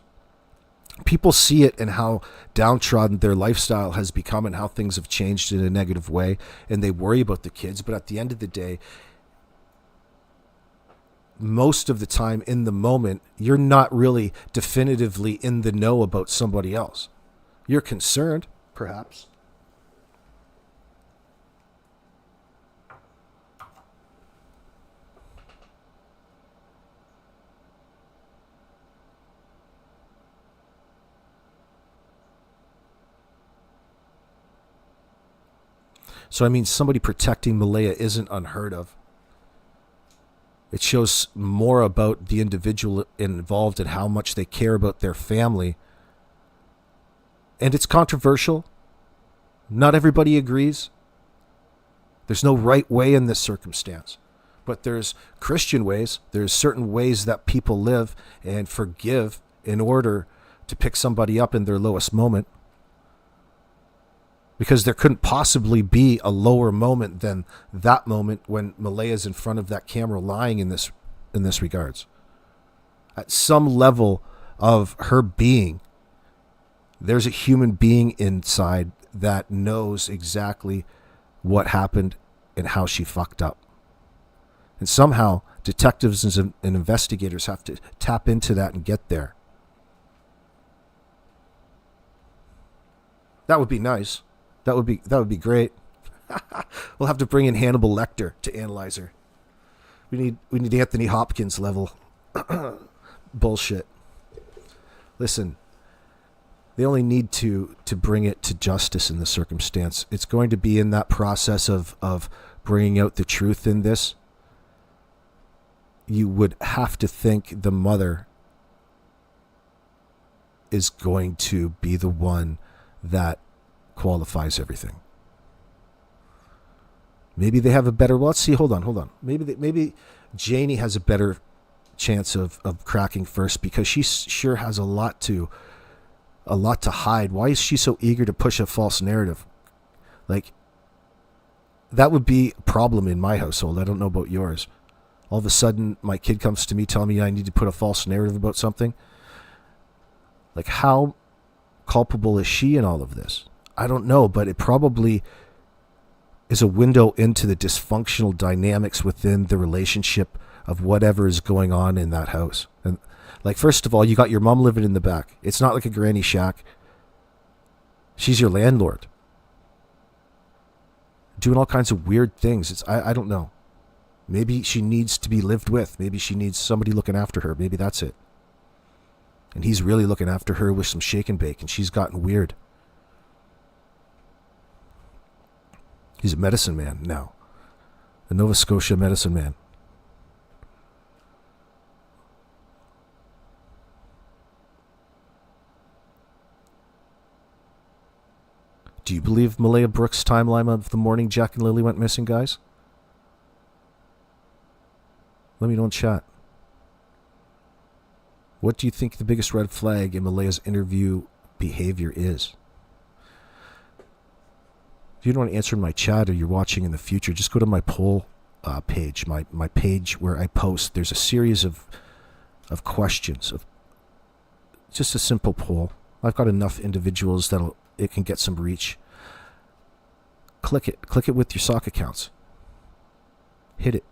People see it and how downtrodden their lifestyle has become and how things have changed in a negative way, and they worry about the kids. But at the end of the day, most of the time in the moment, you're not really definitively in the know about somebody else. You're concerned, perhaps. So, I mean, somebody protecting Malaya isn't unheard of. It shows more about the individual involved and how much they care about their family. And it's controversial. Not everybody agrees. There's no right way in this circumstance. But there's Christian ways. There's certain ways that people live and forgive in order to pick somebody up in their lowest moment. Because there couldn't possibly be a lower moment than that moment when Malaya's in front of that camera lying in this regards. At some level of her being, there's a human being inside that knows exactly what happened and how she fucked up. And somehow detectives and investigators have to tap into that and get there. That would be nice. That would be great. We'll have to bring in Hannibal Lecter to analyze her. We need Anthony Hopkins level bullshit. Listen, they only need to bring it to justice in this circumstance. It's going to be in that process of bringing out the truth in this. You would have to think the mother is going to be the one that qualifies everything. Maybe they have a better. Well, let's see. Hold on. Maybe Jannie has a better chance of cracking first, because she sure has a lot to hide. Why is she so eager to push a false narrative? Like, that would be a problem in my household. I don't know about yours. All of a sudden, my kid comes to me telling me I need to put a false narrative about something. Like, how culpable is she in all of this? I don't know, but it probably is a window into the dysfunctional dynamics within the relationship of whatever is going on in that house. And like, first of all, you got your mom living in the back. It's not like a granny shack. She's your landlord. doing all kinds of weird things. I don't know. Maybe she needs to be lived with. Maybe she needs somebody looking after her. Maybe that's it. And he's really looking after her with some shake and bake, and she's gotten weird. He's a medicine man now. A Nova Scotia medicine man. Do you believe Malaya Brooks' timeline of the morning Jack and Lily went missing, guys? Let me know in chat. What do you think the biggest red flag in Malaya's interview behavior is? If you don't want to answer in my chat or you're watching in the future, just go to my poll page, my page where I post. There's a series of questions, of just a simple poll. I've got enough individuals that it can get some reach. Click it with your sock accounts. Hit it.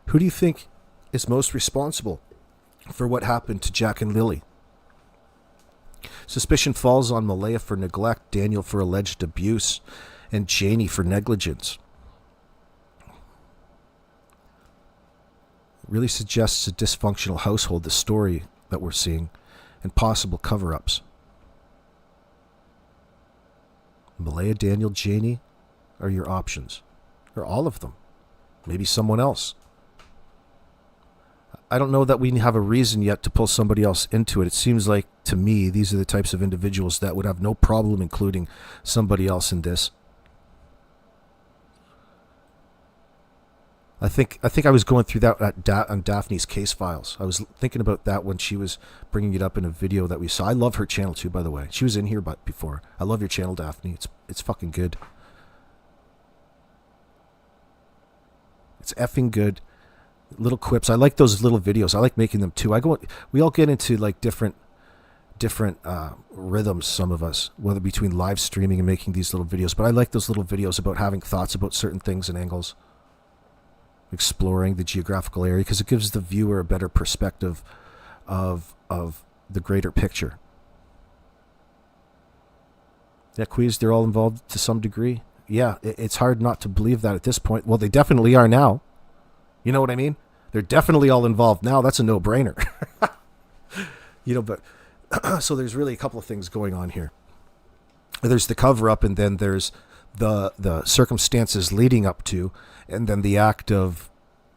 Who do you think is most responsible for what happened to Jack and Lily? Suspicion falls on Malaya for neglect, Daniel for alleged abuse, and Jannie for negligence. It really suggests a dysfunctional household, the story that we're seeing, and possible cover-ups. Malaya, Daniel, Jannie are your options. Or all of them. Maybe someone else. I don't know that we have a reason yet to pull somebody else into it. It seems like, to me, these are the types of individuals that would have no problem including somebody else in this. I think I was going through that on Daphne's case files. I was thinking about that when she was bringing it up in a video that we saw. I love her channel too, by the way. She was in here before. I love your channel, Daphne. It's fucking good. It's effing good. Little quips. I like those little videos. I like making them too. We all get into like different rhythms, some of us, whether between live streaming and making these little videos. But I like those little videos about having thoughts about certain things and angles. Exploring the geographical area, because it gives the viewer a better perspective of the greater picture. Yeah, Quiz, they're all involved to some degree. Yeah, it's hard not to believe that at this point. Well, they definitely are now. You know what I mean? They're definitely all involved now. That's a no-brainer. But so there's really a couple of things going on here. There's the cover-up, and then there's the circumstances leading up to, and then the act of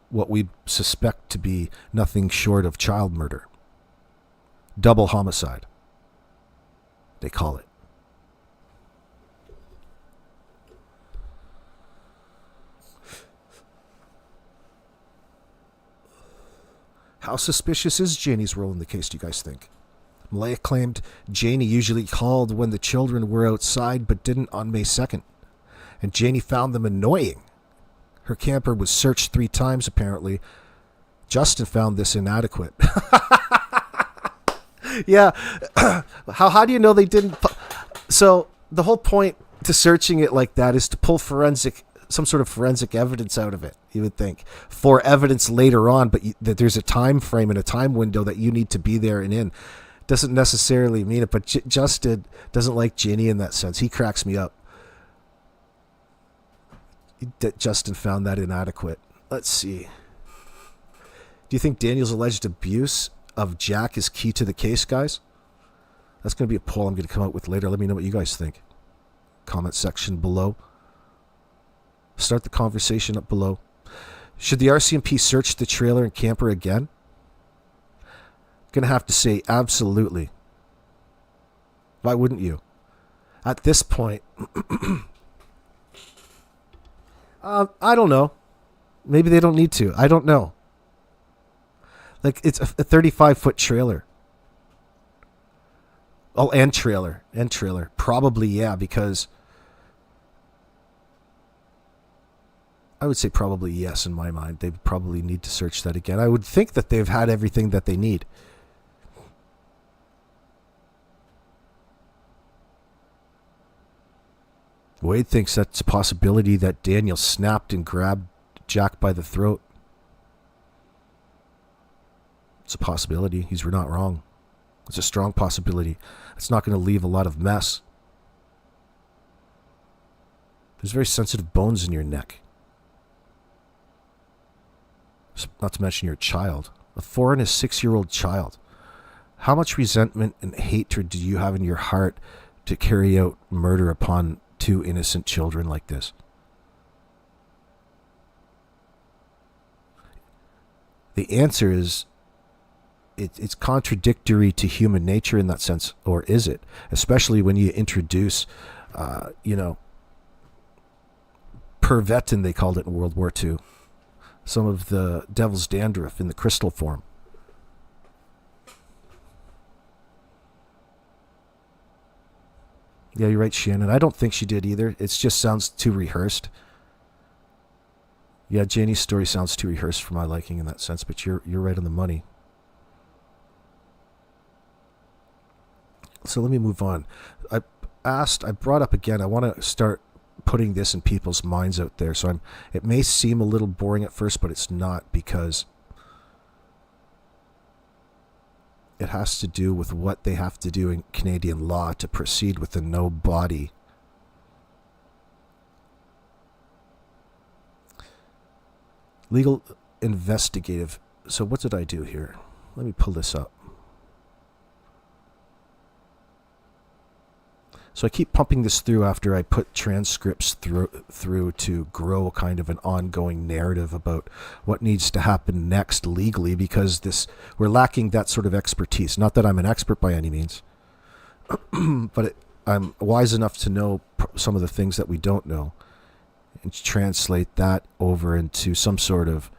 what we suspect to be nothing short of child murder. Double homicide, they call it. How suspicious is Jannie's role in the case, do you guys think? Malaya claimed Jannie usually called when the children were outside but didn't on May 2nd. And Jannie found them annoying. Her camper was searched 3 times, apparently. Justin found this inadequate. Yeah. How do you know they didn't? So the whole point to searching it like that is to pull some sort of forensic evidence out of it, you would think, for evidence later on, but that there's a time frame and a time window that you need to be there and in. Doesn't necessarily mean it, but Justin doesn't like Jannie in that sense. He cracks me up. Justin found that inadequate. Let's see. Do you think Daniel's alleged abuse of Jack is key to the case, guys? That's going to be a poll I'm going to come out with later. Let me know what you guys think. Comment section below. Start the conversation up below. Should the RCMP search the trailer and camper again? Going to have to say absolutely. Why wouldn't you? At this point, I don't know. Maybe they don't need to. I don't know. Like, it's a 35-foot trailer. Oh, and trailer. Probably, yeah, because I would say probably yes in my mind. They probably need to search that again. I would think that they've had everything that they need. Wade thinks that's a possibility that Daniel snapped and grabbed Jack by the throat. It's a possibility. He's not wrong. It's a strong possibility. It's not going to leave a lot of mess. There's very sensitive bones in your neck. Not to mention your child. A 4 and a 6-year-old child. How much resentment and hatred do you have in your heart to carry out murder upon 2 innocent children like this? The answer is it's contradictory to human nature in that sense, or is it? Especially when you introduce, pervetin, they called it in World War II. Some of the devil's dandruff in the crystal form. Yeah, you're right, Shannon. I don't think she did either. It just sounds too rehearsed. Yeah, Jannie's story sounds too rehearsed for my liking in that sense, but you're right on the money. So let me move on. I brought up again, I want to start putting this in people's minds out there. So it may seem a little boring at first, but it's not, because it has to do with what they have to do in Canadian law to proceed with the no body. Legal investigative. So what did I do here? Let me pull this up. So I keep pumping this through after I put transcripts through to grow kind of an ongoing narrative about what needs to happen next legally, because we're lacking that sort of expertise. Not that I'm an expert by any means, but I'm wise enough to know some of the things that we don't know and translate that over into some sort of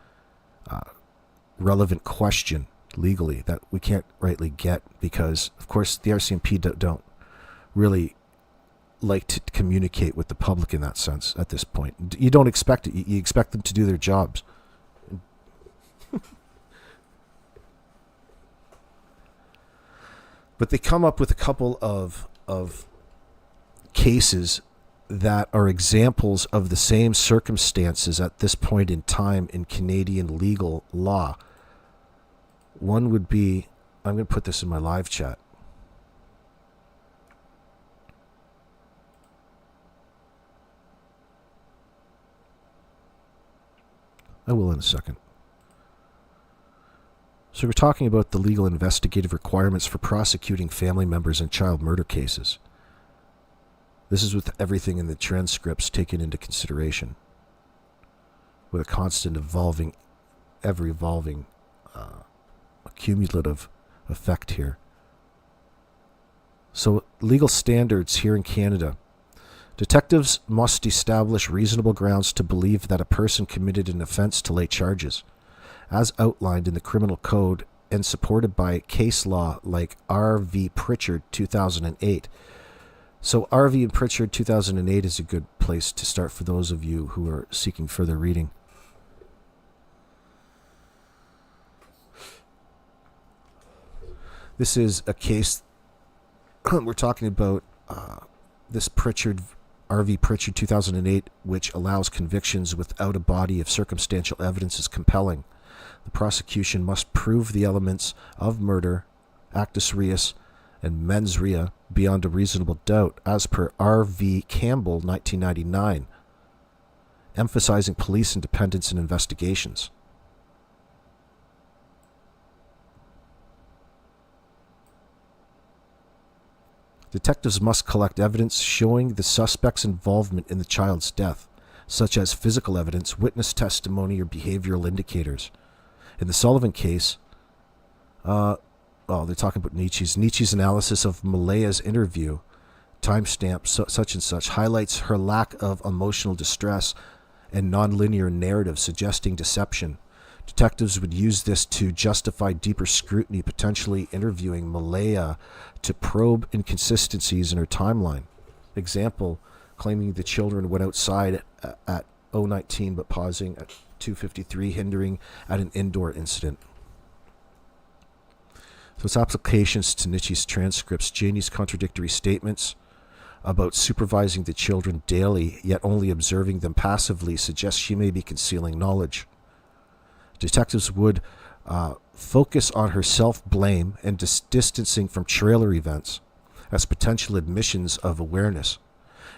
relevant question legally that we can't rightly get, because, of course, the RCMP don't really like to communicate with the public in that sense at this point. You don't expect it. You expect them to do their jobs. But they come up with a couple of cases that are examples of the same circumstances at this point in time in Canadian legal law. One would be, I'm going to put this in my live chat. I will in a second. So we're talking about the legal investigative requirements for prosecuting family members in child murder cases. This is with everything in the transcripts taken into consideration, with a constant ever-evolving cumulative effect here. So legal standards here in Canada. Detectives must establish reasonable grounds to believe that a person committed an offense to lay charges, as outlined in the Criminal Code and supported by case law like R.V. Pritchard 2008. So R.V. and Pritchard 2008 is a good place to start for those of you who are seeking further reading. This is a case we're talking about, this R.V. Pritchard 2008, which allows convictions without a body of circumstantial evidence, is compelling. The prosecution must prove the elements of murder, actus reus, and mens rea beyond a reasonable doubt, as per R.V. Campbell, 1999, emphasizing police independence in investigations. Detectives must collect evidence showing the suspect's involvement in the child's death, such as physical evidence, witness testimony, or behavioral indicators. In the Sullivan case, they're talking about Nietzsche's analysis of Malaya's interview, timestamp such and such, highlights her lack of emotional distress and nonlinear narrative suggesting deception. Detectives would use this to justify deeper scrutiny, potentially interviewing Malaya to probe inconsistencies in her timeline. Example, claiming the children went outside at 0:19 but pausing at 2:53, hindering at an indoor incident. So its applications to Nietzsche's transcripts, Jannie's contradictory statements about supervising the children daily, yet only observing them passively, suggests she may be concealing knowledge. Detectives would focus on her self-blame and distancing from trailer events as potential admissions of awareness.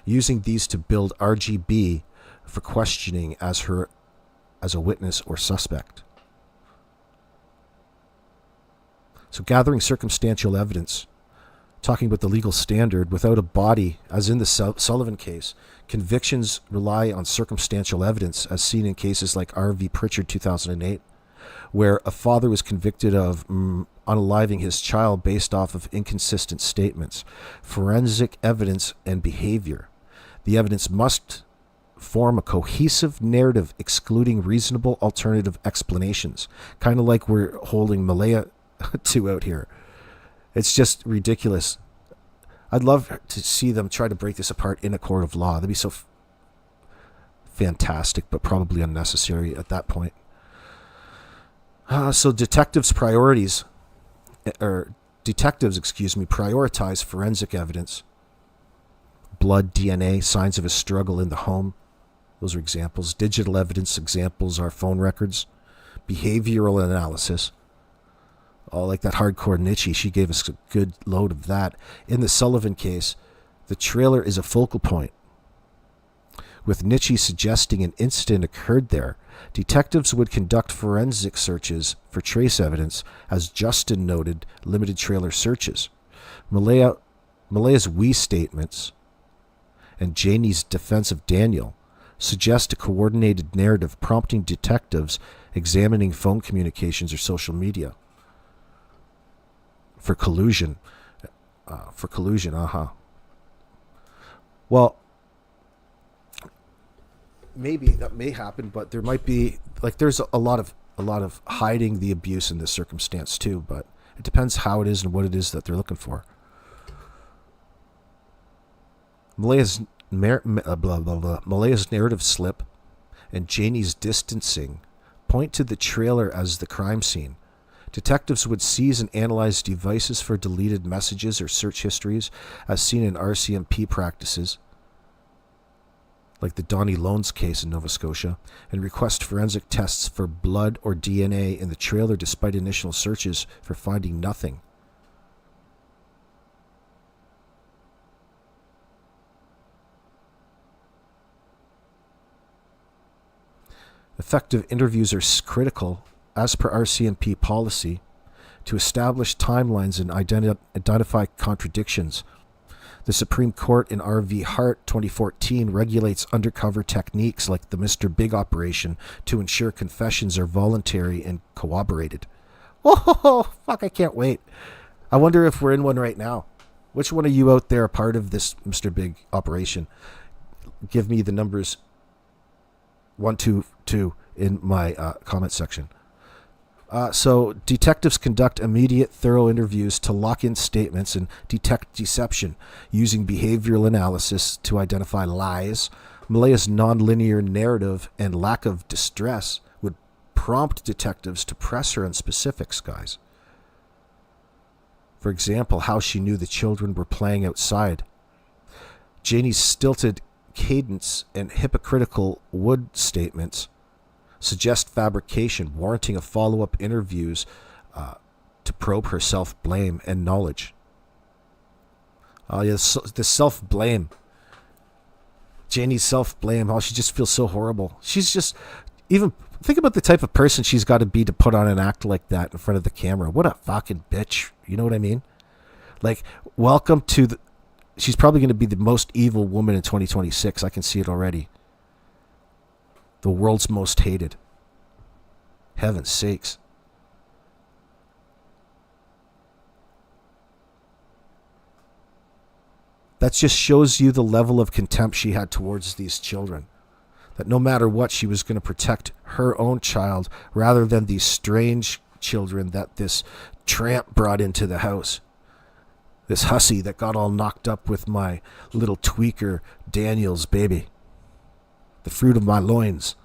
using these to build RGB for questioning as a witness or suspect. So gathering circumstantial evidence, talking about the legal standard without a body, as in the Sullivan case, convictions rely on circumstantial evidence, as seen in cases like R.V. Pritchard 2008, where a father was convicted of unaliving his child based off of inconsistent statements, forensic evidence, and behavior. The evidence must form a cohesive narrative excluding reasonable alternative explanations, kind of like we're holding Malaya to out here. It's just ridiculous. I'd love to see them try to break this apart in a court of law. That'd be so fantastic, but probably unnecessary at that point. So detectives, prioritize forensic evidence. Blood, DNA, signs of a struggle in the home. Those are examples. Digital evidence examples are phone records. Behavioral analysis. Oh, like that hardcore Nietzsche, she gave us a good load of that. In the Sullivan case, the trailer is a focal point, with Nietzsche suggesting an incident occurred there. Detectives would conduct forensic searches for trace evidence, as Justin noted, limited trailer searches. Malaya's we statements and Jannie's defense of Daniel suggest a coordinated narrative prompting detectives examining phone communications or social media. For collusion. Well, maybe that may happen, but there might be, like, there's a lot of hiding the abuse in this circumstance too, but it depends how it is and what it is that they're looking for. Malaya's narrative slip and Jannie's distancing point to the trailer as the crime scene. Detectives would seize and analyze devices for deleted messages or search histories, as seen in RCMP practices, like the Donnie Loans case in Nova Scotia, and request forensic tests for blood or DNA in the trailer despite initial searches for finding nothing. Effective interviews are critical, as per RCMP policy, to establish timelines and identify contradictions. The Supreme Court in R.V. Hart 2014 regulates undercover techniques like the Mr. Big operation to ensure confessions are voluntary and corroborated. Oh, fuck, I can't wait. I wonder if we're in one right now. Which one of you out there are part of this Mr. Big operation? Give me the numbers 1, 2, 2 in my comment section. So detectives conduct immediate, thorough interviews to lock in statements and detect deception, using behavioral analysis to identify lies. Malaya's nonlinear narrative and lack of distress would prompt detectives to press her on specifics, guys. For example, how she knew the children were playing outside. Jannie's stilted cadence and hypocritical would statements suggest fabrication, warranting a follow-up interviews to probe her self-blame and knowledge. The self-blame. Jannie's self-blame. Oh, she just feels so horrible. She's just, even, think about the type of person she's got to be to put on an act like that in front of the camera. What a fucking bitch. You know what I mean? Like, welcome to the, she's probably going to be the most evil woman in 2026. I can see it already. The world's most hated. Heaven's sakes. That just shows you the level of contempt she had towards these children. That no matter what, she was going to protect her own child rather than these strange children that this tramp brought into the house. This hussy that got all knocked up with my little tweaker Daniel's baby. The fruit of my loins.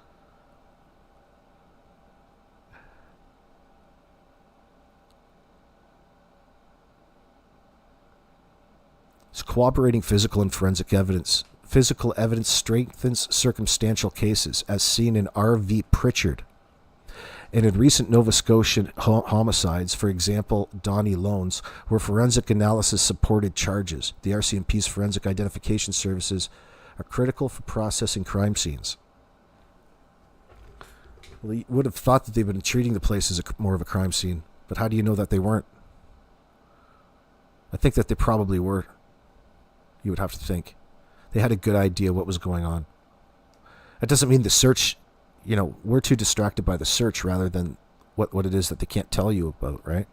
So corroborating physical and forensic evidence. Physical evidence strengthens circumstantial cases, as seen in R.V. Pritchard. And in recent Nova Scotian homicides, for example, Donnie Loans, where forensic analysis supported charges. The RCMP's Forensic Identification Services are critical for processing crime scenes. Well, you would have thought that they've been treating the place as more of a crime scene, but how do you know that they weren't? I think that they probably were. You would have to think. They had a good idea what was going on. That doesn't mean the search, we're too distracted by the search rather than what it is that they can't tell you about, right?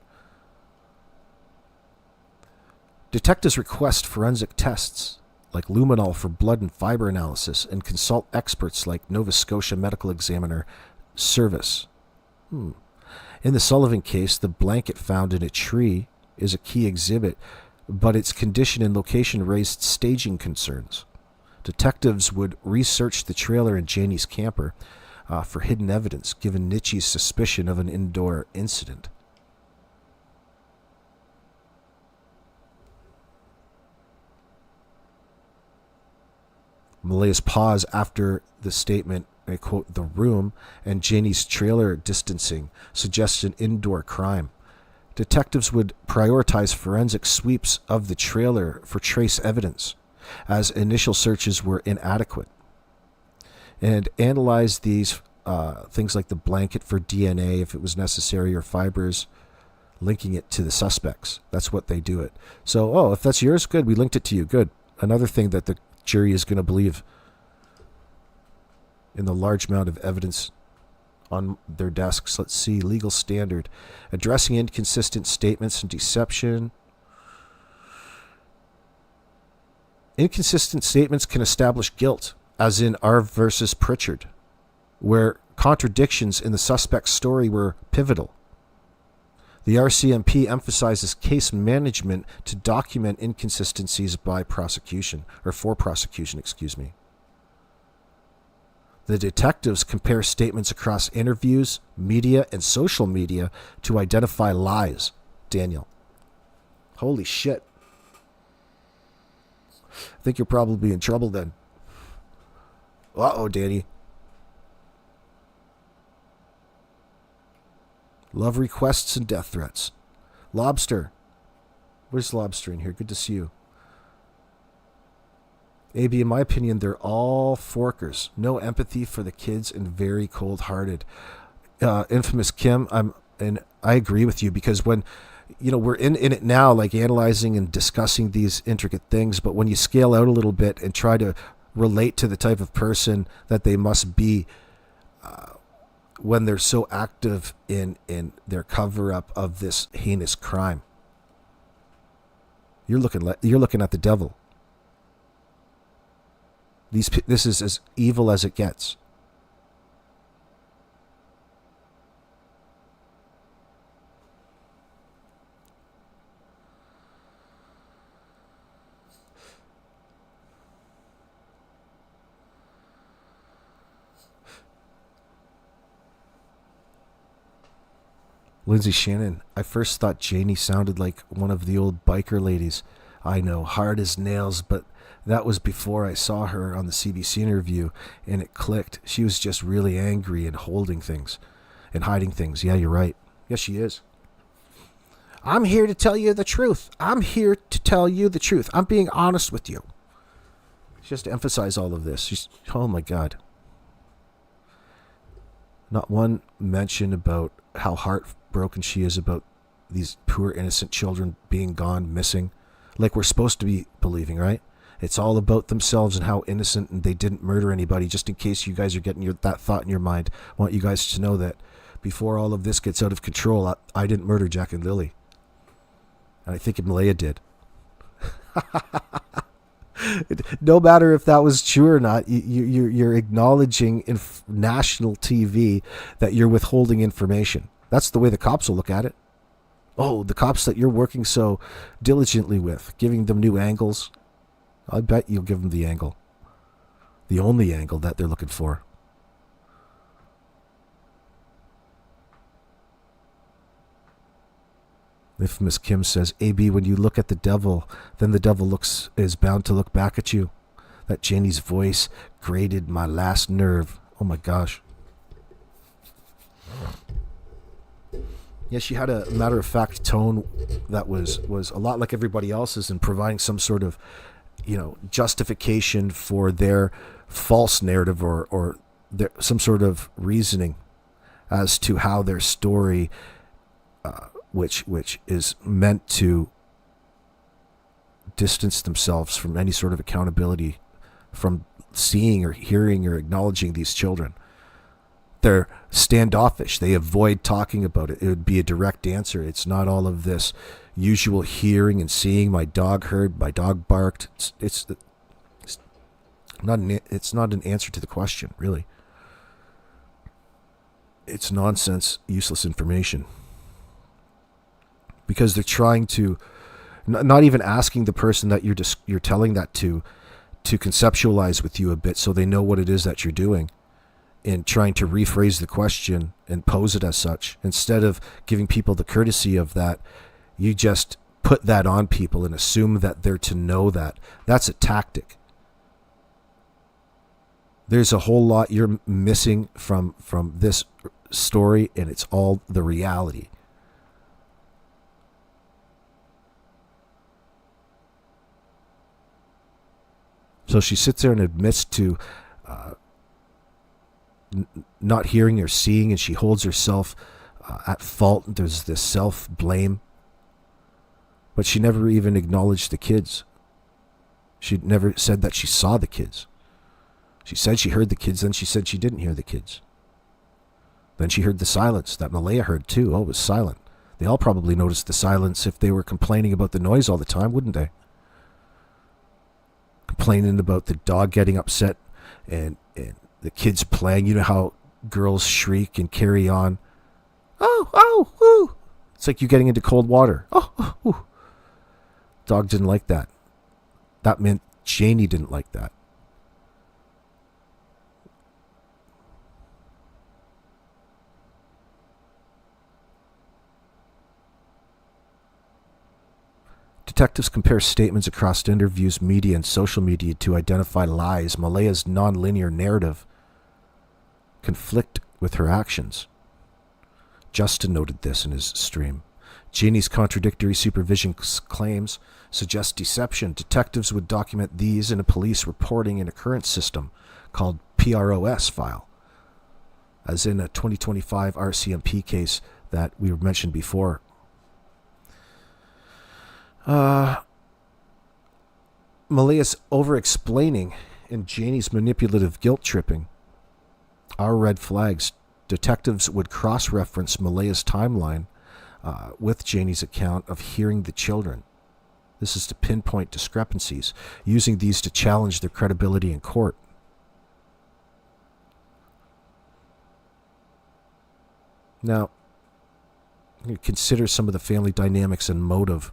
Detectives request forensic tests like luminol for blood and fiber analysis and consult experts like Nova Scotia Medical Examiner Service. In the Sullivan case, the blanket found in a tree is a key exhibit, but its condition and location raised staging concerns. Detectives would research the trailer in Jannie's camper for hidden evidence, given Nietzsche's suspicion of an indoor incident. Malaya's pause after the statement, I quote, "the room," and Jannie's trailer distancing suggests an indoor crime. Detectives would prioritize forensic sweeps of the trailer for trace evidence, as initial searches were inadequate, and analyze these things like the blanket for DNA if it was necessary, or fibers, linking it to the suspects. That's what they do it. So, if that's yours, good, we linked it to you, good. Another thing that the jury is going to believe in the large amount of evidence on their desks. Let's see, legal standard. Addressing inconsistent statements and deception. Inconsistent statements can establish guilt, as in R versus Pritchard, where contradictions in the suspect's story were pivotal. The RCMP emphasizes case management to document inconsistencies by prosecution, or for prosecution, excuse me. The detectives compare statements across interviews, media, and social media to identify lies. Daniel. Holy shit. I think you're probably in trouble then. Uh-oh, Danny. Love requests and death threats. Lobster. Where's Lobster in here? Good to see you. AB, in my opinion, they're all forkers. No empathy for the kids and very cold-hearted. Infamous Kim, I agree with you, because when we're in it now, like analyzing and discussing these intricate things, but when you scale out a little bit and try to relate to the type of person that they must be, when they're so active in their cover-up of this heinous crime, you're looking at the devil. This is as evil as it gets. Lindsay Shannon, I first thought Jannie sounded like one of the old biker ladies. I know, hard as nails, but that was before I saw her on the CBC interview, and it clicked. She was just really angry and holding things and hiding things. Yeah, you're right. Yes, she is. I'm here to tell you the truth. I'm here to tell you the truth. I'm being honest with you. She has to emphasize all of this. Oh my God. Not one mention about how heartbroken she is about these poor innocent children being gone, missing. Like we're supposed to be believing, right? It's all about themselves and how innocent, and they didn't murder anybody. Just in case you guys are getting that thought in your mind, I want you guys to know that before all of this gets out of control, I didn't murder Jack and Lily. And I think Malaya did. No matter if that was true or not, you're acknowledging in national TV that you're withholding information. That's the way the cops will look at it. Oh, the cops that you're working so diligently with, giving them new angles. I bet you'll give them the angle. The only angle that they're looking for. Infamous Kim says, AB, when you look at the devil, then the devil is bound to look back at you. That Jannie's voice grated my last nerve. Oh my gosh. Yeah, she had a matter-of-fact tone that was a lot like everybody else's, in providing some sort of justification for their false narrative or some sort of reasoning as to how their story, which is meant to distance themselves from any sort of accountability from seeing or hearing or acknowledging these children. They're standoffish. They avoid talking about it. It would be a direct answer. It's not all of this usual hearing and seeing. My dog heard, my dog barked. It's not an answer to the question, really. It's nonsense, useless information. Because they're trying to, not even asking the person that you're telling that to conceptualize with you a bit so they know what it is that you're doing, and trying to rephrase the question and pose it as such. Instead of giving people the courtesy of that, you just put that on people and assume that they're to know that. That's a tactic. There's a whole lot you're missing from this story, and it's all the reality. So she sits there and admits to not hearing or seeing, and she holds herself at fault. There's this self-blame. But she never even acknowledged the kids. She never said that she saw the kids. She said she heard the kids, then she said she didn't hear the kids. Then she heard the silence that Malaya heard too. Oh, it was silent. They all probably noticed the silence if they were complaining about the noise all the time, wouldn't they? Complaining about the dog getting upset and the kids playing. You know how girls shriek and carry on. Oh, ooh. It's like you getting into cold water. Oh. Dog didn't like that. That meant Jannie didn't like that. Detectives compare statements across interviews, media, and social media to identify lies. Malaya's non-linear narrative conflict with her actions. Justin noted this in his stream. Jannie's contradictory supervision claims suggest deception. Detectives would document these in a police reporting and occurrence system called PROS file, as in a 2025 RCMP case that we mentioned before. Malaya's over-explaining and Jannie's manipulative guilt-tripping are red flags. Detectives would cross-reference Malaya's timeline with Jannie's account of hearing the children. This is to pinpoint discrepancies, using these to challenge their credibility in court. Now, consider some of the family dynamics and motive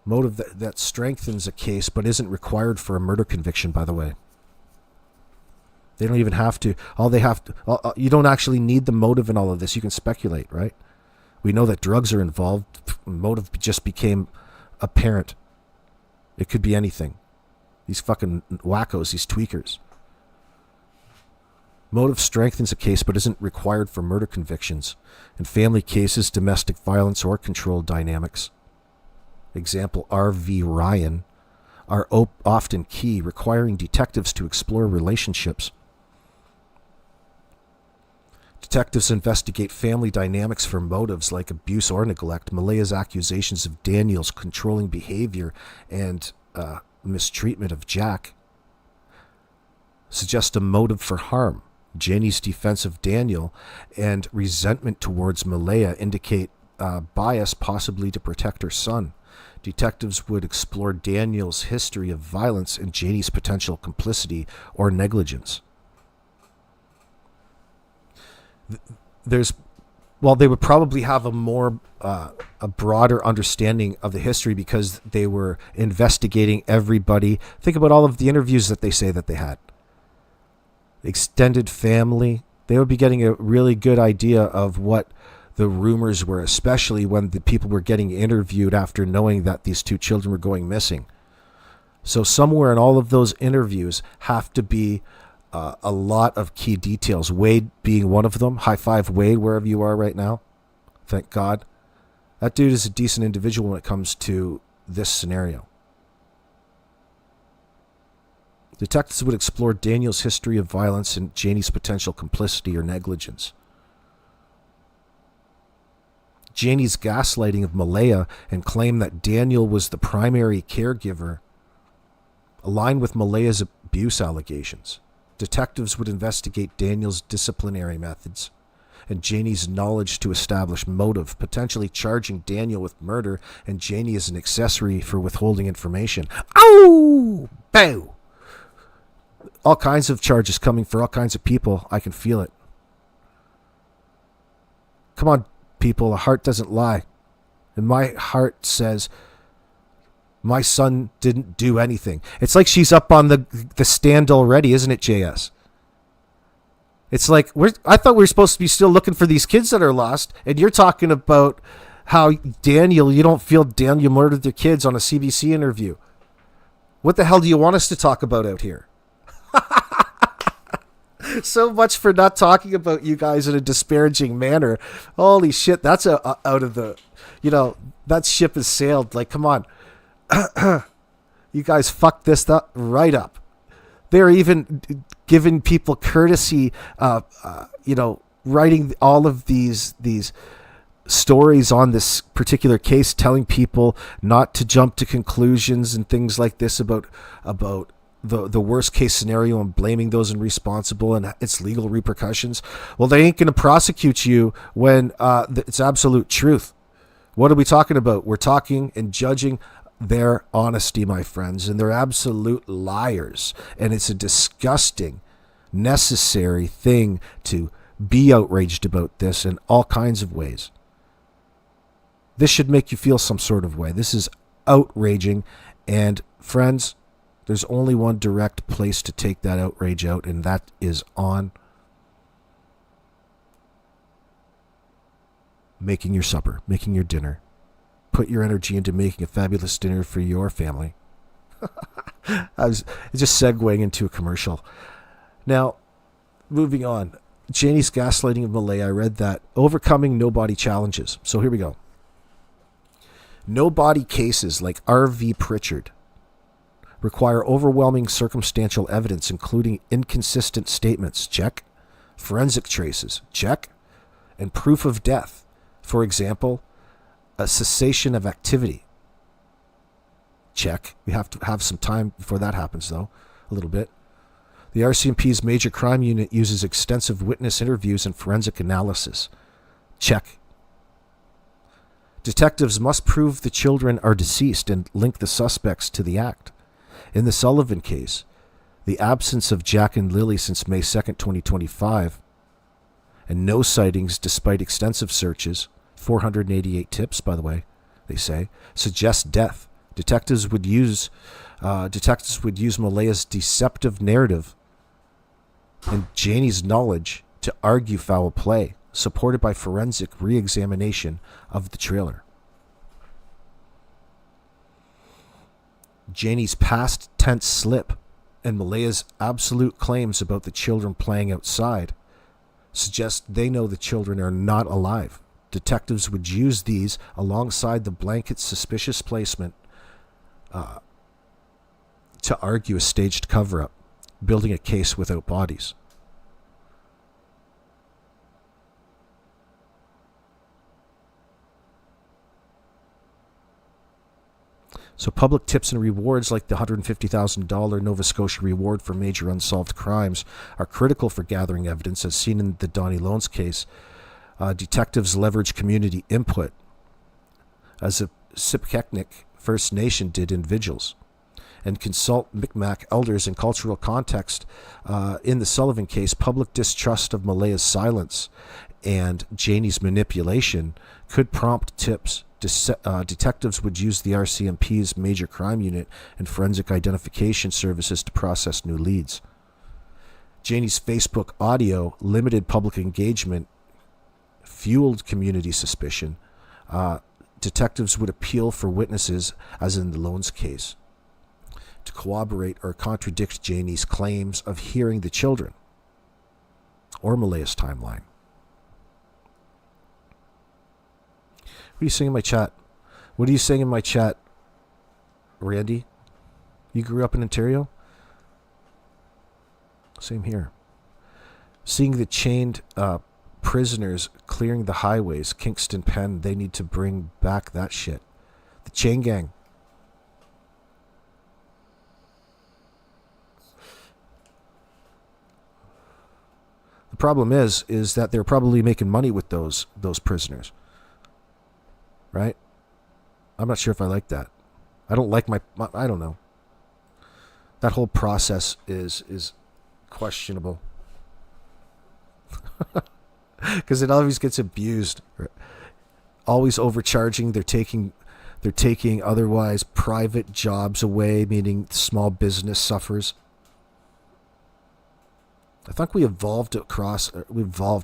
that strengthens a case but isn't required for a murder conviction, by the way. They don't even have to. You don't actually need the motive in all of this. You can speculate, right? We know that drugs are involved. Motive just became apparent. It could be anything. These fucking wackos, these tweakers. Motive strengthens a case but isn't required for murder convictions. In family cases, domestic violence or control dynamics, example R.V. Ryan, are often key, requiring detectives to explore relationships. Detectives investigate family dynamics for motives like abuse or neglect. Malaya's accusations of Daniel's controlling behavior and mistreatment of Jack suggest a motive for harm. Jannie's defense of Daniel and resentment towards Malaya indicate bias, possibly to protect her son. Detectives would explore Daniel's history of violence and Jannie's potential complicity or negligence. They would probably have a broader understanding of the history because they were investigating everybody. Think about all of the interviews that they say that they had. Extended family. They would be getting a really good idea of what the rumors were, especially when the people were getting interviewed after knowing that these two children were going missing. So somewhere in all of those interviews have to be a lot of key details. Wade being one of them. High five, Wade, wherever you are right now. Thank God. That dude is a decent individual when it comes to this scenario. Detectives would explore Daniel's history of violence and Jannie's potential complicity or negligence. Jannie's gaslighting of Malaya and claim that Daniel was the primary caregiver aligned with Malaya's abuse allegations. Detectives would investigate Daniel's disciplinary methods and Jannie's knowledge to establish motive, potentially charging Daniel with murder and Jannie as an accessory for withholding information. Ow! Bow! All kinds of charges coming for all kinds of people. I can feel it. Come on, people. The heart doesn't lie. And my heart says my son didn't do anything. It's like she's up on the stand already, isn't it, JS? It's like, I thought we were supposed to be still looking for these kids that are lost, and you're talking about how you don't feel Daniel murdered their kids on a CBC interview. What the hell do you want us to talk about out here? So much for not talking about you guys in a disparaging manner. Holy shit, that's out of the, that ship has sailed. Like, come on. You guys fucked this right up. They're even giving people courtesy, writing all of these stories on this particular case, telling people not to jump to conclusions and things like this about the worst case scenario and blaming those responsible and its legal repercussions. Well, they ain't going to prosecute you when it's absolute truth. What are we talking about? We're talking and judging their honesty, my friends, and they're absolute liars. And it's a disgusting, necessary thing to be outraged about this in all kinds of ways. This should make you feel some sort of way. This is outraging. And friends, there's only one direct place to take that outrage out, and that is on making your supper, making your dinner. Put your energy into making a fabulous dinner for your family. I was just segueing into a commercial. Now, moving on. Jannie's gaslighting of Malaya, I read that. Overcoming no-body challenges. So here we go. No-body cases like R.V. Pritchard require overwhelming circumstantial evidence, including inconsistent statements. Check. Forensic traces. Check. And proof of death. For example, a cessation of activity. Check. We have to have some time before that happens, though. A little bit. The RCMP's Major Crime Unit uses extensive witness interviews and forensic analysis. Check. Detectives must prove the children are deceased and link the suspects to the act. In the Sullivan case, the absence of Jack and Lily since May 2nd, 2025, and no sightings despite extensive searches, 488 tips, by the way, they say, suggest death. Detectives would use Malaya's deceptive narrative and Jannie's knowledge to argue foul play, supported by forensic re-examination of the trailer. Jannie's past tense slip and Malaya's absolute claims about the children playing outside suggest they know the children are not alive. Detectives would use these alongside the blanket suspicious placement to argue a staged cover-up, building a case without bodies. So public tips and rewards like the $150,000 Nova Scotia reward for major unsolved crimes are critical for gathering evidence, as seen in the Donnie Loans case. Detectives leverage community input, as a Sipkeknik First Nation did in vigils, and consult Mi'kmaq elders in cultural context. In the Sullivan case, public distrust of Malaya's silence and Jannie's manipulation could prompt tips. Detectives would use the RCMP's Major Crime Unit and Forensic Identification Services to process new leads. Jannie's Facebook audio, limited public engagement, fueled community suspicion. Detectives would appeal for witnesses, as in the Loans case, to corroborate or contradict Jannie's claims of hearing the children or Malaya's timeline. What are you saying in my chat? What are you saying in my chat, Randy? You grew up in Ontario? Same here. Seeing the chained prisoners clearing the highways, Kingston Penn, they need to bring back that shit. The chain gang. The problem is that they're probably making money with those prisoners. Right? I'm not sure if I like that. I don't like my I don't know. That whole process is questionable. Because it always gets abused. Always overcharging. They're taking otherwise private jobs away, meaning small business suffers. I think we evolved.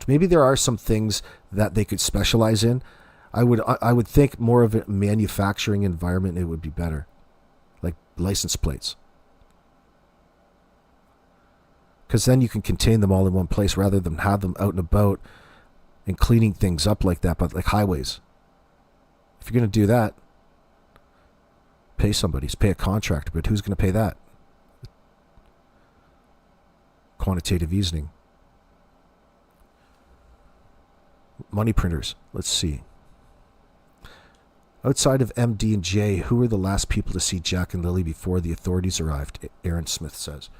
Maybe there are some things that they could specialize in. I would think more of a manufacturing environment, it would be better. Like license plates. Because then you can contain them all in one place rather than have them out and about and cleaning things up like that, but like highways. If you're going to do that, pay somebody, pay a contractor, but who's going to pay that? Quantitative easing. Money printers. Let's see. Outside of MD and J, who were the last people to see Jack and Lily before the authorities arrived? Aaron Smith says.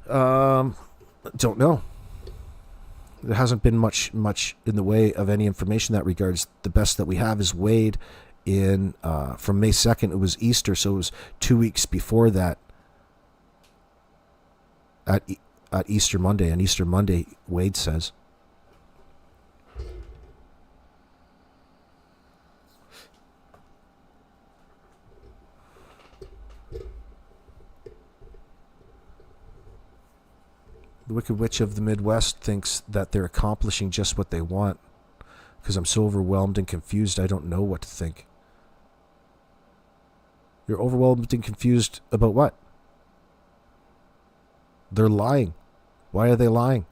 Don't know. There hasn't been much in the way of any information in that regards. The best that we have is Wade in from May 2nd. It was Easter, so it was 2 weeks before that. At Easter Monday. On Easter Monday, Wade says. The Wicked Witch of the Midwest thinks that they're accomplishing just what they want. Because I'm so overwhelmed and confused, I don't know what to think. You're overwhelmed and confused about what? They're lying. Why are they lying?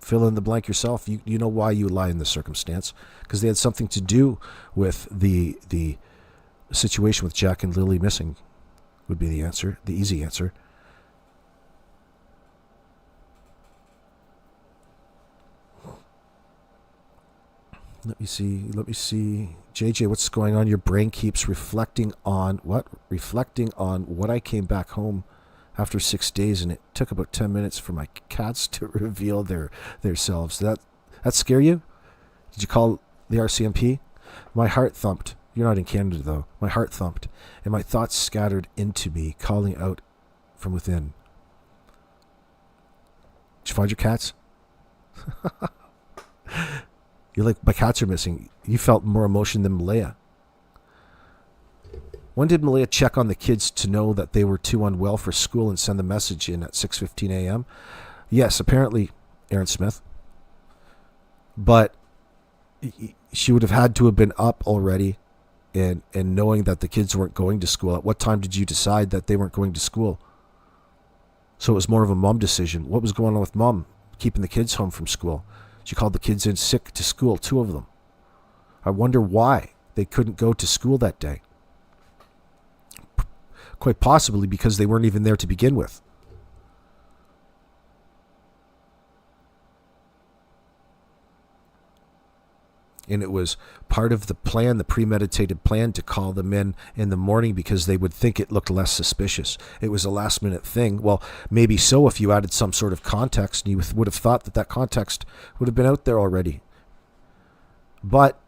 Fill in the blank yourself. You know why you lie in this circumstance. Because they had something to do with the situation with Jack and Lily missing would be the answer, the easy answer. Let me see. JJ, what's going on? Your brain keeps reflecting on what? Reflecting on what I came back home after 6 days, and it took about 10 minutes for my cats to reveal their selves. That scare you? Did you call the RCMP? My heart thumped. You're not in Canada, though. My heart thumped, and my thoughts scattered into me, calling out from within. Did you find your cats? You're like, my cats are missing. You felt more emotion than Malaya. When did Malaya check on the kids to know that they were too unwell for school and send the message in at 6:15 a.m.? Yes, apparently, Aaron Smith. But she would have had to have been up already and knowing that the kids weren't going to school. At what time did you decide that they weren't going to school? So it was more of a mom decision. What was going on with mom keeping the kids home from school? She called the kids in sick to school, 2 of them. I wonder why they couldn't go to school that day. Quite possibly because they weren't even there to begin with. And it was part of the plan, the premeditated plan, to call them in the morning because they would think it looked less suspicious. It was a last minute thing. Well, maybe so if you added some sort of context, and you would have thought that context would have been out there already. But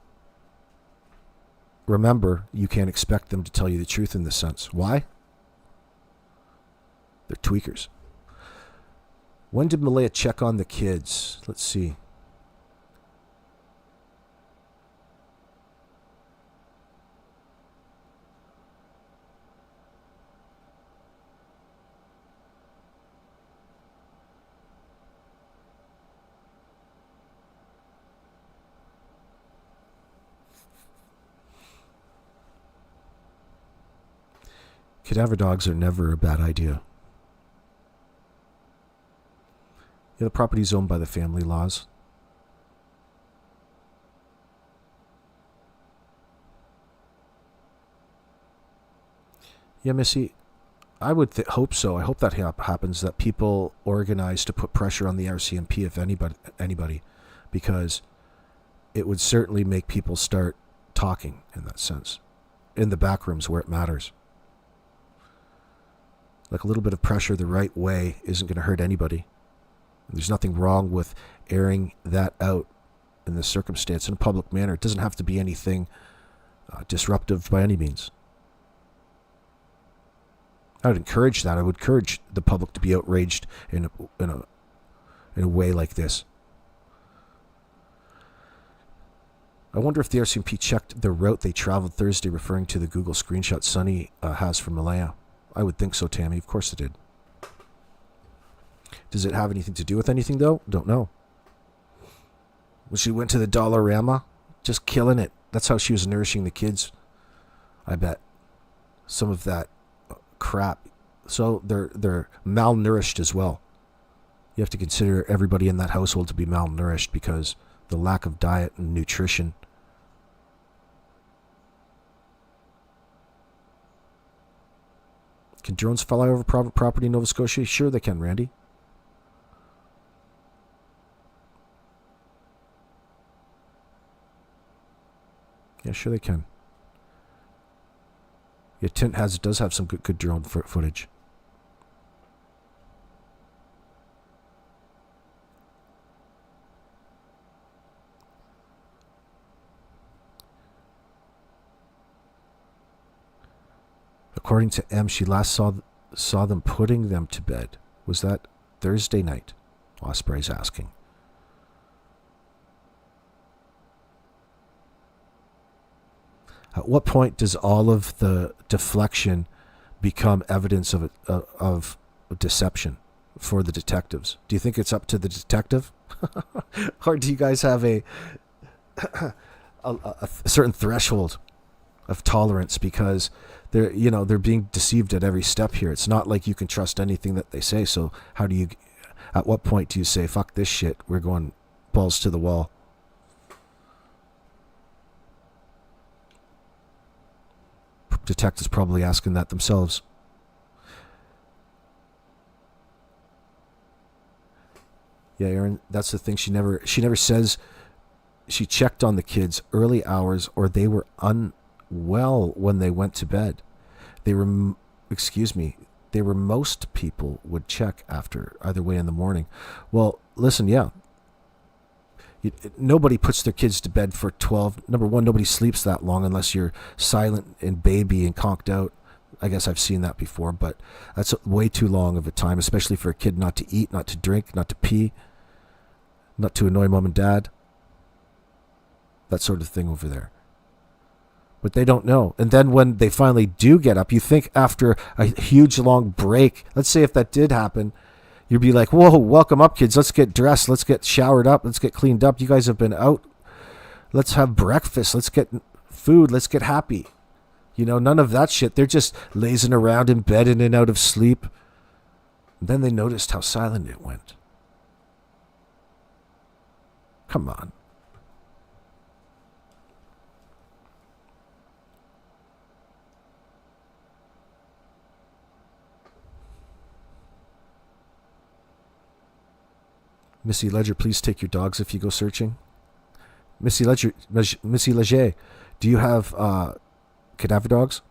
remember, you can't expect them to tell you the truth in this sense. Why? They're tweakers. When did Malaya check on the kids? Let's see. Cadaver dogs are never a bad idea. Yeah, the property is owned by the family laws. Yeah, Missy, I would hope so. I hope that happens, that people organize to put pressure on the RCMP, if anybody, because it would certainly make people start talking in that sense, in the back rooms where it matters. Like a little bit of pressure the right way isn't going to hurt anybody. There's nothing wrong with airing that out in this circumstance in a public manner. It doesn't have to be anything disruptive by any means. I would encourage that. I would encourage the public to be outraged in a way like this. I wonder if the RCMP checked the route they traveled Thursday, referring to the Google screenshot Sonny has from Malaya. I would think so, Tammy. Of course it did. Does it have anything to do with anything, though? Don't know. When she went to the Dollarama, just killing it. That's how she was nourishing the kids, I bet. Some of that crap. So they're malnourished as well. You have to consider everybody in that household to be malnourished because the lack of diet and nutrition. Can drones fly over private property in Nova Scotia? Sure they can, Randy. Yeah, sure they can. Yeah, Tint does have some good drone footage. According to M, she last saw them putting them to bed. Was that Thursday night? Osprey's asking. At what point does all of the deflection become evidence of deception for the detectives? Do you think it's up to the detective? Or do you guys have a certain threshold of tolerance because they're being deceived at every step here? It's not like you can trust anything that they say. So at what point do you say, fuck this shit, we're going balls to the wall? Detectives probably asking that themselves. Yeah, Aaron, that's the thing. She never says she checked on the kids early hours or they were unwell when they went to bed. They were most people would check after either way in the morning. Well, listen, yeah. Nobody puts their kids to bed for 12. Number one, nobody sleeps that long unless you're silent and baby and conked out. I guess I've seen that before, but that's way too long of a time, especially for a kid not to eat, not to drink, not to pee, not to annoy mom and dad. That sort of thing over there. But they don't know. And then when they finally do get up, you think after a huge long break, let's say if that did happen, you'd be like, whoa, welcome up, kids. Let's get dressed. Let's get showered up. Let's get cleaned up. You guys have been out. Let's have breakfast. Let's get food. Let's get happy. None of that shit. They're just lazing around in bed in and out of sleep. And then they noticed how silent it went. Come on. Missy Ledger, please take your dogs if you go searching. Missy Leger, do you have cadaver dogs?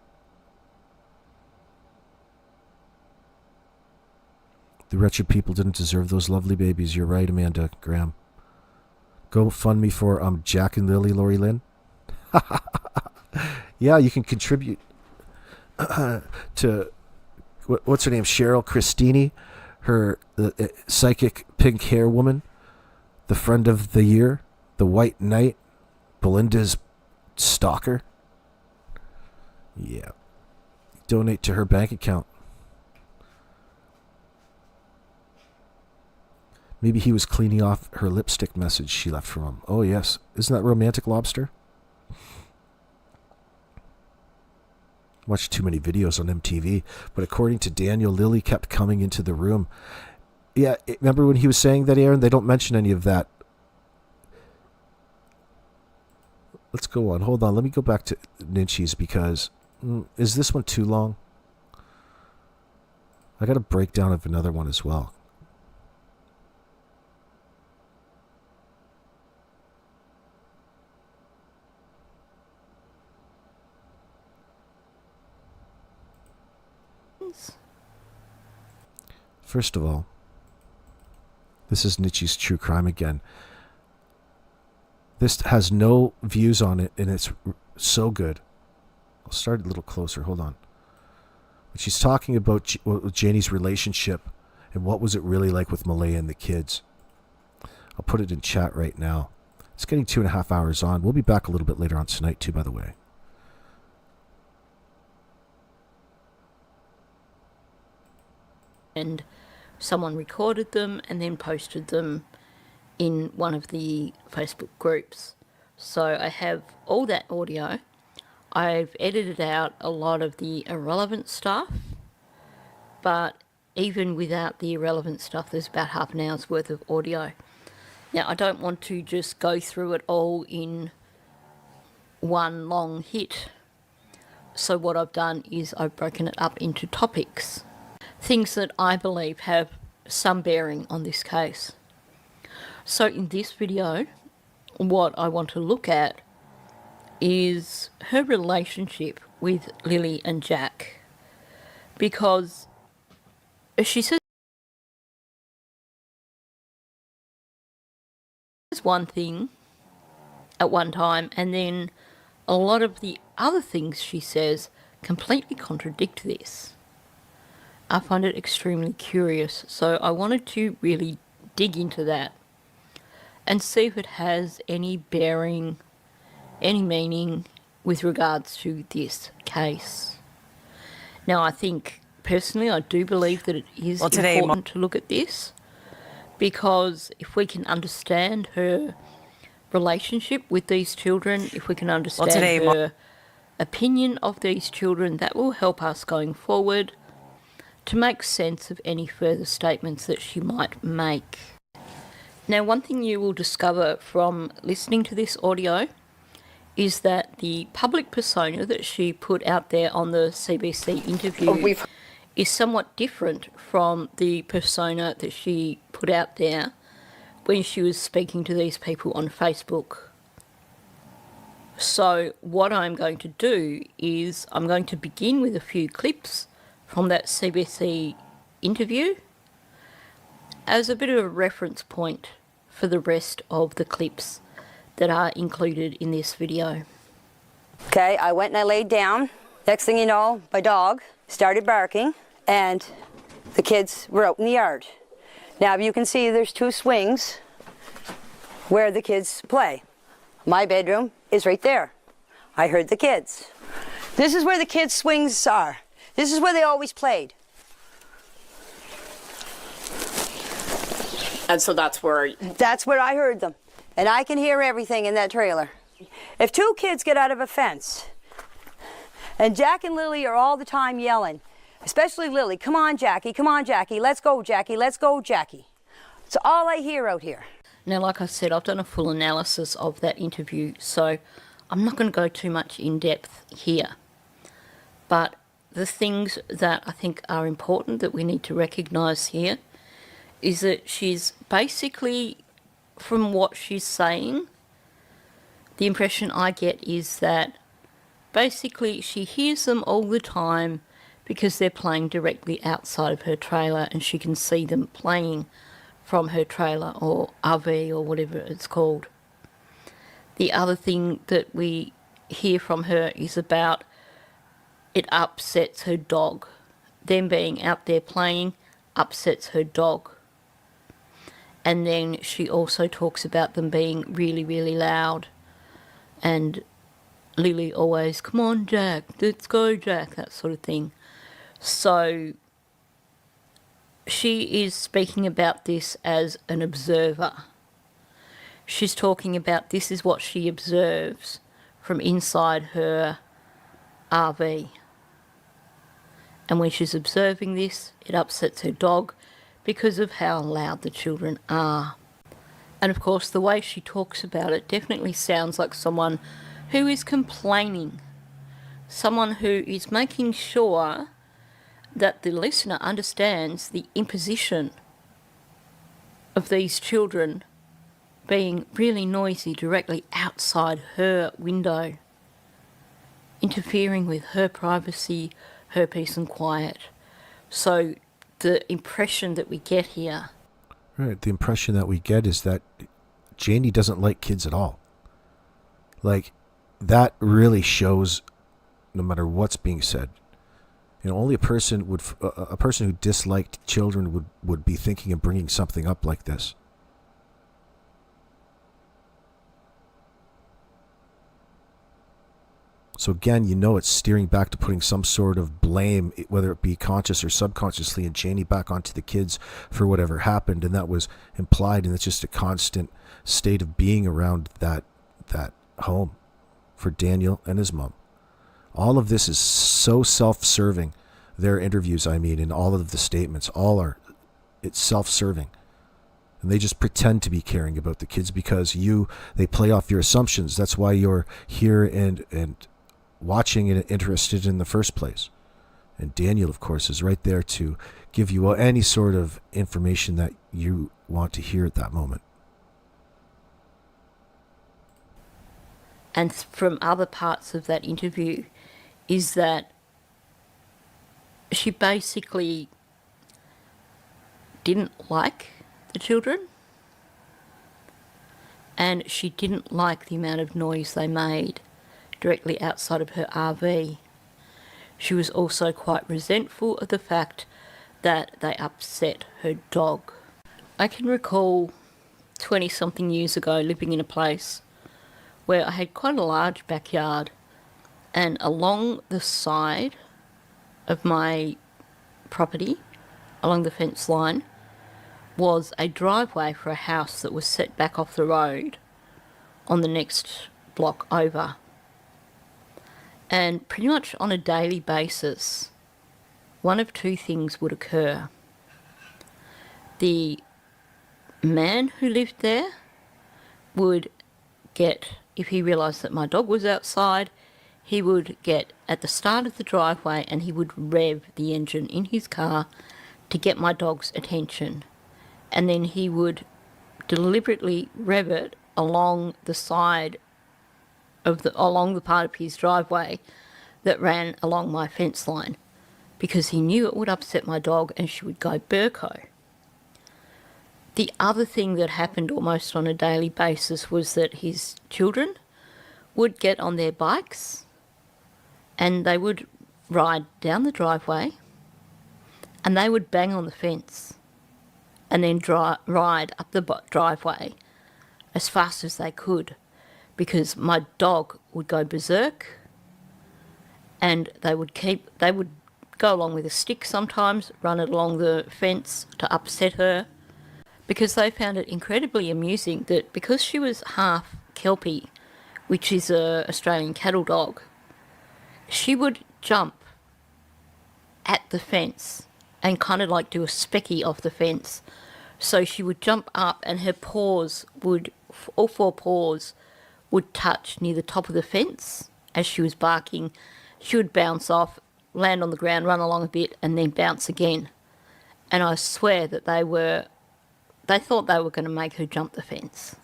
The wretched people didn't deserve those lovely babies. You're right, Amanda Graham. Go fund me for Jack and Lily, Lori Lynn. Yeah, you can contribute to what's her name, Cheryl Christini. Her psychic pink hair woman, the friend of the year, the white knight, Belinda's stalker. Yeah. Donate to her bank account. Maybe he was cleaning off her lipstick message she left from him. Oh, yes. Isn't that Romantic Lobster? Watched too many videos on MTV, but according to Daniel, Lily kept coming into the room. Yeah, remember when he was saying that, Aaron? They don't mention any of that. Let's go on. Hold on. Let me go back to Ninchi's because is this one too long? I got a breakdown of another one as well. First of all, this is Nietzsche's True Crime again. This has no views on it, and it's so good. I'll start a little closer. Hold on. But she's talking about Jannie's relationship and what was it really like with Malaya and the kids. I'll put it in chat right now. It's getting 2.5 hours on. We'll be back a little bit later on tonight, too, by the way. And someone recorded them and then posted them in one of the Facebook groups. So I have all that audio. I've edited out a lot of the irrelevant stuff, but even without the irrelevant stuff, there's about half an hour's worth of audio. Now, I don't want to just go through it all in one long hit. So what I've done is I've broken it up into topics, things that I believe have some bearing on this case. So in this video, what I want to look at is her relationship with Lily and Jack, because she says one thing at one time, and then a lot of the other things she says completely contradict this. I find it extremely curious, so I wanted to really dig into that and see if it has any bearing, any meaning with regards to this case. Now, I think, personally, I do believe that it is important to look at this, because if we can understand her relationship with these children, if we can understand her opinion of these children, that will help us going forward to make sense of any further statements that she might make. Now, one thing you will discover from listening to this audio is that the public persona that she put out there on the CBC interview is somewhat different from the persona that she put out there when she was speaking to these people on Facebook. So what I'm going to do is I'm going to begin with a few clips from that CBC interview as a bit of a reference point for the rest of the clips that are included in this video. Okay, I went and I laid down. Next thing you know, my dog started barking and the kids were out in the yard. Now you can see there's 2 swings where the kids play. My bedroom is right there. I heard the kids. This is where the kids' swings are. This is where they always played. And so that's where I heard them. And I can hear everything in that trailer. If 2 kids get out of a fence, and Jack and Lily are all the time yelling, especially Lily, come on, Jackie, let's go, Jackie, let's go, Jackie. It's all I hear out here. Now, like I said, I've done a full analysis of that interview, so I'm not going to go too much in depth here. But the things that I think are important that we need to recognise here is that she's basically, from what she's saying, the impression I get is that basically she hears them all the time because they're playing directly outside of her trailer and she can see them playing from her trailer or RV or whatever it's called. The other thing that we hear from her is about it upsets her dog. Them being out there playing upsets her dog. And then she also talks about them being really, really loud. And Lily always, come on, Jack, let's go, Jack, that sort of thing. So she is speaking about this as an observer. She's talking about this is what she observes from inside her RV. And when she's observing this, it upsets her dog because of how loud the children are. And of course, the way she talks about it definitely sounds like someone who is complaining, someone who is making sure that the listener understands the imposition of these children being really noisy directly outside her window, interfering with her privacy, her peace and quiet. So the impression that we get here... Right, the impression that we get is that Jannie doesn't like kids at all. Like, that really shows, no matter what's being said. You know, only a person who disliked children would be thinking of bringing something up like this. So again, you know it's steering back to putting some sort of blame, whether it be conscious or subconsciously, and Jannie back onto the kids for whatever happened, and that was implied, and it's just a constant state of being around that home for Daniel and his mom. All of this is so self-serving. Their interviews, I mean, and all of the statements, it's self-serving. And they just pretend to be caring about the kids because they play off your assumptions. That's why you're here and watching and interested in the first place. And Daniel, of course, is right there to give you any sort of information that you want to hear at that moment. And from other parts of that interview is that she basically didn't like the children, and she didn't like the amount of noise they made directly outside of her RV. She was also quite resentful of the fact that they upset her dog. I can recall 20-something years ago living in a place where I had quite a large backyard, and along the side of my property, along the fence line, was a driveway for a house that was set back off the road on the next block over. And pretty much on a daily basis, one of two things would occur. The man who lived there would get, if he realised that my dog was outside, he would get at the start of the driveway and he would rev the engine in his car to get my dog's attention. And then he would deliberately rev it along the side of along the part of his driveway that ran along my fence line, because he knew it would upset my dog and she would go berko. The other thing that happened almost on a daily basis was that his children would get on their bikes and they would ride down the driveway and they would bang on the fence and then ride up the driveway as fast as they could, because my dog would go berserk, and they would go along with a stick sometimes, run it along the fence to upset her, because they found it incredibly amusing that because she was half Kelpie, which is a Australian cattle dog, she would jump at the fence and kind of like do a specky off the fence. So she would jump up and her paws all four paws would touch near the top of the fence as she was barking. She would bounce off, land on the ground, run along a bit, and then bounce again. And I swear that they thought they were going to make her jump the fence,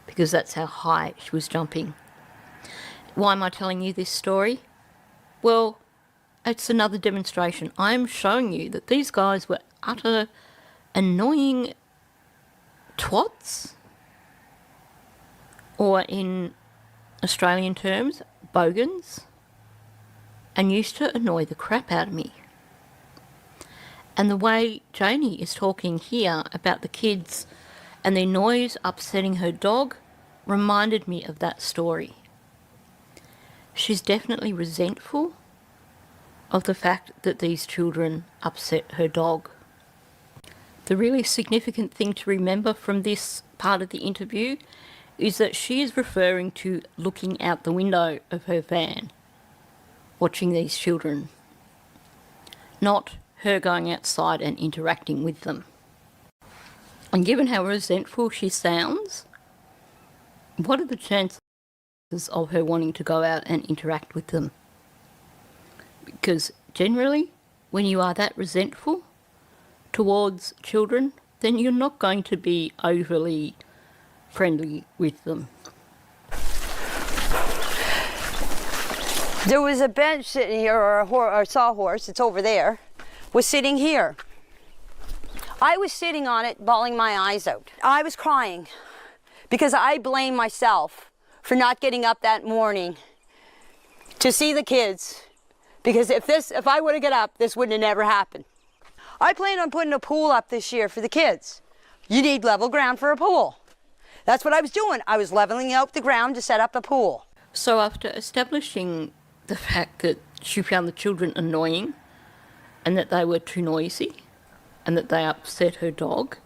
because that's how high she was jumping. Why am I telling you this story? Well, it's another demonstration. I am showing you that these guys were utter annoying twats, or in Australian terms, bogans, and used to annoy the crap out of me. And the way Jannie is talking here about the kids and their noise upsetting her dog reminded me of that story. She's definitely resentful of the fact that these children upset her dog. The really significant thing to remember from this part of the interview is that she is referring to looking out the window of her van, watching these children, not her going outside and interacting with them. And given how resentful she sounds, what are the chances of her wanting to go out and interact with them? Because generally, when you are that resentful towards children, then you're not going to be overly friendly with them. There was a bench sitting here, or a sawhorse, it's over there, was sitting here. I was sitting on it, bawling my eyes out. I was crying because I blame myself for not getting up that morning to see the kids. Because if I would have got up, this wouldn't have never happened. I plan on putting a pool up this year for the kids. You need level ground for a pool. That's what I was doing. I was leveling out the ground to set up a pool. So after establishing the fact that she found the children annoying and that they were too noisy and that they upset her dog.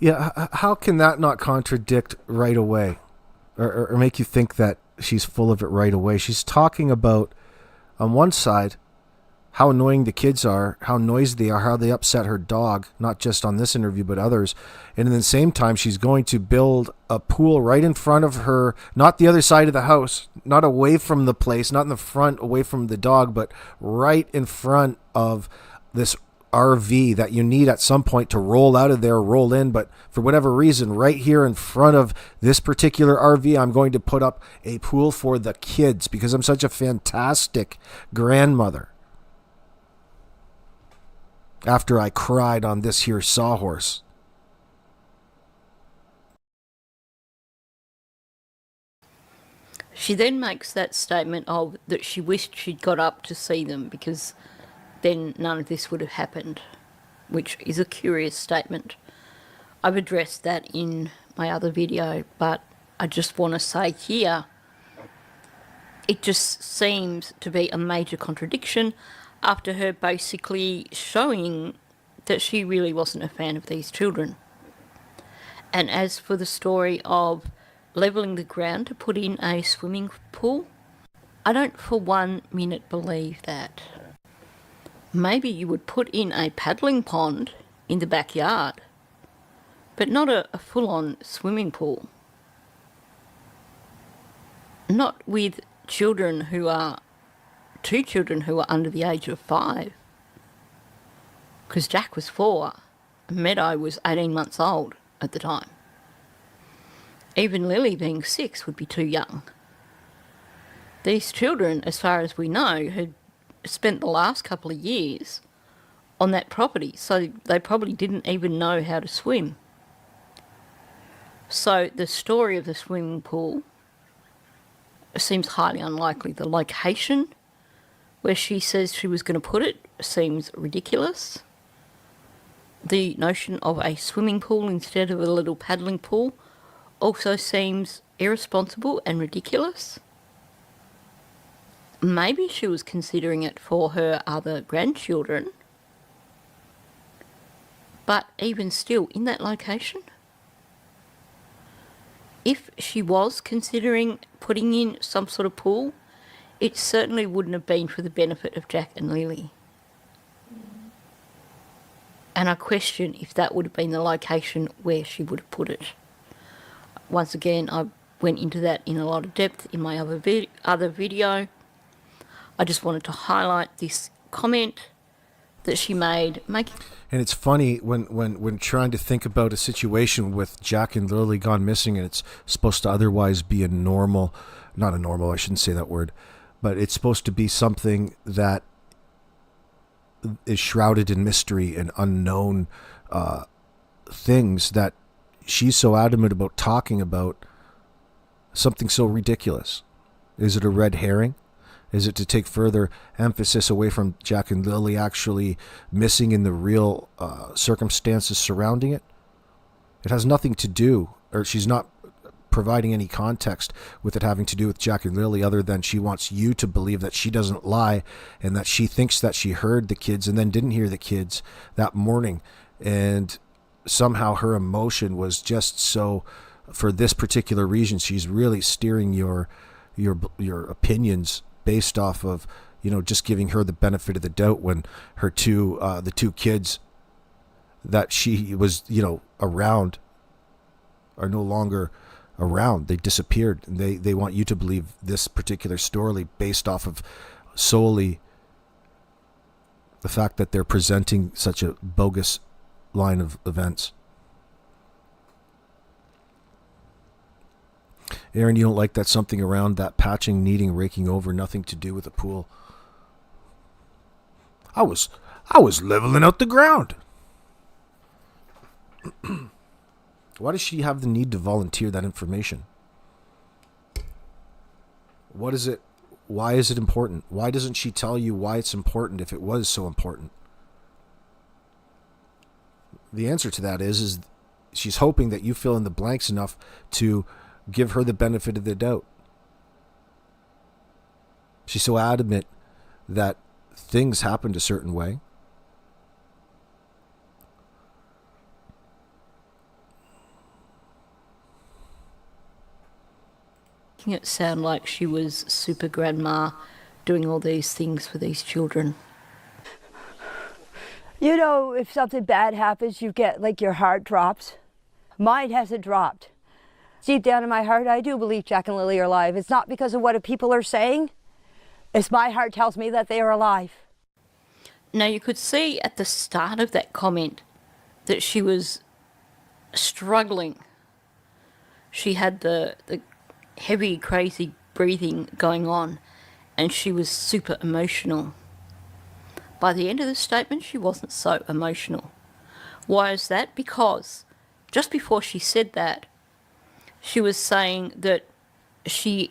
Yeah, how can that not contradict right away or make you think that she's full of it right away? She's talking about, on one side, how annoying the kids are, how noisy they are, how they upset her dog, not just on this interview, but others. And at the same time, she's going to build a pool right in front of her, not the other side of the house, not away from the place, not in the front, away from the dog, but right in front of this RV that you need at some point to roll out of there, roll in. But for whatever reason, right here in front of this particular RV, I'm going to put up a pool for the kids because I'm such a fantastic grandmother. After I cried on this here sawhorse. She then makes that statement of that she wished she'd got up to see them because then none of this would have happened, which is a curious statement. I've addressed that in my other video, but I just want to say here, it just seems to be a major contradiction after her basically showing that she really wasn't a fan of these children. And as for the story of levelling the ground to put in a swimming pool, I don't for 1 minute believe that. Maybe you would put in a paddling pond in the backyard, but not a full-on swimming pool. Not with children who are two children who were under the age of 5. Because Jack was 4 and Meadow was 18 months old at the time. Even Lily being 6 would be too young. These children, as far as we know, had spent the last couple of years on that property, so they probably didn't even know how to swim. So the story of the swimming pool seems highly unlikely. The location where she says she was going to put it seems ridiculous. The notion of a swimming pool instead of a little paddling pool also seems irresponsible and ridiculous. Maybe she was considering it for her other grandchildren, but even still, in that location, if she was considering putting in some sort of pool, it certainly wouldn't have been for the benefit of Jack and Lily. And I question if that would have been the location where she would have put it. Once again, I went into that in a lot of depth in my other video. I just wanted to highlight this comment that she made. And it's funny when trying to think about a situation with Jack and Lily gone missing, and it's supposed to otherwise be a normal, not a normal, I shouldn't say that word, but it's supposed to be something that is shrouded in mystery and unknown things, that she's so adamant about talking about something so ridiculous. Is it a red herring? Is it to take further emphasis away from Jack and Lily actually missing in the real circumstances surrounding it? It has nothing to do, or she's not providing any context with it having to do with Jack and Lily, other than she wants you to believe that she doesn't lie and that she thinks that she heard the kids and then didn't hear the kids that morning. And somehow her emotion was just so, for this particular reason, she's really steering your opinions based off of, just giving her the benefit of the doubt when her the two kids that she was, around are no longer around. They disappeared, and they want you to believe this particular story based off of solely The fact that they're presenting such a bogus line of events. Aaron, you don't like that something around that patching, kneading, raking over, nothing to do with the pool. I was leveling out the ground. Why does she have the need to volunteer that information? What is it? Why is it important? Why doesn't she tell you why it's important if it was so important? The answer to that is she's hoping that you fill in the blanks enough to give her the benefit of the doubt. She's so adamant that things happened a certain way. Making it sound like she was super grandma doing all these things for these children. You know, if something bad happens, you get like your heart drops. Mine hasn't dropped. Deep down in my heart, I do believe Jack and Lily are alive. It's not because of what people are saying. It's my heart tells me that they are alive. Now, you could see at the start of that comment that she was struggling. She had the heavy, crazy breathing going on, and she was super emotional. By the end of the statement, she wasn't so emotional. Why is that? Because just before she said that, she was saying that she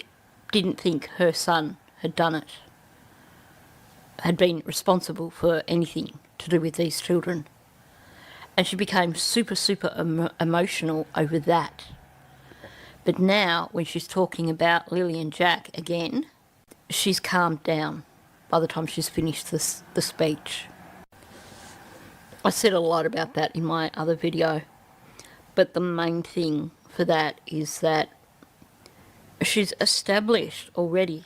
didn't think her son had done it, had been responsible for anything to do with these children. And she became super, super emotional over that. But now, when she's talking about Lily and Jack again, she's calmed down by the time she's finished the speech. I said a lot about that in my other video, but the main thing for that is that she's established already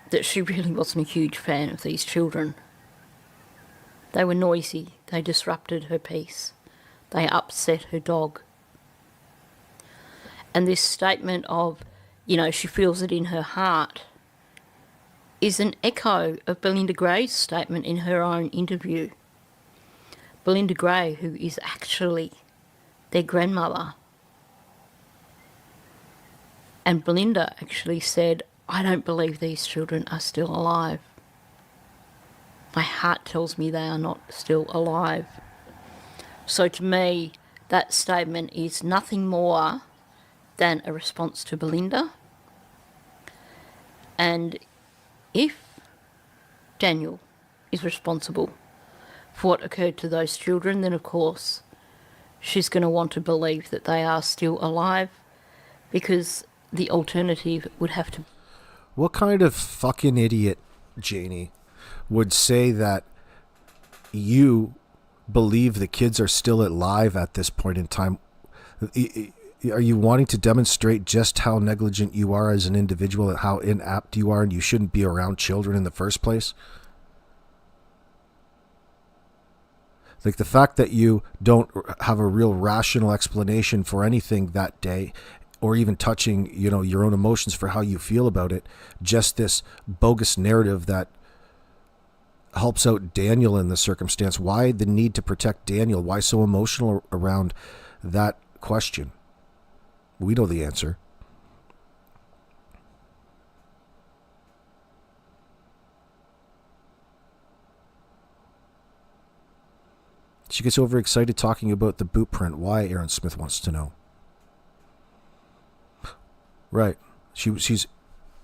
that she really wasn't a huge fan of these children. They were noisy, they disrupted her peace, they upset her dog. And this statement of, you know, she feels it in her heart is an echo of Belinda Gray's statement in her own interview. Belinda Gray, who is actually their grandmother. And Belinda actually said, I don't believe these children are still alive. My heart tells me they are not still alive. So to me, that statement is nothing more than a response to Belinda. And if Daniel is responsible for what occurred to those children, then of course she's going to want to believe that they are still alive, because the alternative would have to... What kind of fucking idiot, Jannie, would say that you believe the kids are still alive at this point in time? Are you wanting to demonstrate just how negligent you are as an individual and how inept you are, and you shouldn't be around children in the first place? Like, the fact that you don't have a real rational explanation for anything that day, or even touching, you know, your own emotions for how you feel about it, just this bogus narrative that helps out Daniel in the circumstance. Why the need to protect Daniel? Why so emotional around that question? We know the answer. She gets overexcited talking about the boot print. Why, Aaron Smith wants to know. Right. She's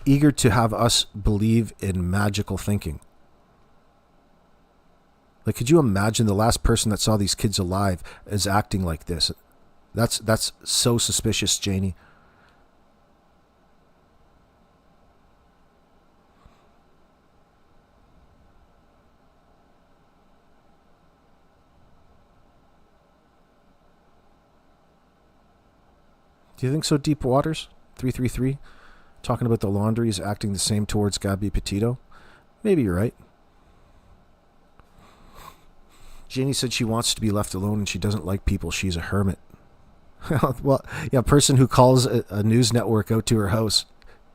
eager to have us believe in magical thinking. Like, could you imagine the last person that saw these kids alive is acting like this? That's so suspicious, Jannie. Do you think so, Deep Waters? 333? Talking about the laundry is acting the same towards Gabby Petito? Maybe you're right. Jannie said she wants to be left alone and she doesn't like people. She's a hermit. Well, yeah, a person who calls a news network out to her house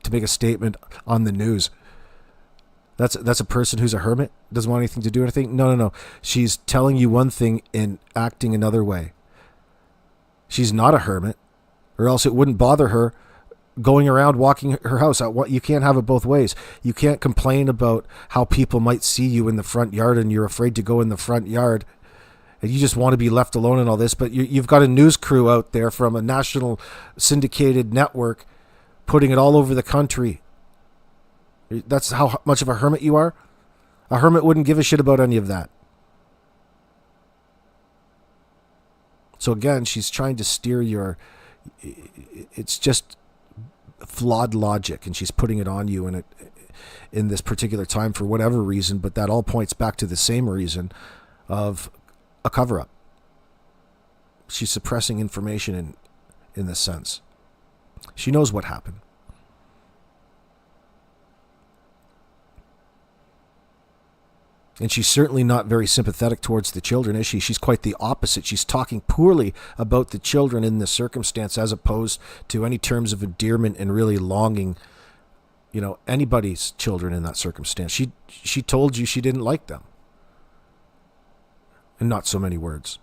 to make a statement on the news. That's a person who's a hermit, doesn't want anything to do with anything. No. She's telling you one thing and acting another way. She's not a hermit, or else it wouldn't bother her going around walking her house. You can't have it both ways. You can't complain about how people might see you in the front yard and you're afraid to go in the front yard and you just want to be left alone and all this, but you've got a news crew out there from a national syndicated network putting it all over the country. That's how much of a hermit you are? A hermit wouldn't give a shit about any of that. So again, she's trying to steer your... It's just flawed logic, and she's putting it on you in this particular time for whatever reason, but that all points back to the same reason of a cover-up. She's suppressing information in this sense. She knows what happened. And she's certainly not very sympathetic towards the children, is she? She's quite the opposite. She's talking poorly about the children in this circumstance as opposed to any terms of endearment and really longing, anybody's children in that circumstance. She told you she didn't like them. In not so many words.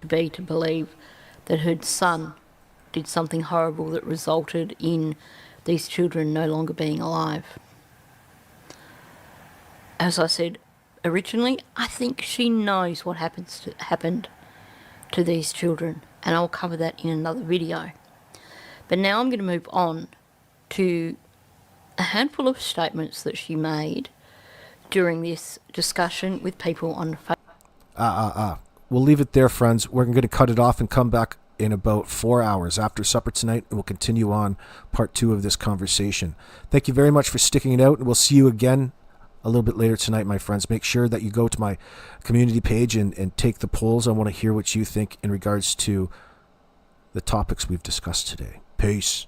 To believe that her son did something horrible that resulted in these children no longer being alive. As I said originally, I think she knows what happened to these children, and I'll cover that in another video. But now I'm going to move on to a handful of statements that she made during this discussion with people on Facebook. We'll leave it there, friends. We're going to cut it off and come back in about 4 hours after supper tonight, and we'll continue on part 2 of this conversation. Thank you very much for sticking it out, and we'll see you again a little bit later tonight, my friends. Make sure that you go to my community page and take the polls. I want to hear what you think in regards to the topics we've discussed today. Peace.